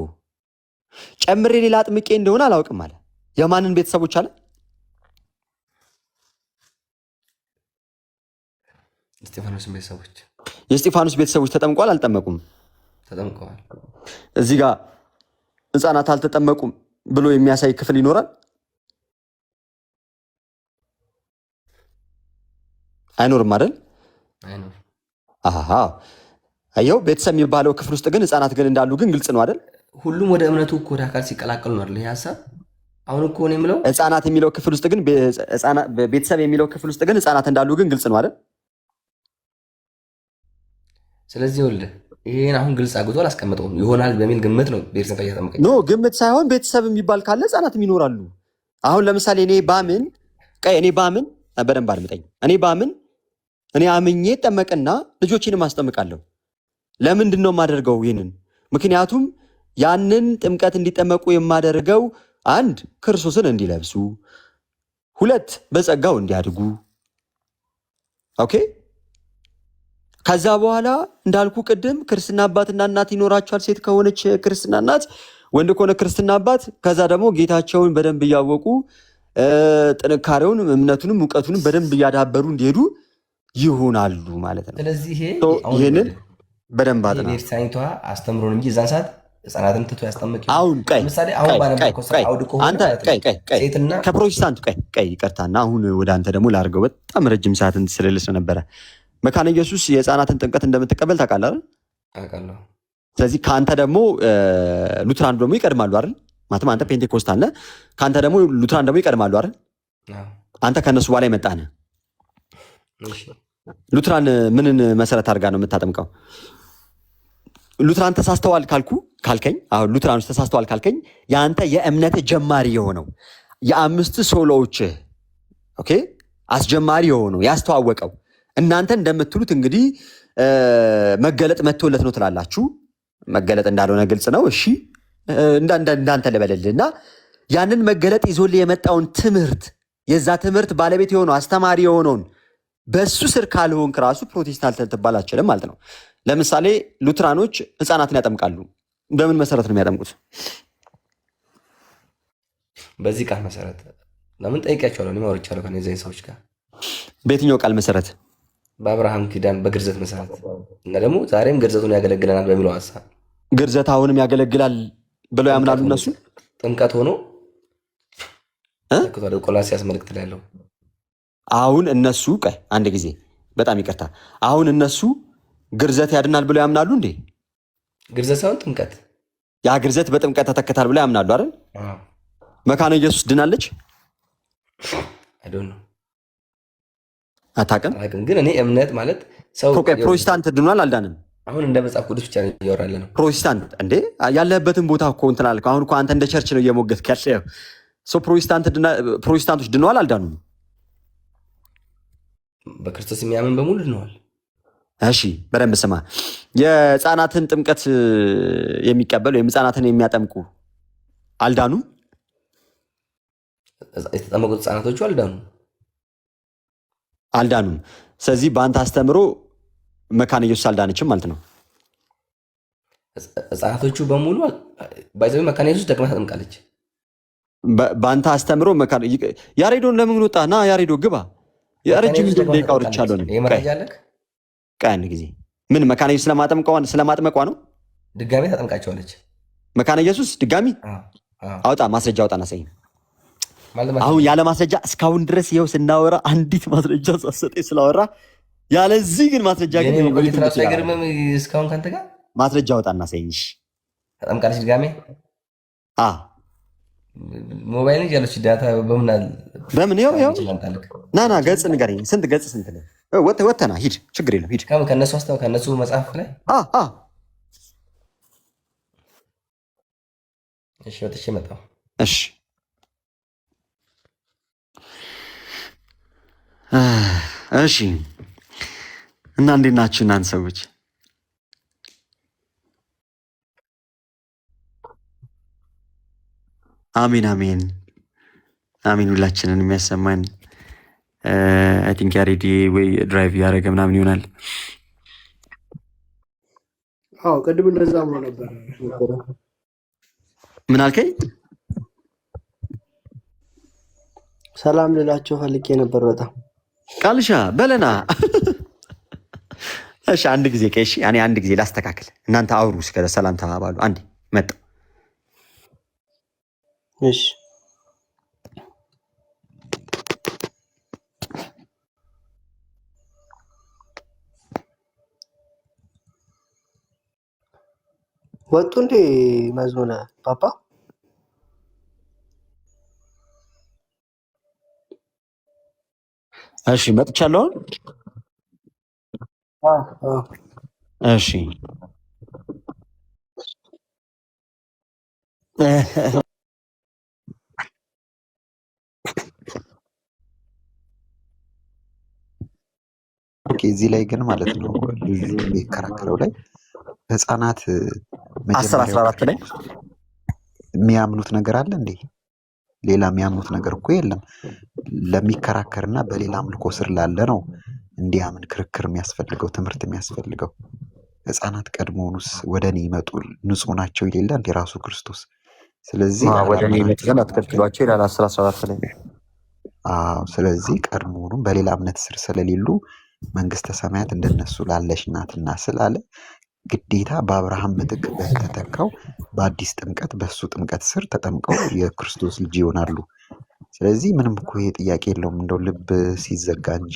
ጨምሬ ሌላ አጥምቄ እንደሆነ አላውቅም አለ። የማንን ቤተሰቦች አለ? እስጢፋኖስን ቤተሰቦች። የእስጢፋኖስ ቤተሰቦች ተጠምቋል አልጠመቁም? ተጠምቀዋል። እዚህ ጋር ሕፃናት አልተጠመቁም ብሎ የሚያሳይ ክፍል ይኖራል? አይኖርም አይደል? አይኖር። አየው ቤተሰብ የሚባለው ክፍል ውስጥ ግን ሕፃናት ግን እንዳሉ ግን ግልጽ ነው አይደል? ሁሉም ወደ እምነቱ እኮ ወደ አካል ሲቀላቀሉ ነው አይደል? ይሄ ሀሳብ አሁን እኮ ነው የምለው። ሕፃናት የሚለው ክፍል ውስጥ ግን ቤተሰብ የሚለው ክፍል ውስጥ ግን ሕፃናት እንዳሉ ግን ግልጽ ነው አይደል? ስለዚህ ወልደ ይሄን አሁን ግልጽ አግቶ አላስቀምጠውም ይሆናል በሚል ግምት ነው ቤተሰብ እያጠመቀኝ። ኖ ግምት ሳይሆን ቤተሰብ የሚባል ካለ ሕፃናትም ይኖራሉ። አሁን ለምሳሌ እኔ ባምን በደንብ አድምጠኝ። እኔ አምኜ ጠመቅና ልጆቼንም አስጠምቃለሁ። ለምንድን ነው የማደርገው ይህንን? ምክንያቱም ያንን ጥምቀት እንዲጠመቁ የማደርገው አንድ ክርስቶስን እንዲለብሱ፣ ሁለት በጸጋው እንዲያድጉ። ኦኬ። ከዛ በኋላ እንዳልኩ ቅድም ክርስትና አባትና እናት ይኖራቸዋል። ሴት ከሆነች ክርስትና እናት፣ ወንድ ከሆነ ክርስትና አባት። ከዛ ደግሞ ጌታቸውን በደንብ እያወቁ ጥንካሬውን፣ እምነቱንም እውቀቱንም በደንብ እያዳበሩ እንዲሄዱ ይሆናሉ ማለት ነው። ስለዚህ ይህንን በደንብ አጥና። ቤተክርስቲያኒቷ አስተምሮን እንጂ እዛን ሰዓት ህፃናትን ትቶ ያስጠምቅ። አሁን ሴትና ከፕሮቴስታንቱ ይቅርታና አሁን ወደ አንተ ደግሞ ላድርገው። በጣም ረጅም ሰዓትን ስለልስ ነበረ። መካነ ኢየሱስ የህፃናትን ጥምቀት እንደምትቀበል ታውቃለህ? አውቃለሁ። ስለዚህ ከአንተ ደግሞ ሉትራን ደግሞ ይቀድማሉ አይደል? ማለትም አንተ ፔንቴኮስታል ነህ፣ ከአንተ ደግሞ ሉትራን ደግሞ ይቀድማሉ አይደል? አንተ ከእነሱ በኋላ የመጣ ነህ። ሉትራን ምንን መሰረት አድርጋ ነው የምታጠምቀው? ሉትራን ተሳስተዋል ካልከኝ፣ አሁን ሉትራኖች ተሳስተዋል ካልከኝ የአንተ የእምነት ጀማሪ የሆነው የአምስት ሶሎዎች ኦኬ አስጀማሪ የሆነው ያስተዋወቀው እናንተ እንደምትሉት እንግዲህ መገለጥ መጥቶለት ነው ትላላችሁ። መገለጥ እንዳልሆነ ግልጽ ነው። እሺ እንዳንተ ልበልልና ያንን መገለጥ ይዞልህ የመጣውን ትምህርት የዛ ትምህርት ባለቤት የሆነው አስተማሪ የሆነውን በሱ ስር ካልሆንክ ራሱ ፕሮቴስታንት ልትባል አትችልም ማለት ነው። ለምሳሌ ሉትራኖች ህፃናትን ያጠምቃሉ። በምን መሰረት ነው የሚያጠምቁት? በዚህ ቃል መሰረት። ለምን ጠይቂያቸዋለሁ? እኔ ማውርቻለሁ ከነዚህ ሰዎች ጋር። በየትኛው ቃል መሰረት? በአብርሃም ኪዳን በግርዘት መሰረት እና ደግሞ ዛሬም ግርዘቱን ያገለግለናል በሚለው ሀሳብ። ግርዘት አሁንም ያገለግላል ብለው ያምናሉ እነሱ። ጥምቀት ሆኖ ቆላስይስ መልእክት ላይ ያለው አሁን እነሱ አንድ ጊዜ በጣም ይቅርታ፣ አሁን እነሱ ግርዘት ያድናል ብለው ያምናሉ እንዴ? ግርዘት ሳይሆን ጥምቀት። ያ ግርዘት በጥምቀት ተተክታል ብለው ያምናሉ አይደል? መካነ ኢየሱስ ድናለች? አታውቅም? ግን እኔ እምነት ማለት ሰው ፕሮቴስታንት ድኗል አልዳንም? አሁን እንደ መጽሐፍ ቅዱስ ብቻ እያወራለ ነው። ፕሮቴስታንት እንዴ ያለህበትን ቦታ እኮ እንትን አልክ። አሁን እኮ አንተ እንደ ቸርች ነው እየሞገትክ ያለው። ፕሮቴስታንቶች ድነዋል አልዳኑም? በክርስቶስ የሚያምን በሙሉ ድነዋል። እሺ በደንብ ስማ። የህፃናትን ጥምቀት የሚቀበሉ ወይም ህፃናትን የሚያጠምቁ አልዳኑም? የተጠመቁት ህፃናቶቹ አልዳኑም። ስለዚህ በአንተ አስተምሮ መካነ ኢየሱስ አልዳነችም ማለት ነው። ህፃናቶቹ በሙሉ ባይዘው መካነ ኢየሱስ ደግማ ታጠምቃለች። በአንተ አስተምሮ ያሬዶን ለምን ወጣ? ና ያሬዶ ግባ። የረጅም ደቂቃ ወርቻለሁ ነው። አንድ ጊዜ ምን መካነ ኢየሱስ ስለማጥመቋ ነው? ድጋሜ ታጠምቃቸዋለች መካነ ኢየሱስ ድጋሚ። አውጣ ማስረጃ አውጣና ሳይ። አሁን ያለ ማስረጃ እስካሁን ድረስ ይኸው ስናወራ አንዲት ማስረጃ ሳሰጠኝ ስላወራ፣ ያለዚህ ግን ማስረጃ ግን እስካሁን ከአንተ ጋር ማስረጃ አውጣና ሳይ። ታጠምቃለች ድጋሜ። ሞባይል ያለች ዳታ በምን ይኸው ና ገጽ ንገረኝ። ስንት ገጽ ስንት ነው? ወተና ሂድ፣ ችግር የለም ሂድ። ከነሱ መጽሐፍ ላይ እሺ፣ ወጥቼ መጣሁ። እሺ እሺ። እና እንዴት ናችሁ እናንተ ሰዎች? አሜን አሜን አሜን። ሁላችንን የሚያሰማን አይ ቲንክ ያሬዲ ወይ ድራይቭ ያደረገ ምናምን ይሆናል። አዎ ቅድም እንደዛ ብሎ ነበር። ምን አልከኝ? ሰላም ልላቸው ፈልጌ ነበር። በጣም ቃልሻ በለና። እሺ አንድ ጊዜ ከሺ እኔ አንድ ጊዜ ላስተካክል። እናንተ አውሩ እስከ ሰላም ተባባሉ። አንዴ መጣ። እሺ ወጡ እንዴ መዝሙነ ፓፓ? እሺ መጥቻለሁ። እሺ እዚህ ላይ ግን ማለት ነው ልጁ የሚከራከረው ላይ ህፃናት 14 ላይ የሚያምኑት ነገር አለ እንዴ? ሌላ የሚያምኑት ነገር እኮ የለም። ለሚከራከርና በሌላ አምልኮ ስር ላለ ነው እንዲያምን ክርክር የሚያስፈልገው፣ ትምህርት የሚያስፈልገው። ህፃናት ቀድሞውኑስ ወደ እኔ ይመጡ ንጹህ ናቸው ይሌለ እንደ ራሱ ክርስቶስ። ስለዚህ ወደ እኔ ይመጡ ዘንድ አትከልክሏቸው ይላል 14 ላይ። ስለዚህ ቀድሞውኑም በሌላ እምነት ስር ስለሌሉ መንግስተ ሰማያት እንደነሱ ላለሽ ናትና ስላለ ግዴታ በአብርሃም ምትክ በተተካው በአዲስ ጥምቀት በሱ ጥምቀት ስር ተጠምቀው የክርስቶስ ልጅ ይሆናሉ። ስለዚህ ምንም እኮ ይሄ ጥያቄ የለውም፣ እንደው ልብ ሲዘጋ እንጂ።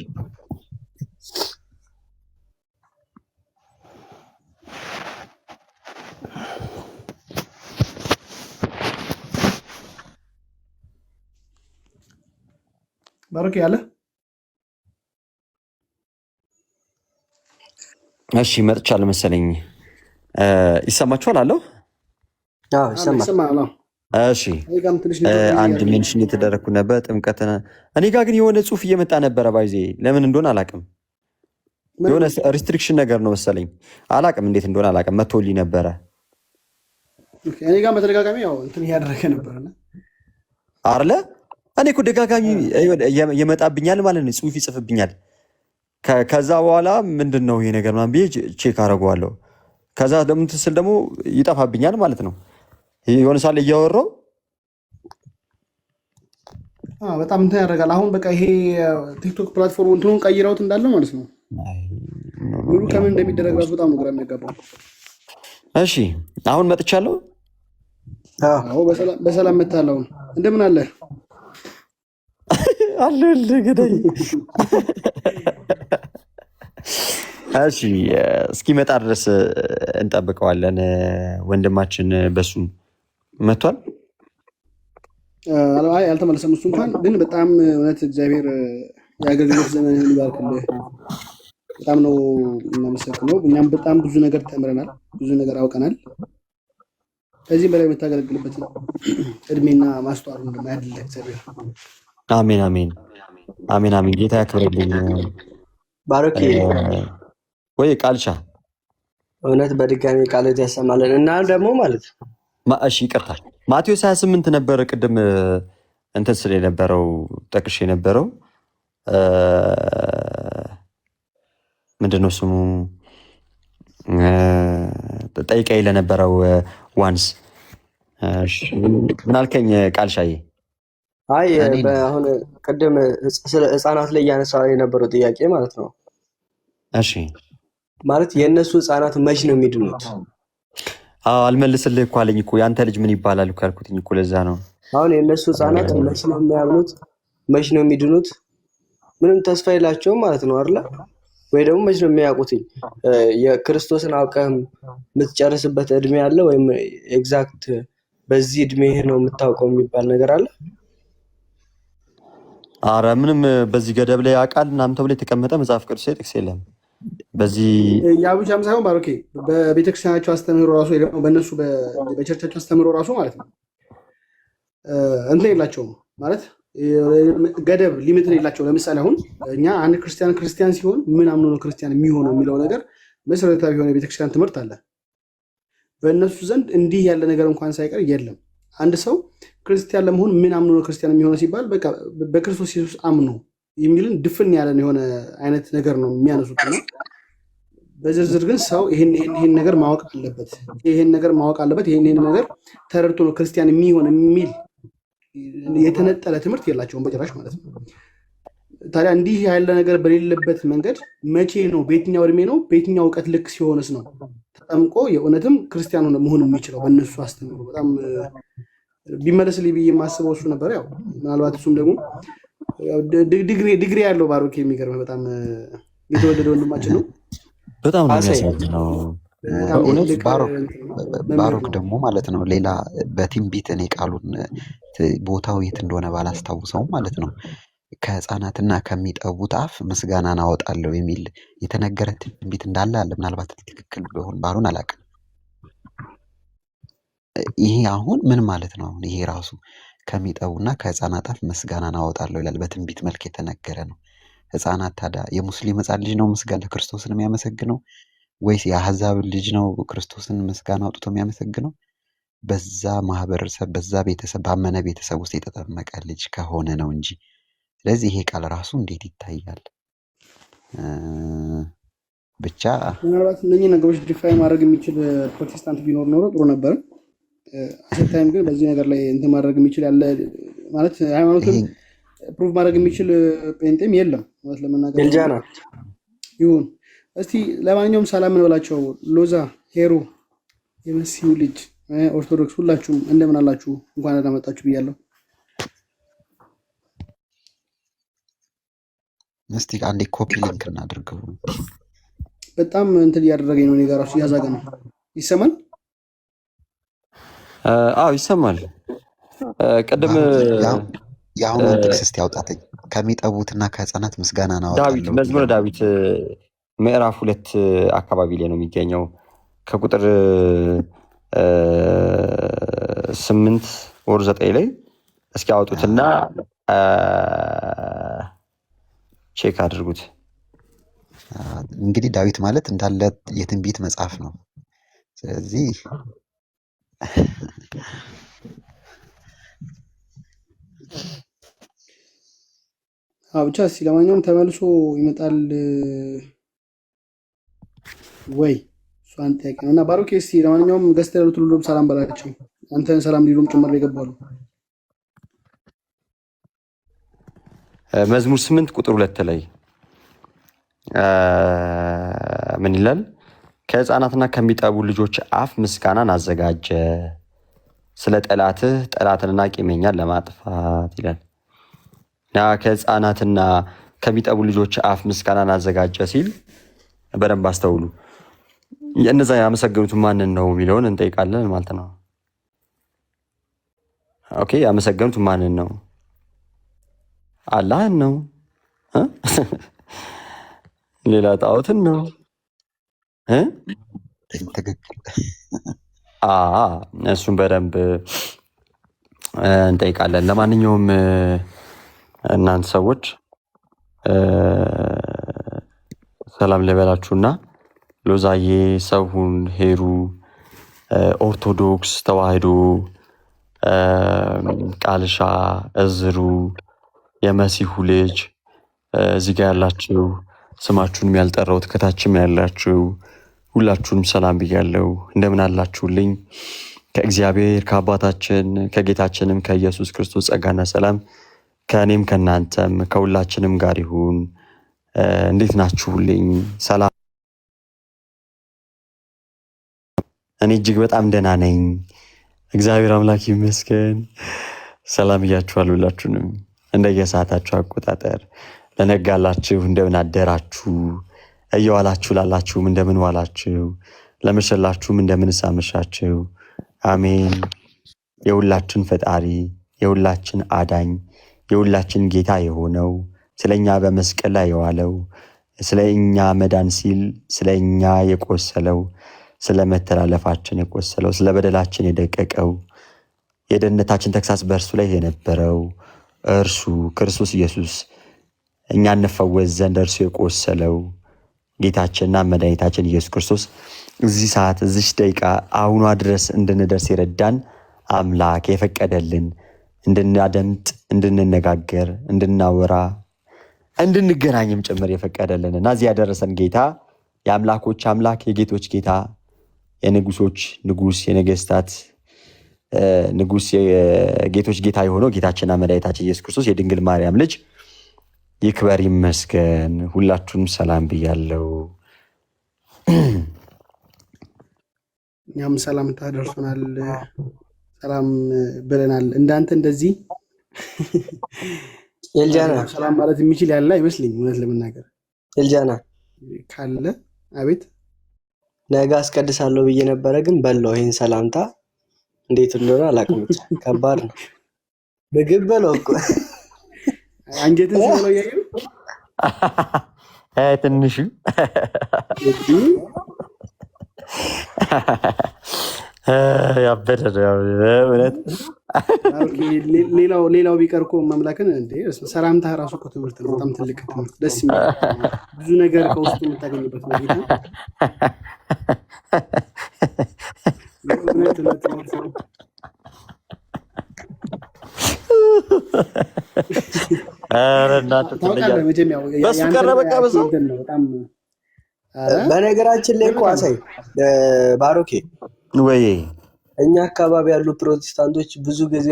ባሮክ ያለ እሺ መጥቻለሁ መሰለኝ። ይሰማችኋል አለው? አዎ ይሰማል። እሺ አንድ ሜንሽን የተደረግኩ ነበር ጥምቀት። እኔ ጋር ግን የሆነ ጽሁፍ እየመጣ ነበረ። ባይዜ ለምን እንደሆነ አላቅም። የሆነ ሪስትሪክሽን ነገር ነው መሰለኝ። አላቅም እንዴት እንደሆነ አላቅም። መቶልኝ ነበረ። እኔ ጋር በተደጋጋሚ ያው እንትን እያደረገ ነበርና አለ። እኔ እኮ ደጋጋሚ የመጣብኛል ማለት ነው። ጽሁፍ ይጽፍብኛል። ከዛ በኋላ ምንድን ነው ይሄ ነገር ምናምን ብዬ ቼክ አደርገዋለሁ። ከዛ ደግሞ ትስል ደግሞ ይጠፋብኛል ማለት ነው። የሆነ ሳለ እያወራው በጣም እንትን ያደርጋል። አሁን በቃ ይሄ ቲክቶክ ፕላትፎርም እንትኑን ቀይረውት እንዳለ ማለት ነው። ሙሉ ከምን እንደሚደረግ ራሱ በጣም ነው ግራ የሚያጋባው። እሺ አሁን መጥቻለሁ። አዎ በሰላም መታለው። እንደምን አለ አለ ገዳይ። እሺ እስኪመጣ ድረስ እንጠብቀዋለን። ወንድማችን በሱ መጥቷል። አልተመለሰም። እሱ እንኳን ግን በጣም እውነት እግዚአብሔር የአገልግሎት ዘመንህን ይባርክልህ። በጣም ነው እናመሰግነው። እኛም በጣም ብዙ ነገር ተምረናል፣ ብዙ ነገር አውቀናል። ከዚህም በላይ የምታገለግልበት እድሜና ማስተዋሉ እንደማያድልህ እግዚአብሔር። አሜን አሜን አሜን አሜን። ጌታ ያክብርልኝ። ባሮኬ ወይ ቃልሻ እውነት በድጋሚ ቃልት ያሰማለን እና ደግሞ ማለት እሺ ይቅርታ ማቴዎስ 28 ነበረ ቅድም እንትን ስለ የነበረው ጠቅሽ የነበረው ምንድነው ስሙ ጠይቀኝ ለነበረው ዋንስ ምን አልከኝ ቃልሻዬ? አይ አሁን ቅድም ስለ ህፃናት ላይ እያነሳ የነበረው ጥያቄ ማለት ነው። እሺ ማለት የእነሱ ህፃናት መች ነው የሚድኑት? አልመልስልህ እኮ አለኝ እኮ ያንተ ልጅ ምን ይባላል እኮ ያልኩትኝ እኮ ለዛ ነው። አሁን የእነሱ ህፃናት መች ነው የሚያምኑት? መች ነው የሚድኑት? ምንም ተስፋ የላቸውም ማለት ነው አይደለ? ወይ ደግሞ መች ነው የሚያውቁትኝ? የክርስቶስን አውቀህ የምትጨርስበት እድሜ አለ ወይም ኤግዛክት በዚህ እድሜ ነው የምታውቀው የሚባል ነገር አለ? አረ ምንም በዚህ ገደብ ላይ ያውቃል ምናምን ተብሎ የተቀመጠ መጽሐፍ ቅዱስ ጥቅስ የለም። በዚህ ያ ብቻም ሳይሆን ባሮኬ በቤተክርስቲያናቸው አስተምህሮ ራሱ ወይ ደግሞ በእነሱ በቸርቻቸው አስተምህሮ ራሱ ማለት ነው እንትን የላቸውም ማለት ገደብ ሊሚት የላቸው። ለምሳሌ አሁን እኛ አንድ ክርስቲያን ሲሆን ምን አምኖ ነው ክርስቲያን የሚሆነው የሚለው ነገር መሰረታዊ የሆነ የቤተክርስቲያን ትምህርት አለ። በእነሱ ዘንድ እንዲህ ያለ ነገር እንኳን ሳይቀር የለም። አንድ ሰው ክርስቲያን ለመሆን ምን አምኖ ነው ክርስቲያን የሚሆነው ሲባል በቃ በክርስቶስ ኢየሱስ አምኖ የሚልን ድፍን ያለን የሆነ አይነት ነገር ነው የሚያነሱት። በዝርዝር ግን ሰው ይሄን ነገር ማወቅ አለበት፣ ይሄን ነገር ማወቅ አለበት፣ ይሄን ነገር ተረድቶ ነው ክርስቲያን የሚሆን የሚል የተነጠለ ትምህርት የላቸውም በጭራሽ ማለት ነው። ታዲያ እንዲህ ያለ ነገር በሌለበት መንገድ መቼ ነው በየትኛው እድሜ ነው በየትኛው እውቀት ልክ ሲሆንስ ነው ተጠምቆ የእውነትም ክርስቲያን መሆን የሚችለው? በእነሱ አስተምሮ በጣም ቢመለስልኝ ብዬ የማስበው እሱ ነበር። ያው ምናልባት እሱም ደግሞ ዲግሪ ያለው ባሮክ የሚገርምህ በጣም የተወደደ ወንድማችን ነው። በጣም ነው የሚያሳዝነው። ባሮክ ደግሞ ማለት ነው ሌላ በትንቢት እኔ ቃሉን ቦታው የት እንደሆነ ባላስታውሰውም ማለት ነው ከህፃናትና ከሚጠቡት አፍ ምስጋናን አወጣለሁ የሚል የተነገረ ትንቢት እንዳለ አለ። ምናልባት ትክክል ቢሆን ባሉን አላውቅም። ይሄ አሁን ምን ማለት ነው? አሁን ይሄ ራሱ ከሚጠቡና ከህፃናት አፍ ምስጋናን አወጣለሁ ይላል። በትንቢት መልክ የተነገረ ነው። ህፃናት ታዲያ የሙስሊም ህፃን ልጅ ነው ምስጋና ክርስቶስን የሚያመሰግነው ወይስ የአህዛብ ልጅ ነው ክርስቶስን ምስጋና አውጥቶ የሚያመሰግነው? በዛ ማህበረሰብ በዛ ቤተሰብ ባመነ ቤተሰብ ውስጥ የተጠመቀ ልጅ ከሆነ ነው እንጂ። ስለዚህ ይሄ ቃል ራሱ እንዴት ይታያል? ብቻ ምናልባት እነኚህ ነገሮች ዲፋይን ማድረግ የሚችል ፕሮቴስታንት ቢኖር ኖሮ ጥሩ ነበር። አሰታይም ግን በዚህ ነገር ላይ እንትን ማድረግ የሚችል ያለ ማለት ሃይማኖትን ፕሩቭ ማድረግ የሚችል ጴንጤም የለም ማለት ለመናገር ይሁን። እስቲ ለማንኛውም ሰላም እንበላቸው። ሎዛ፣ ሄሩ፣ የመሲሁ ልጅ ኦርቶዶክስ ሁላችሁም እንደምን አላችሁ? እንኳን ደህና መጣችሁ ብያለሁ። እስቲ አንዴ ኮፒ ሊንክ እናድርገው። በጣም እንትን እያደረገኝ ነው፣ እኔ ጋር ራሱ እያዛገ ነው። ይሰማል? አዎ ይሰማል። ቅድም የአሁኑን ጥቅስ እስቲ አውጣተኝ። ከሚጠቡትና ከህፃናት ምስጋናን አወጣለሁ። መዝሙረ ዳዊት ምዕራፍ 2 አካባቢ ላይ ነው የሚገኘው። ከቁጥር 8 ወር 9 ላይ እስኪ አውጡትና ቼክ አድርጉት። እንግዲህ ዳዊት ማለት እንዳለ የትንቢት መጽሐፍ ነው። ስለዚህ ብቻ እስኪ ለማንኛውም ተመልሶ ይመጣል ወይ እሷን ጥያቄ ነው። እና ባሮኬ እስኪ ለማንኛውም ገዝተ ያሉት ሁሉም ሰላም በላቸው። አንተን ሰላም ሊሉም ጭምር ይገባሉ። መዝሙር 8 ቁጥር 2 ላይ ምን ይላል? ከህፃናትና ከሚጠቡ ልጆች አፍ ምስጋናን አዘጋጀ፣ ስለ ጠላትንና ቂመኛን ለማጥፋት ይላል። ከህፃናትና ከሚጠቡ ልጆች አፍ ምስጋናን አዘጋጀ ሲል በደንብ አስተውሉ። እነዛ ያመሰገኑት ማንን ነው የሚለውን እንጠይቃለን ማለት ነው። ኦኬ፣ ያመሰገኑት ማንን ነው? አላህን ነው? ሌላ ጣዖትን ነው? እሱን በደንብ እንጠይቃለን። ለማንኛውም እናንተ ሰዎች ሰላም ልበላችሁና ሎዛዬ፣ ሰውን፣ ሄሩ፣ ኦርቶዶክስ ተዋህዶ፣ ቃልሻ፣ እዝሩ፣ የመሲሁ ልጅ እዚህ ጋር ያላችሁ ስማችሁንም ያልጠራሁት ከታችም ያላችሁ ሁላችሁንም ሰላም ብያለሁ። እንደምን አላችሁልኝ? ከእግዚአብሔር ከአባታችን ከጌታችንም ከኢየሱስ ክርስቶስ ጸጋና ሰላም ከእኔም ከእናንተም ከሁላችንም ጋር ይሁን። እንዴት ናችሁልኝ? ሰላም። እኔ እጅግ በጣም ደህና ነኝ፣ እግዚአብሔር አምላክ ይመስገን። ሰላም እያችኋል ሁላችሁንም እንደየሰዓታችሁ አቆጣጠር። ለነጋላችሁ እንደምን አደራችሁ፣ እየዋላችሁ ላላችሁም እንደምን ዋላችሁ፣ ለመሸላችሁም እንደምን ሳመሻችሁ። አሜን። የሁላችን ፈጣሪ የሁላችን አዳኝ የሁላችን ጌታ የሆነው ስለኛ በመስቀል ላይ የዋለው ስለኛ መዳን ሲል ስለኛ የቆሰለው ስለ መተላለፋችን የቆሰለው ስለ በደላችን የደቀቀው የደህንነታችን ተግሳጽ በእርሱ ላይ የነበረው እርሱ ክርስቶስ ኢየሱስ እኛ እንፈወስ ዘንድ እርሱ የቆሰለው ጌታችንና መድኃኒታችን ኢየሱስ ክርስቶስ እዚህ ሰዓት እዚህ ደቂቃ አሁኗ ድረስ እንድንደርስ የረዳን አምላክ የፈቀደልን እንድናደምጥ እንድንነጋገር እንድናወራ እንድንገናኝም ጭምር የፈቀደልን እና እዚህ ያደረሰን ጌታ የአምላኮች አምላክ የጌቶች ጌታ የንጉሶች ንጉስ የነገስታት ንጉስ የጌቶች ጌታ የሆነው ጌታችንና መድኃኒታችን ኢየሱስ ክርስቶስ የድንግል ማርያም ልጅ ይክበር ይመስገን። ሁላችሁንም ሰላም ብያለሁ። እኛም ሰላም ታደርሱናል፣ ሰላም ብለናል። እንዳንተ እንደዚህ ኤልጃና ሰላም ማለት የሚችል ያለ አይመስለኝም። እውነት ለመናገር ኤልጃና ካለ አቤት ነገ አስቀድሳለሁ ብዬ ነበረ፣ ግን በላው ይሄን ሰላምታ እንዴት እንደሆነ አላውቅም። ከባድ ነው። ምግብ በለው እኮ አንጀትን ሲበለው እያየሁ ትንሹ ያበደ እውነት። ሌላው ቢቀር እኮ መምላክን እንደ ሰላምታ ራሱ እኮ ትምህርት ነው። በጣም ትልቅ ትምህርት፣ ደስ የሚል ብዙ ነገር ከውስጡ የምታገኝበት ነው። ጌታ በሱ ቀረ በቃ በሱ። በነገራችን ላይ እኮ አሳይ ባሮኬ ወይ እኛ አካባቢ ያሉ ፕሮቴስታንቶች ብዙ ጊዜ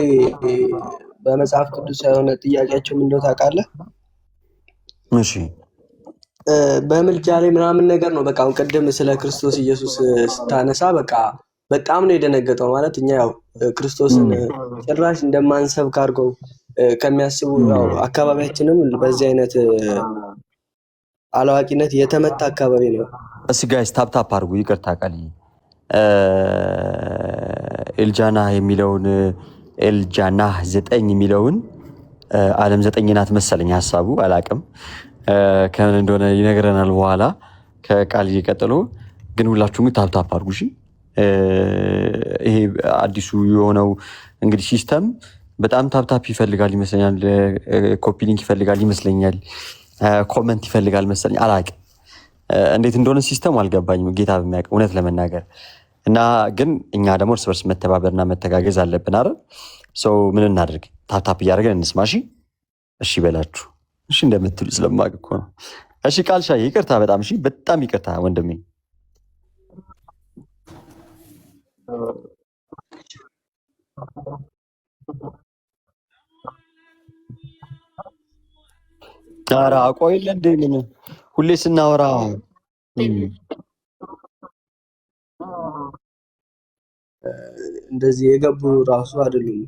በመጽሐፍ ቅዱስ የሆነ ጥያቄያቸው ምንድነው ታውቃለህ? እሺ በምልጃ ላይ ምናምን ነገር ነው። በቃ አሁን ቅድም ስለ ክርስቶስ ኢየሱስ ስታነሳ በቃ በጣም ነው የደነገጠው። ማለት እኛ ያው ክርስቶስን ጭራሽ እንደማንሰብክ አድርገው ከሚያስቡ ያው አካባቢያችንም በዚህ አይነት አላዋቂነት የተመታ አካባቢ ነው። እሺ ጋይስ ታፕታፕ አድርጉ። ይቅርታ ቃል ኤልጃና የሚለውን ኤልጃና 9 የሚለውን ዓለም 9 ናት መሰለኝ ሐሳቡ አላቅም ከምን እንደሆነ ይነግረናል በኋላ ከቃል እየቀጠሉ። ግን ሁላችሁም ታፕታፕ አድርጉ። እሺ ይሄ አዲሱ የሆነው እንግዲህ ሲስተም በጣም ታፕታፕ ይፈልጋል ይመስለኛል። ኮፒ ሊንክ ይፈልጋል ይመስለኛል። ኮመንት ይፈልጋል መሰለኝ አላቅም። እንዴት እንደሆነ ሲስተሙ አልገባኝም ጌታ በሚያውቅ እውነት ለመናገር እና ግን እኛ ደግሞ እርስ በርስ መተባበርና መተጋገዝ አለብን አይደል? ሰው ምን እናድርግ? ታፕታፕ እያደረገን እንስማ። እሺ በላችሁ። እሺ እንደምትሉ ስለማቅ እኮ ነው። እሺ ቃልሻ ይቅርታ፣ በጣም እሺ፣ በጣም ይቅርታ ወንድሜ። ኧረ አቆይለ እንደ ምን ሁሌ ስናወራ እንደዚህ የገቡ ራሱ አይደሉም።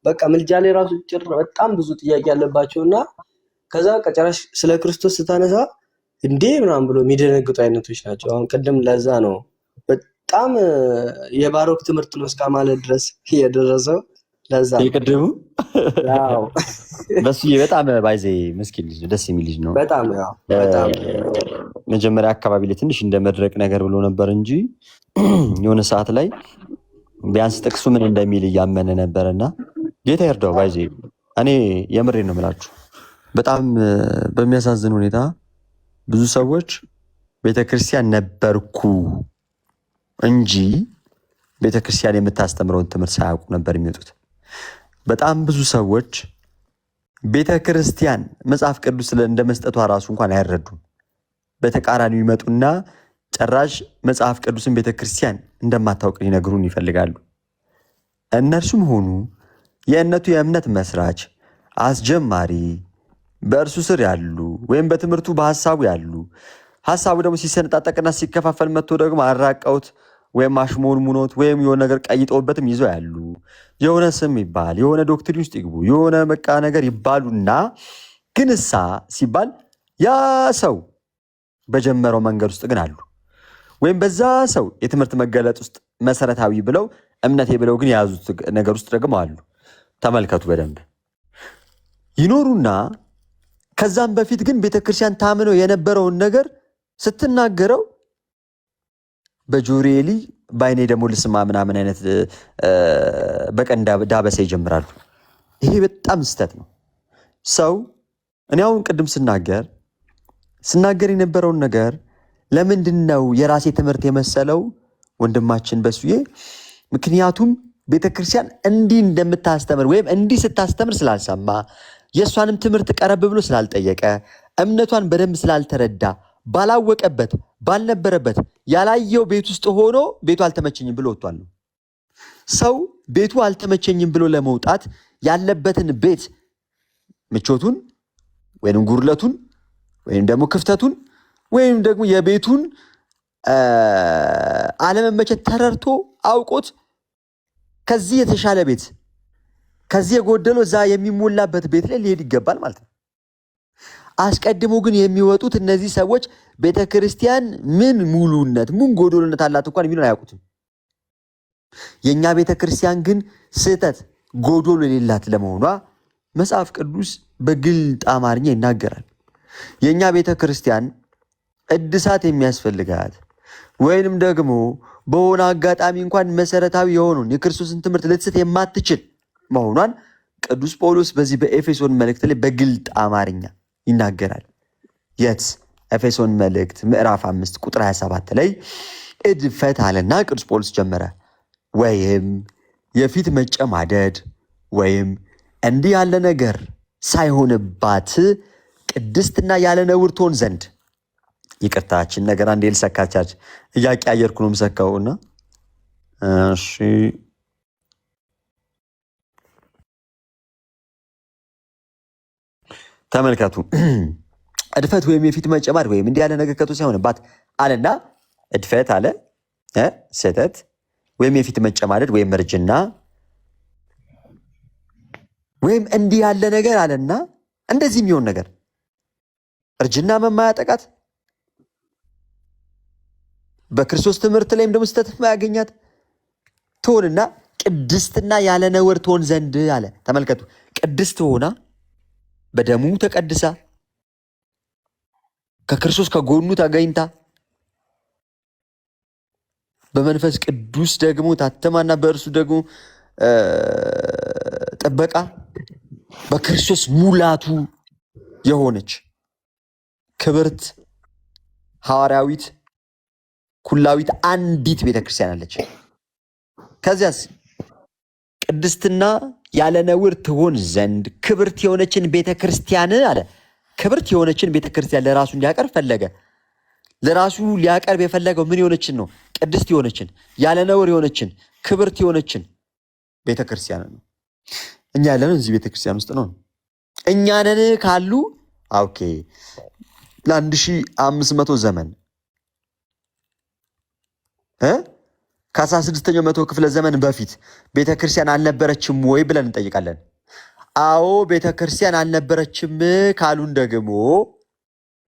በቃ ምልጃ ላይ ራሱ በጣም ብዙ ጥያቄ ያለባቸው እና ከዛ ቀጨራሽ ስለ ክርስቶስ ስታነሳ እንዴ ምናምን ብሎ የሚደነግጡ አይነቶች ናቸው። አሁን ቅድም ለዛ ነው በጣም የባሮክ ትምህርት ነው እስከ ማለት ድረስ የደረሰው። ለዛ የቅድሙ በሱ በጣም ባይዜ መስኪን ልጅ ነው፣ ደስ የሚል ልጅ ነው። በጣም በጣም መጀመሪያ አካባቢ ላይ ትንሽ እንደ መድረቅ ነገር ብሎ ነበር እንጂ የሆነ ሰዓት ላይ ቢያንስ ጥቅሱ ምን እንደሚል እያመነ ነበርና ጌታ ይርዳው። ባይዜ እኔ የምሬን ነው የምላችሁ። በጣም በሚያሳዝን ሁኔታ ብዙ ሰዎች ቤተክርስቲያን ነበርኩ እንጂ ቤተክርስቲያን የምታስተምረውን ትምህርት ሳያውቁ ነበር የሚወጡት። በጣም ብዙ ሰዎች ቤተክርስቲያን መጽሐፍ ቅዱስ እንደመስጠቷ ራሱ እንኳን አይረዱም። በተቃራኒው ይመጡና ጭራሽ መጽሐፍ ቅዱስን ቤተክርስቲያን እንደማታውቅ ሊነግሩን ይፈልጋሉ። እነርሱም ሆኑ የእምነት መስራች አስጀማሪ በእርሱ ስር ያሉ ወይም በትምህርቱ በሐሳቡ ያሉ ሐሳቡ ደግሞ ሲሰነጣጠቅና ሲከፋፈል መጥቶ ደግሞ አራቀውት ወይም አሽሞንሙኖት ወይም የሆነ ነገር ቀይጠውበትም ይዘው ያሉ የሆነ ስም ይባል የሆነ ዶክትሪን ውስጥ ይግቡ የሆነ መቃ ነገር ይባሉና ግን እሳ ሲባል ያ ሰው በጀመረው መንገድ ውስጥ ግን አሉ ወይም በዛ ሰው የትምህርት መገለጥ ውስጥ መሰረታዊ ብለው እምነቴ ብለው ግን የያዙት ነገር ውስጥ ደግሞ አሉ። ተመልከቱ በደንብ ይኖሩና ከዛም በፊት ግን ቤተክርስቲያን ታምነው የነበረውን ነገር ስትናገረው በጆሮዬ ልይ በአይኔ ደግሞ ልስማ ምናምን አይነት በቀን ዳበሳ ይጀምራሉ። ይሄ በጣም ስህተት ነው። ሰው እኔ አሁን ቅድም ስናገር የነበረውን ነገር ለምንድን ነው የራሴ ትምህርት የመሰለው ወንድማችን በሱዬ? ምክንያቱም ቤተክርስቲያን እንዲህ እንደምታስተምር ወይም እንዲህ ስታስተምር ስላልሰማ የእሷንም ትምህርት ቀረብ ብሎ ስላልጠየቀ እምነቷን በደንብ ስላልተረዳ ባላወቀበት ባልነበረበት ያላየው ቤት ውስጥ ሆኖ ቤቱ አልተመቸኝም ብሎ ወጥቷል። ሰው ቤቱ አልተመቸኝም ብሎ ለመውጣት ያለበትን ቤት ምቾቱን ወይም ጉርለቱን ወይም ደግሞ ክፍተቱን ወይም ደግሞ የቤቱን አለመመቸት ተረድቶ አውቆት ከዚህ የተሻለ ቤት ከዚህ የጎደለው እዛ የሚሞላበት ቤት ላይ ሊሄድ ይገባል ማለት ነው። አስቀድሞ ግን የሚወጡት እነዚህ ሰዎች ቤተክርስቲያን ምን ሙሉነት ምን ጎዶልነት አላት እንኳን የሚሉን አያውቁትም። የኛ ቤተክርስቲያን ግን ስህተት ጎዶሎ የሌላት ለመሆኗ መጽሐፍ ቅዱስ በግልጥ አማርኛ ይናገራል። የኛ ቤተክርስቲያን እድሳት የሚያስፈልጋት ወይንም ደግሞ በሆነ አጋጣሚ እንኳን መሰረታዊ የሆኑን የክርስቶስን ትምህርት ልትስት የማትችል መሆኗን ቅዱስ ጳውሎስ በዚህ በኤፌሶን መልእክት ላይ በግልጥ አማርኛ ይናገራል። የት? ኤፌሶን መልእክት ምዕራፍ 5 ቁጥር 27 ላይ እድፈት አለና ቅዱስ ጳውሎስ ጀመረ። ወይም የፊት መጨማደድ ወይም እንዲህ ያለ ነገር ሳይሆንባት ቅድስትና ያለ ነውር ትሆን ዘንድ ይቅርታችን ነገር አንዴ ልሰካቻች እያቀያየርኩ ነው የምሰካውና እሺ ተመልከቱ። እድፈት ወይም የፊት መጨማድ ወይም እንዲህ ያለ ነገር ከቶ ሳይሆንባት አለና እድፈት አለ ስህተት ወይም የፊት መጨማደድ ወይም እርጅና ወይም እንዲህ ያለ ነገር አለና እንደዚህ የሚሆን ነገር እርጅና መማያጠቃት በክርስቶስ ትምህርት ላይም ደግሞ ስህተት ማያገኛት ትሆንና ቅድስትና ያለ ነውር ትሆን ዘንድ አለ። ተመልከቱ። ቅድስት ሆና በደሙ ተቀድሳ ከክርስቶስ ከጎኑ ተገኝታ በመንፈስ ቅዱስ ደግሞ ታተማና በእርሱ ደግሞ ጥበቃ በክርስቶስ ሙላቱ የሆነች ክብርት ሐዋርያዊት ኩላዊት አንዲት ቤተክርስቲያን አለች። ከዚያስ ቅድስትና ያለ ነውር ትሆን ዘንድ ክብርት የሆነችን ቤተክርስቲያን አለ። ክብርት የሆነችን ቤተክርስቲያን ለራሱ እንዲያቀርብ ፈለገ። ለራሱ ሊያቀርብ የፈለገው ምን የሆነችን ነው? ቅድስት የሆነችን ያለ ነውር የሆነችን ክብርት የሆነችን ቤተክርስቲያን ነው። እኛ ያለነው እዚህ ቤተክርስቲያን ውስጥ ነው። እኛ ነን ካሉ ኦኬ ለ1500 ዘመን ከ16ኛው መቶ ክፍለ ዘመን በፊት ቤተክርስቲያን አልነበረችም ወይ ብለን እንጠይቃለን። አዎ ቤተክርስቲያን አልነበረችም ካሉን ደግሞ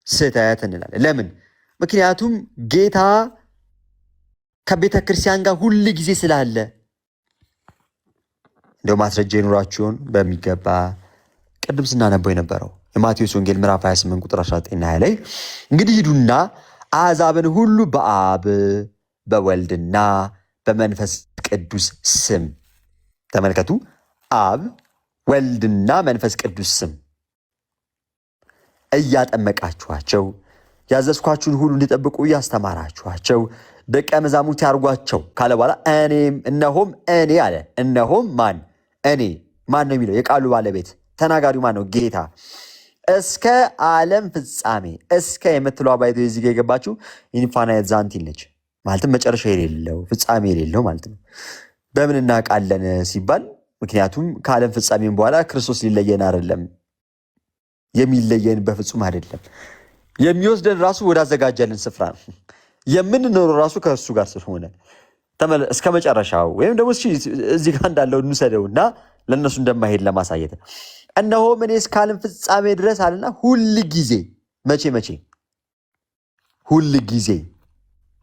ስህተት እንላለን። ለምን? ምክንያቱም ጌታ ከቤተክርስቲያን ጋር ሁል ጊዜ ስላለ። እንደው ማስረጃ ይኖራችሁን በሚገባ ቅድም ስናነበው የነበረው የማቴዎስ ወንጌል ምዕራፍ 28 ቁጥር 19 ላይ እንግዲህ ሂዱና አሕዛብን ሁሉ በአብ በወልድና በመንፈስ ቅዱስ ስም ተመልከቱ። አብ ወልድና መንፈስ ቅዱስ ስም እያጠመቃችኋቸው ያዘዝኳችሁን ሁሉ እንዲጠብቁ እያስተማራችኋቸው ደቀ መዛሙርት ያርጓቸው ካለ በኋላ እኔም እነሆም እኔ አለ። እነሆም ማን? እኔ። ማን ነው የሚለው? የቃሉ ባለቤት ተናጋሪው ማን ነው? ጌታ። እስከ ዓለም ፍጻሜ እስከ የምትለው አባይቶ እዚህ ጋር የገባችው ኢንፋናይት ዛንቲን ነች። ማለትም መጨረሻ የሌለው ፍጻሜ የሌለው ማለት ነው። በምን እናውቃለን ሲባል ምክንያቱም ከዓለም ፍጻሜም በኋላ ክርስቶስ ሊለየን አይደለም። የሚለየን በፍጹም አይደለም። የሚወስደን ራሱ ወዳዘጋጀልን ስፍራ ነው። የምንኖረው ራሱ ከእሱ ጋር ስለሆነ እስከ መጨረሻው ወይም ደግሞ እዚህ ጋር እንዳለው እንውሰደውና ለእነሱ እንደማይሄድ ለማሳየት እነሆም እኔ እስከ ዓለም ፍጻሜ ድረስ አለና ሁል ጊዜ መቼ ሁል ጊዜ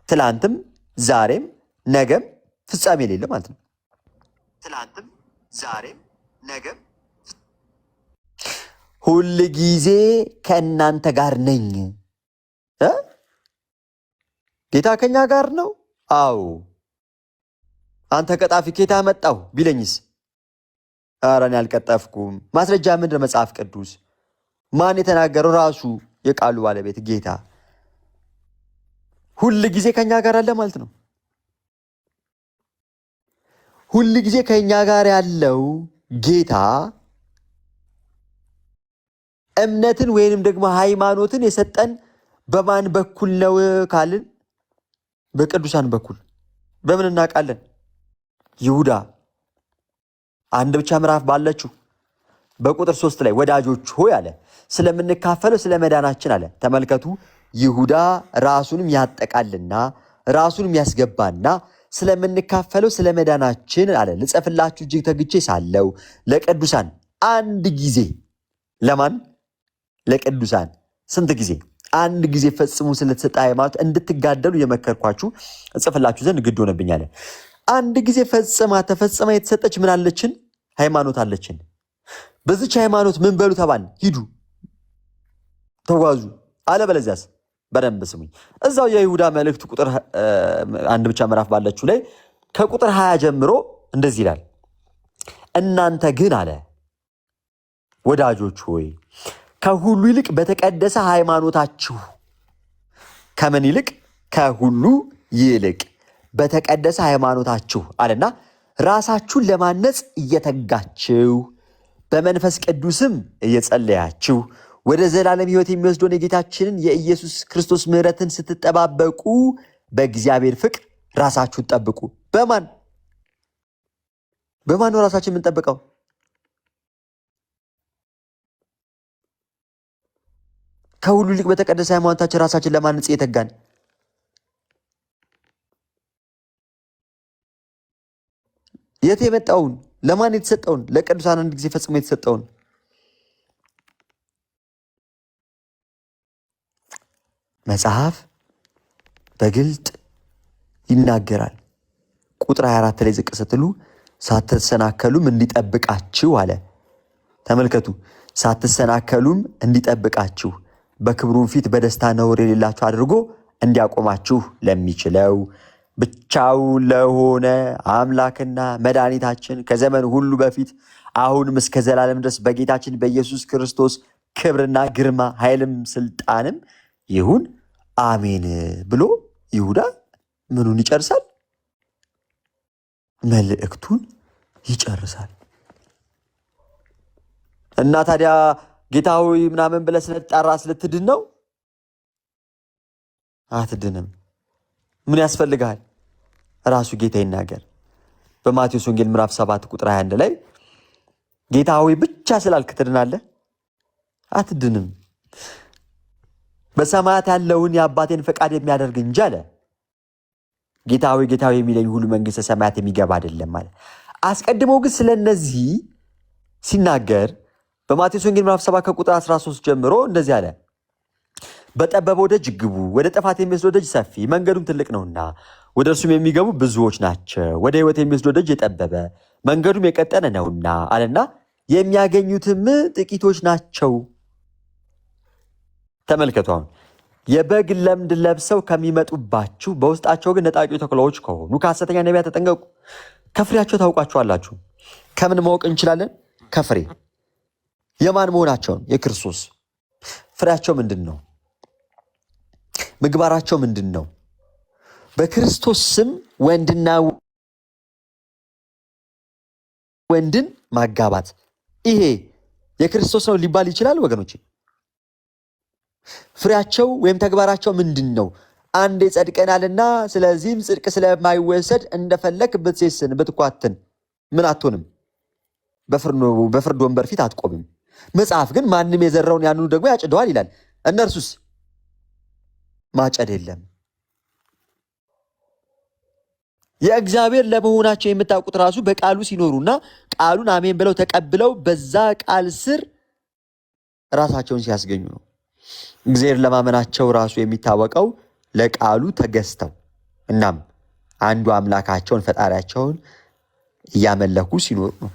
ትላንትም ዛሬም ነገም ፍጻሜ የሌለው ማለት ነው። ትላንትም ዛሬም ነገም ሁል ጊዜ ከእናንተ ጋር ነኝ። ጌታ ከኛ ጋር ነው። አዎ አንተ ቀጣፊ ጌታ መጣሁ ቢለኝስ? ኧረ እኔ አልቀጠፍኩም። ማስረጃ ምንድን ነው? መጽሐፍ ቅዱስ። ማን የተናገረው? ራሱ የቃሉ ባለቤት ጌታ ሁል ጊዜ ከኛ ጋር አለ ማለት ነው። ሁል ጊዜ ከኛ ጋር ያለው ጌታ እምነትን ወይንም ደግሞ ሃይማኖትን የሰጠን በማን በኩል ነው ካልን በቅዱሳን በኩል። በምን እናውቃለን? ይሁዳ አንድ ብቻ ምዕራፍ ባለችው በቁጥር 3 ላይ ወዳጆች ሆይ አለ ስለምንካፈለው ስለ መዳናችን አለ። ተመልከቱ፣ ይሁዳ ራሱንም ያጠቃልና ራሱንም ያስገባና ስለምንካፈለው ስለ መዳናችን አለ ልጽፍላችሁ እጅግ ተግቼ ሳለው ለቅዱሳን አንድ ጊዜ። ለማን? ለቅዱሳን። ስንት ጊዜ? አንድ ጊዜ ፈጽሙ ስለተሰጠ ሃይማኖት እንድትጋደሉ የመከርኳችሁ እጽፍላችሁ ዘንድ ግድ ሆነብኛል። አንድ ጊዜ ተፈጽማ የተሰጠች ምን አለችን? ሃይማኖት አለችን። በዚች ሃይማኖት ምን በሉ ተባልን? ሂዱ ተጓዙ። አለበለዚያስ? በደንብ ስሙኝ። እዛው የይሁዳ መልእክት ቁጥር አንድ ብቻ ምዕራፍ ባለችው ላይ ከቁጥር 20 ጀምሮ እንደዚህ ይላል። እናንተ ግን አለ ወዳጆች ሆይ ከሁሉ ይልቅ በተቀደሰ ሃይማኖታችሁ። ከምን ይልቅ? ከሁሉ ይልቅ በተቀደሰ ሃይማኖታችሁ አለና ራሳችሁን ለማነጽ እየተጋችሁ በመንፈስ ቅዱስም እየጸለያችሁ ወደ ዘላለም ሕይወት የሚወስደውን የጌታችንን የኢየሱስ ክርስቶስ ምሕረትን ስትጠባበቁ በእግዚአብሔር ፍቅር ራሳችሁን ጠብቁ። በማን ነው ራሳችን የምንጠብቀው? ከሁሉ ይልቅ በተቀደሰ ሃይማኖታችን ራሳችን ለማነጽ እየተጋን የት የመጣውን? ለማን የተሰጠውን? ለቅዱሳን አንድ ጊዜ ፈጽሞ የተሰጠውን። መጽሐፍ በግልጥ ይናገራል። ቁጥር 24 ላይ ዝቅ ስትሉ ሳትሰናከሉም እንዲጠብቃችሁ አለ። ተመልከቱ፣ ሳትሰናከሉም እንዲጠብቃችሁ በክብሩን ፊት በደስታ ነውር የሌላችሁ አድርጎ እንዲያቆማችሁ ለሚችለው ብቻው ለሆነ አምላክና መድኃኒታችን ከዘመን ሁሉ በፊት አሁንም እስከ ዘላለም ድረስ በጌታችን በኢየሱስ ክርስቶስ ክብርና ግርማ ኃይልም ስልጣንም ይሁን አሜን ብሎ ይሁዳ ምኑን ይጨርሳል? መልእክቱን ይጨርሳል። እና ታዲያ ጌታ ሆይ ምናምን ብለህ ስለተጣራ ስለትድን ነው? አትድንም። ምን ያስፈልግሃል? ራሱ ጌታ ይናገር። በማቴዎስ ወንጌል ምዕራፍ 7 ቁጥር 21 ላይ ጌታ ሆይ ብቻ ስላልክ ትድናለህ? አትድንም። በሰማያት ያለውን የአባቴን ፈቃድ የሚያደርግ እንጂ አለ ጌታ ሆይ የሚለኝ ሁሉ መንግሥተ ሰማያት የሚገባ አይደለም አለ። አስቀድሞ ግን ስለነዚህ ሲናገር በማቴዎስ ወንጌል ምዕራፍ 7 ከቁጥር 13 ጀምሮ እንደዚህ አለ። በጠበበው ደጅ ግቡ፣ ወደ ጥፋት የሚወስደው ደጅ ሰፊ መንገዱም ትልቅ ነውና ወደ እርሱም የሚገቡ ብዙዎች ናቸው። ወደ ሕይወት የሚወስደው ደጅ የጠበበ መንገዱም የቀጠነ ነውና አለና የሚያገኙትም ጥቂቶች ናቸው። ተመልከቱ፣ አሁን የበግ ለምድ ለብሰው ከሚመጡባችሁ በውስጣቸው ግን ነጣቂ ተኩላዎች ከሆኑ ከሐሰተኛ ነቢያት ተጠንቀቁ። ከፍሬያቸው ታውቃቸዋላችሁ። ከምን ማወቅ እንችላለን? ከፍሬ። የማን መሆናቸውን? የክርስቶስ። ፍሬያቸው ምንድን ነው? ምግባራቸው ምንድን ነው? በክርስቶስ ስም ወንድና ወንድን ማጋባት ይሄ የክርስቶስ ነው ሊባል ይችላል ወገኖች? ፍሬያቸው ወይም ተግባራቸው ምንድን ነው? አንዴ ጸድቀናልና ስለዚህም ጽድቅ ስለማይወሰድ እንደፈለክ ብትሴስን ብትኳትን ምን አትሆንም? በፍርድ ወንበር ፊት አትቆምም። መጽሐፍ ግን ማንም የዘራውን ያንኑ ደግሞ ያጭደዋል ይላል። እነርሱስ ማጨድ የለም። የእግዚአብሔር ለመሆናቸው የምታውቁት ራሱ በቃሉ ሲኖሩና ቃሉን አሜን ብለው ተቀብለው በዛ ቃል ስር ራሳቸውን ሲያስገኙ ነው። እግዚአብሔር ለማመናቸው ራሱ የሚታወቀው ለቃሉ ተገዝተው እናም አንዱ አምላካቸውን ፈጣሪያቸውን እያመለኩ ሲኖሩ ነው።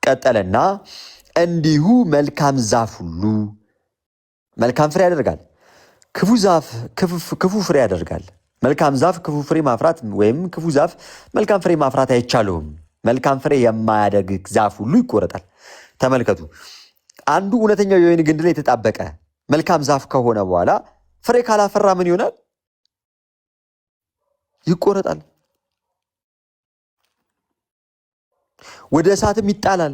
ቀጠለና እንዲሁ መልካም ዛፍ ሁሉ መልካም ፍሬ ያደርጋል፣ ክፉ ፍሬ ያደርጋል። መልካም ዛፍ ክፉ ፍሬ ማፍራት ወይም ክፉ ዛፍ መልካም ፍሬ ማፍራት አይቻለውም። መልካም ፍሬ የማያደርግ ዛፍ ሁሉ ይቆረጣል። ተመልከቱ፣ አንዱ እውነተኛው የወይን ግንድ ላይ የተጣበቀ መልካም ዛፍ ከሆነ በኋላ ፍሬ ካላፈራ ምን ይሆናል? ይቆረጣል፣ ወደ እሳትም ይጣላል።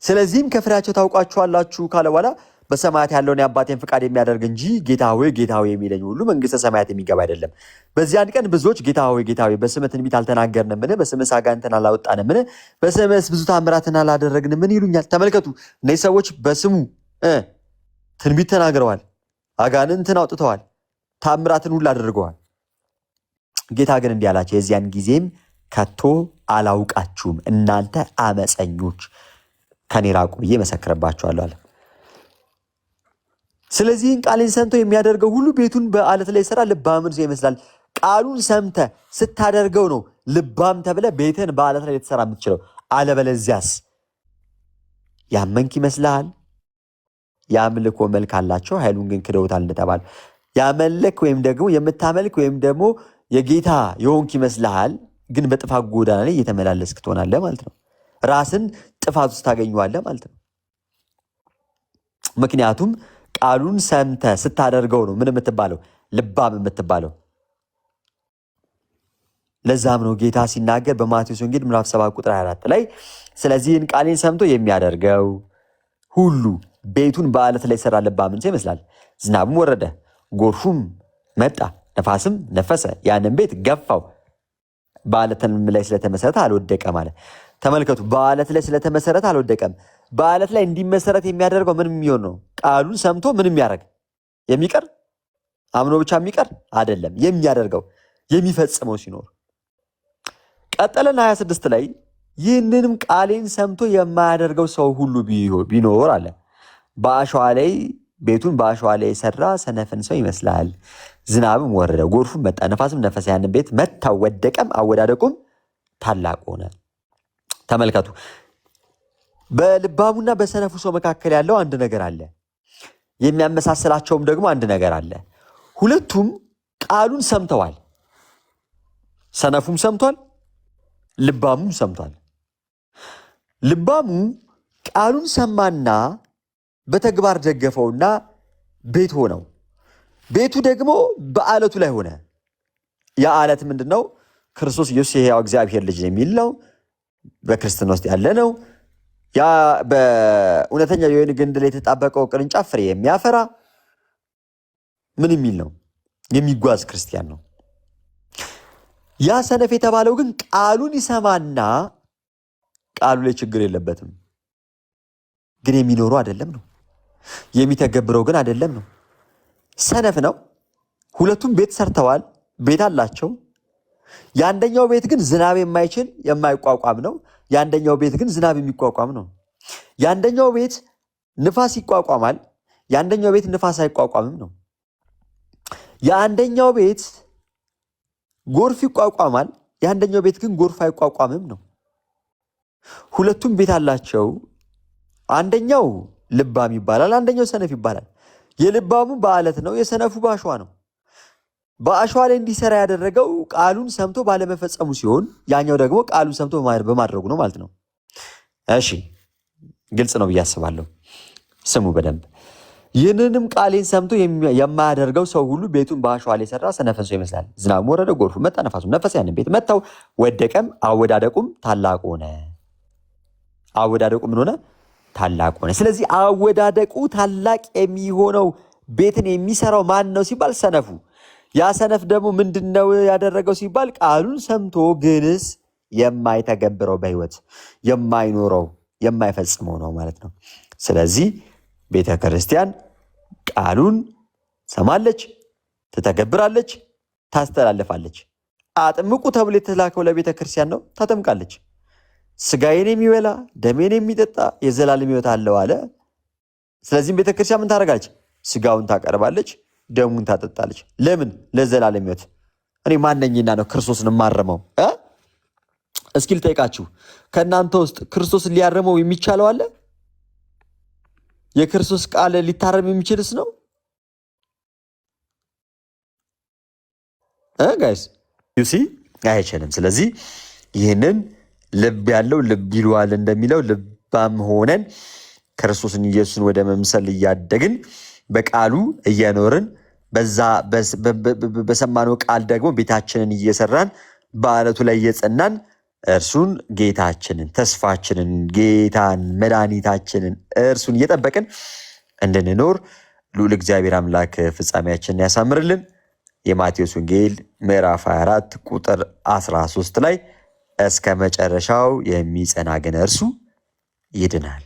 ስለዚህም ከፍሬያቸው ታውቋቸዋላችሁ ካለ በኋላ በሰማያት ያለውን የአባቴን ፍቃድ የሚያደርግ እንጂ ጌታ ሆይ የሚለኝ ሁሉ መንግስተ ሰማያት የሚገባ አይደለም። በዚያን ቀን ብዙዎች ጌታ ሆይ በስምህ ትንቢት አልተናገርንምን? በስምህ አጋንንትን አላወጣንምን? በስምህ ብዙ ታምራትን አላደረግንምን? ይሉኛል። ተመልከቱ፣ እነዚህ ሰዎች በስሙ ትንቢት ተናግረዋል፣ አጋንንትን አውጥተዋል፣ ታምራትን ሁሉ አድርገዋል። ጌታ ግን እንዲህ አላቸው፣ የዚያን ጊዜም ከቶ አላውቃችሁም፣ እናንተ አመፀኞች ከኔ ራቁ ብዬ መሰክርባችኋለሁ አለ። ስለዚህ ቃሌን ሰምቶ የሚያደርገው ሁሉ ቤቱን በአለት ላይ ይሰራ ልባምን ሰው ይመስላል። ቃሉን ሰምተ ስታደርገው ነው ልባም ተብለ ቤትን በአለት ላይ ልትሰራ የምትችለው። አለበለዚያስ ያመንክ ይመስልሃል? የአምልኮ መልክ አላቸው፣ ኃይሉን ግን ክደውታል እንደተባለ ያመለክ ወይም ደግሞ የምታመልክ ወይም ደግሞ የጌታ የሆንክ ይመስልሃል፣ ግን በጥፋት ጎዳና ላይ እየተመላለስክ ትሆናለህ ማለት ነው። ራስን ጥፋት ውስጥ ታገኘዋለህ ማለት ነው። ምክንያቱም ቃሉን ሰምተ ስታደርገው ነው ምን የምትባለው? ልባም የምትባለው። ለዛም ነው ጌታ ሲናገር በማቴዎስ ወንጌል ምዕራፍ 7 ቁጥር 24 ላይ ስለዚህን ቃሌን ሰምቶ የሚያደርገው ሁሉ ቤቱን በአለት ላይ ሰራ ልባምን ሰው ይመስላል። ዝናብም ወረደ፣ ጎርፉም መጣ፣ ነፋስም ነፈሰ፣ ያንን ቤት ገፋው፣ በአለትም ላይ ስለተመሰረተ አልወደቀም አለ። ተመልከቱ፣ በአለት ላይ ስለተመሰረተ አልወደቀም። በአለት ላይ እንዲመሰረት የሚያደርገው ምንም የሚሆን ነው? ቃሉን ሰምቶ ምንም የሚያደርግ የሚቀር አምኖ ብቻ የሚቀር አይደለም። የሚያደርገው የሚፈጽመው ሲኖር ቀጠለን 26 ላይ ይህንንም ቃሌን ሰምቶ የማያደርገው ሰው ሁሉ ቢኖር አለ በአሸዋ ላይ ቤቱን በአሸዋ ላይ የሰራ ሰነፍን ሰው ይመስላል። ዝናብም ወረደ፣ ጎርፉም መጣ፣ ነፋስም ነፈሰ፣ ያንን ቤት መታው፣ ወደቀም፣ አወዳደቁም ታላቅ ሆነ። ተመልከቱ፣ በልባሙና በሰነፉ ሰው መካከል ያለው አንድ ነገር አለ። የሚያመሳስላቸውም ደግሞ አንድ ነገር አለ። ሁለቱም ቃሉን ሰምተዋል። ሰነፉም ሰምቷል፣ ልባሙም ሰምቷል። ልባሙ ቃሉን ሰማና በተግባር ደገፈውና ቤት ሆነው። ቤቱ ደግሞ በአለቱ ላይ ሆነ። ያ አለት ምንድን ነው? ክርስቶስ ኢየሱስ የሕያው እግዚአብሔር ልጅ የሚል ነው። በክርስትና ውስጥ ያለ ነው። ያ በእውነተኛ የወይን ግንድ ላይ የተጣበቀው ቅርንጫፍ ፍሬ የሚያፈራ ምን የሚል ነው? የሚጓዝ ክርስቲያን ነው። ያ ሰነፍ የተባለው ግን ቃሉን ይሰማና ቃሉ ላይ ችግር የለበትም፣ ግን የሚኖሩ አይደለም ነው። የሚተገብረው ግን አይደለም ነው። ሰነፍ ነው። ሁለቱም ቤት ሰርተዋል፣ ቤት አላቸው። የአንደኛው ቤት ግን ዝናብ የማይችል የማይቋቋም ነው። የአንደኛው ቤት ግን ዝናብ የሚቋቋም ነው። የአንደኛው ቤት ንፋስ ይቋቋማል፣ የአንደኛው ቤት ንፋስ አይቋቋምም ነው። የአንደኛው ቤት ጎርፍ ይቋቋማል፣ የአንደኛው ቤት ግን ጎርፍ አይቋቋምም ነው። ሁለቱም ቤት አላቸው። አንደኛው ልባም ይባላል፣ አንደኛው ሰነፍ ይባላል። የልባሙ በአለት ነው፣ የሰነፉ በአሸዋ ነው። በአሸዋ ላይ እንዲሰራ ያደረገው ቃሉን ሰምቶ ባለመፈጸሙ ሲሆን ያኛው ደግሞ ቃሉን ሰምቶ በማድረጉ ነው ማለት ነው። እሺ፣ ግልጽ ነው ብዬ አስባለሁ። ስሙ በደንብ። ይህንንም ቃሌን ሰምቶ የማያደርገው ሰው ሁሉ ቤቱን በአሸዋ ላይ የሰራ ሰነፍን ሰው ይመስላል። ዝናቡ ወረደ፣ ጎርፉ መጣ፣ ነፋሱም ነፈሰ፣ ያንን ቤት መታው፣ ወደቀም፣ አወዳደቁም ታላቅ ሆነ። አወዳደቁ ምን ሆነ? ታላቅ ሆነ። ስለዚህ አወዳደቁ ታላቅ የሚሆነው ቤትን የሚሰራው ማን ነው ሲባል ሰነፉ። ያ ሰነፍ ደግሞ ምንድነው ያደረገው ሲባል ቃሉን ሰምቶ ግንስ የማይተገብረው በህይወት የማይኖረው የማይፈጽመው ነው ማለት ነው። ስለዚህ ቤተ ክርስቲያን ቃሉን ሰማለች፣ ትተገብራለች፣ ታስተላልፋለች። አጥምቁ ተብሎ የተላከው ለቤተ ክርስቲያን ነው፣ ታጠምቃለች። ስጋዬን የሚበላ ደሜን የሚጠጣ የዘላለም ሕይወት አለው አለ። ስለዚህም ቤተ ክርስቲያን ምን ታደርጋለች? ስጋውን ታቀርባለች፣ ደሙን ታጠጣለች። ለምን? ለዘላለም ሕይወት። እኔ ማነኝና ነው ክርስቶስን ማረመው? እስኪ ልጠይቃችሁ፣ ከእናንተ ውስጥ ክርስቶስን ሊያረመው የሚቻለው አለ? የክርስቶስ ቃል ሊታረም የሚችልስ ነው? ጋይስ ዩሲ አይችልም። ስለዚህ ይህንን ልብ ያለው ልብ ይለዋል እንደሚለው ልባም ሆነን ክርስቶስን ኢየሱስን ወደ መምሰል እያደግን በቃሉ እየኖርን በሰማነው ቃል ደግሞ ቤታችንን እየሰራን በአለቱ ላይ እየጸናን እርሱን ጌታችንን፣ ተስፋችንን፣ ጌታን፣ መድኃኒታችንን እርሱን እየጠበቅን እንድንኖር ልዑል እግዚአብሔር አምላክ ፍጻሜያችንን ያሳምርልን። የማቴዎስ ወንጌል ምዕራፍ 24 ቁጥር 13 ላይ እስከ መጨረሻው የሚጸና ግን እርሱ ይድናል።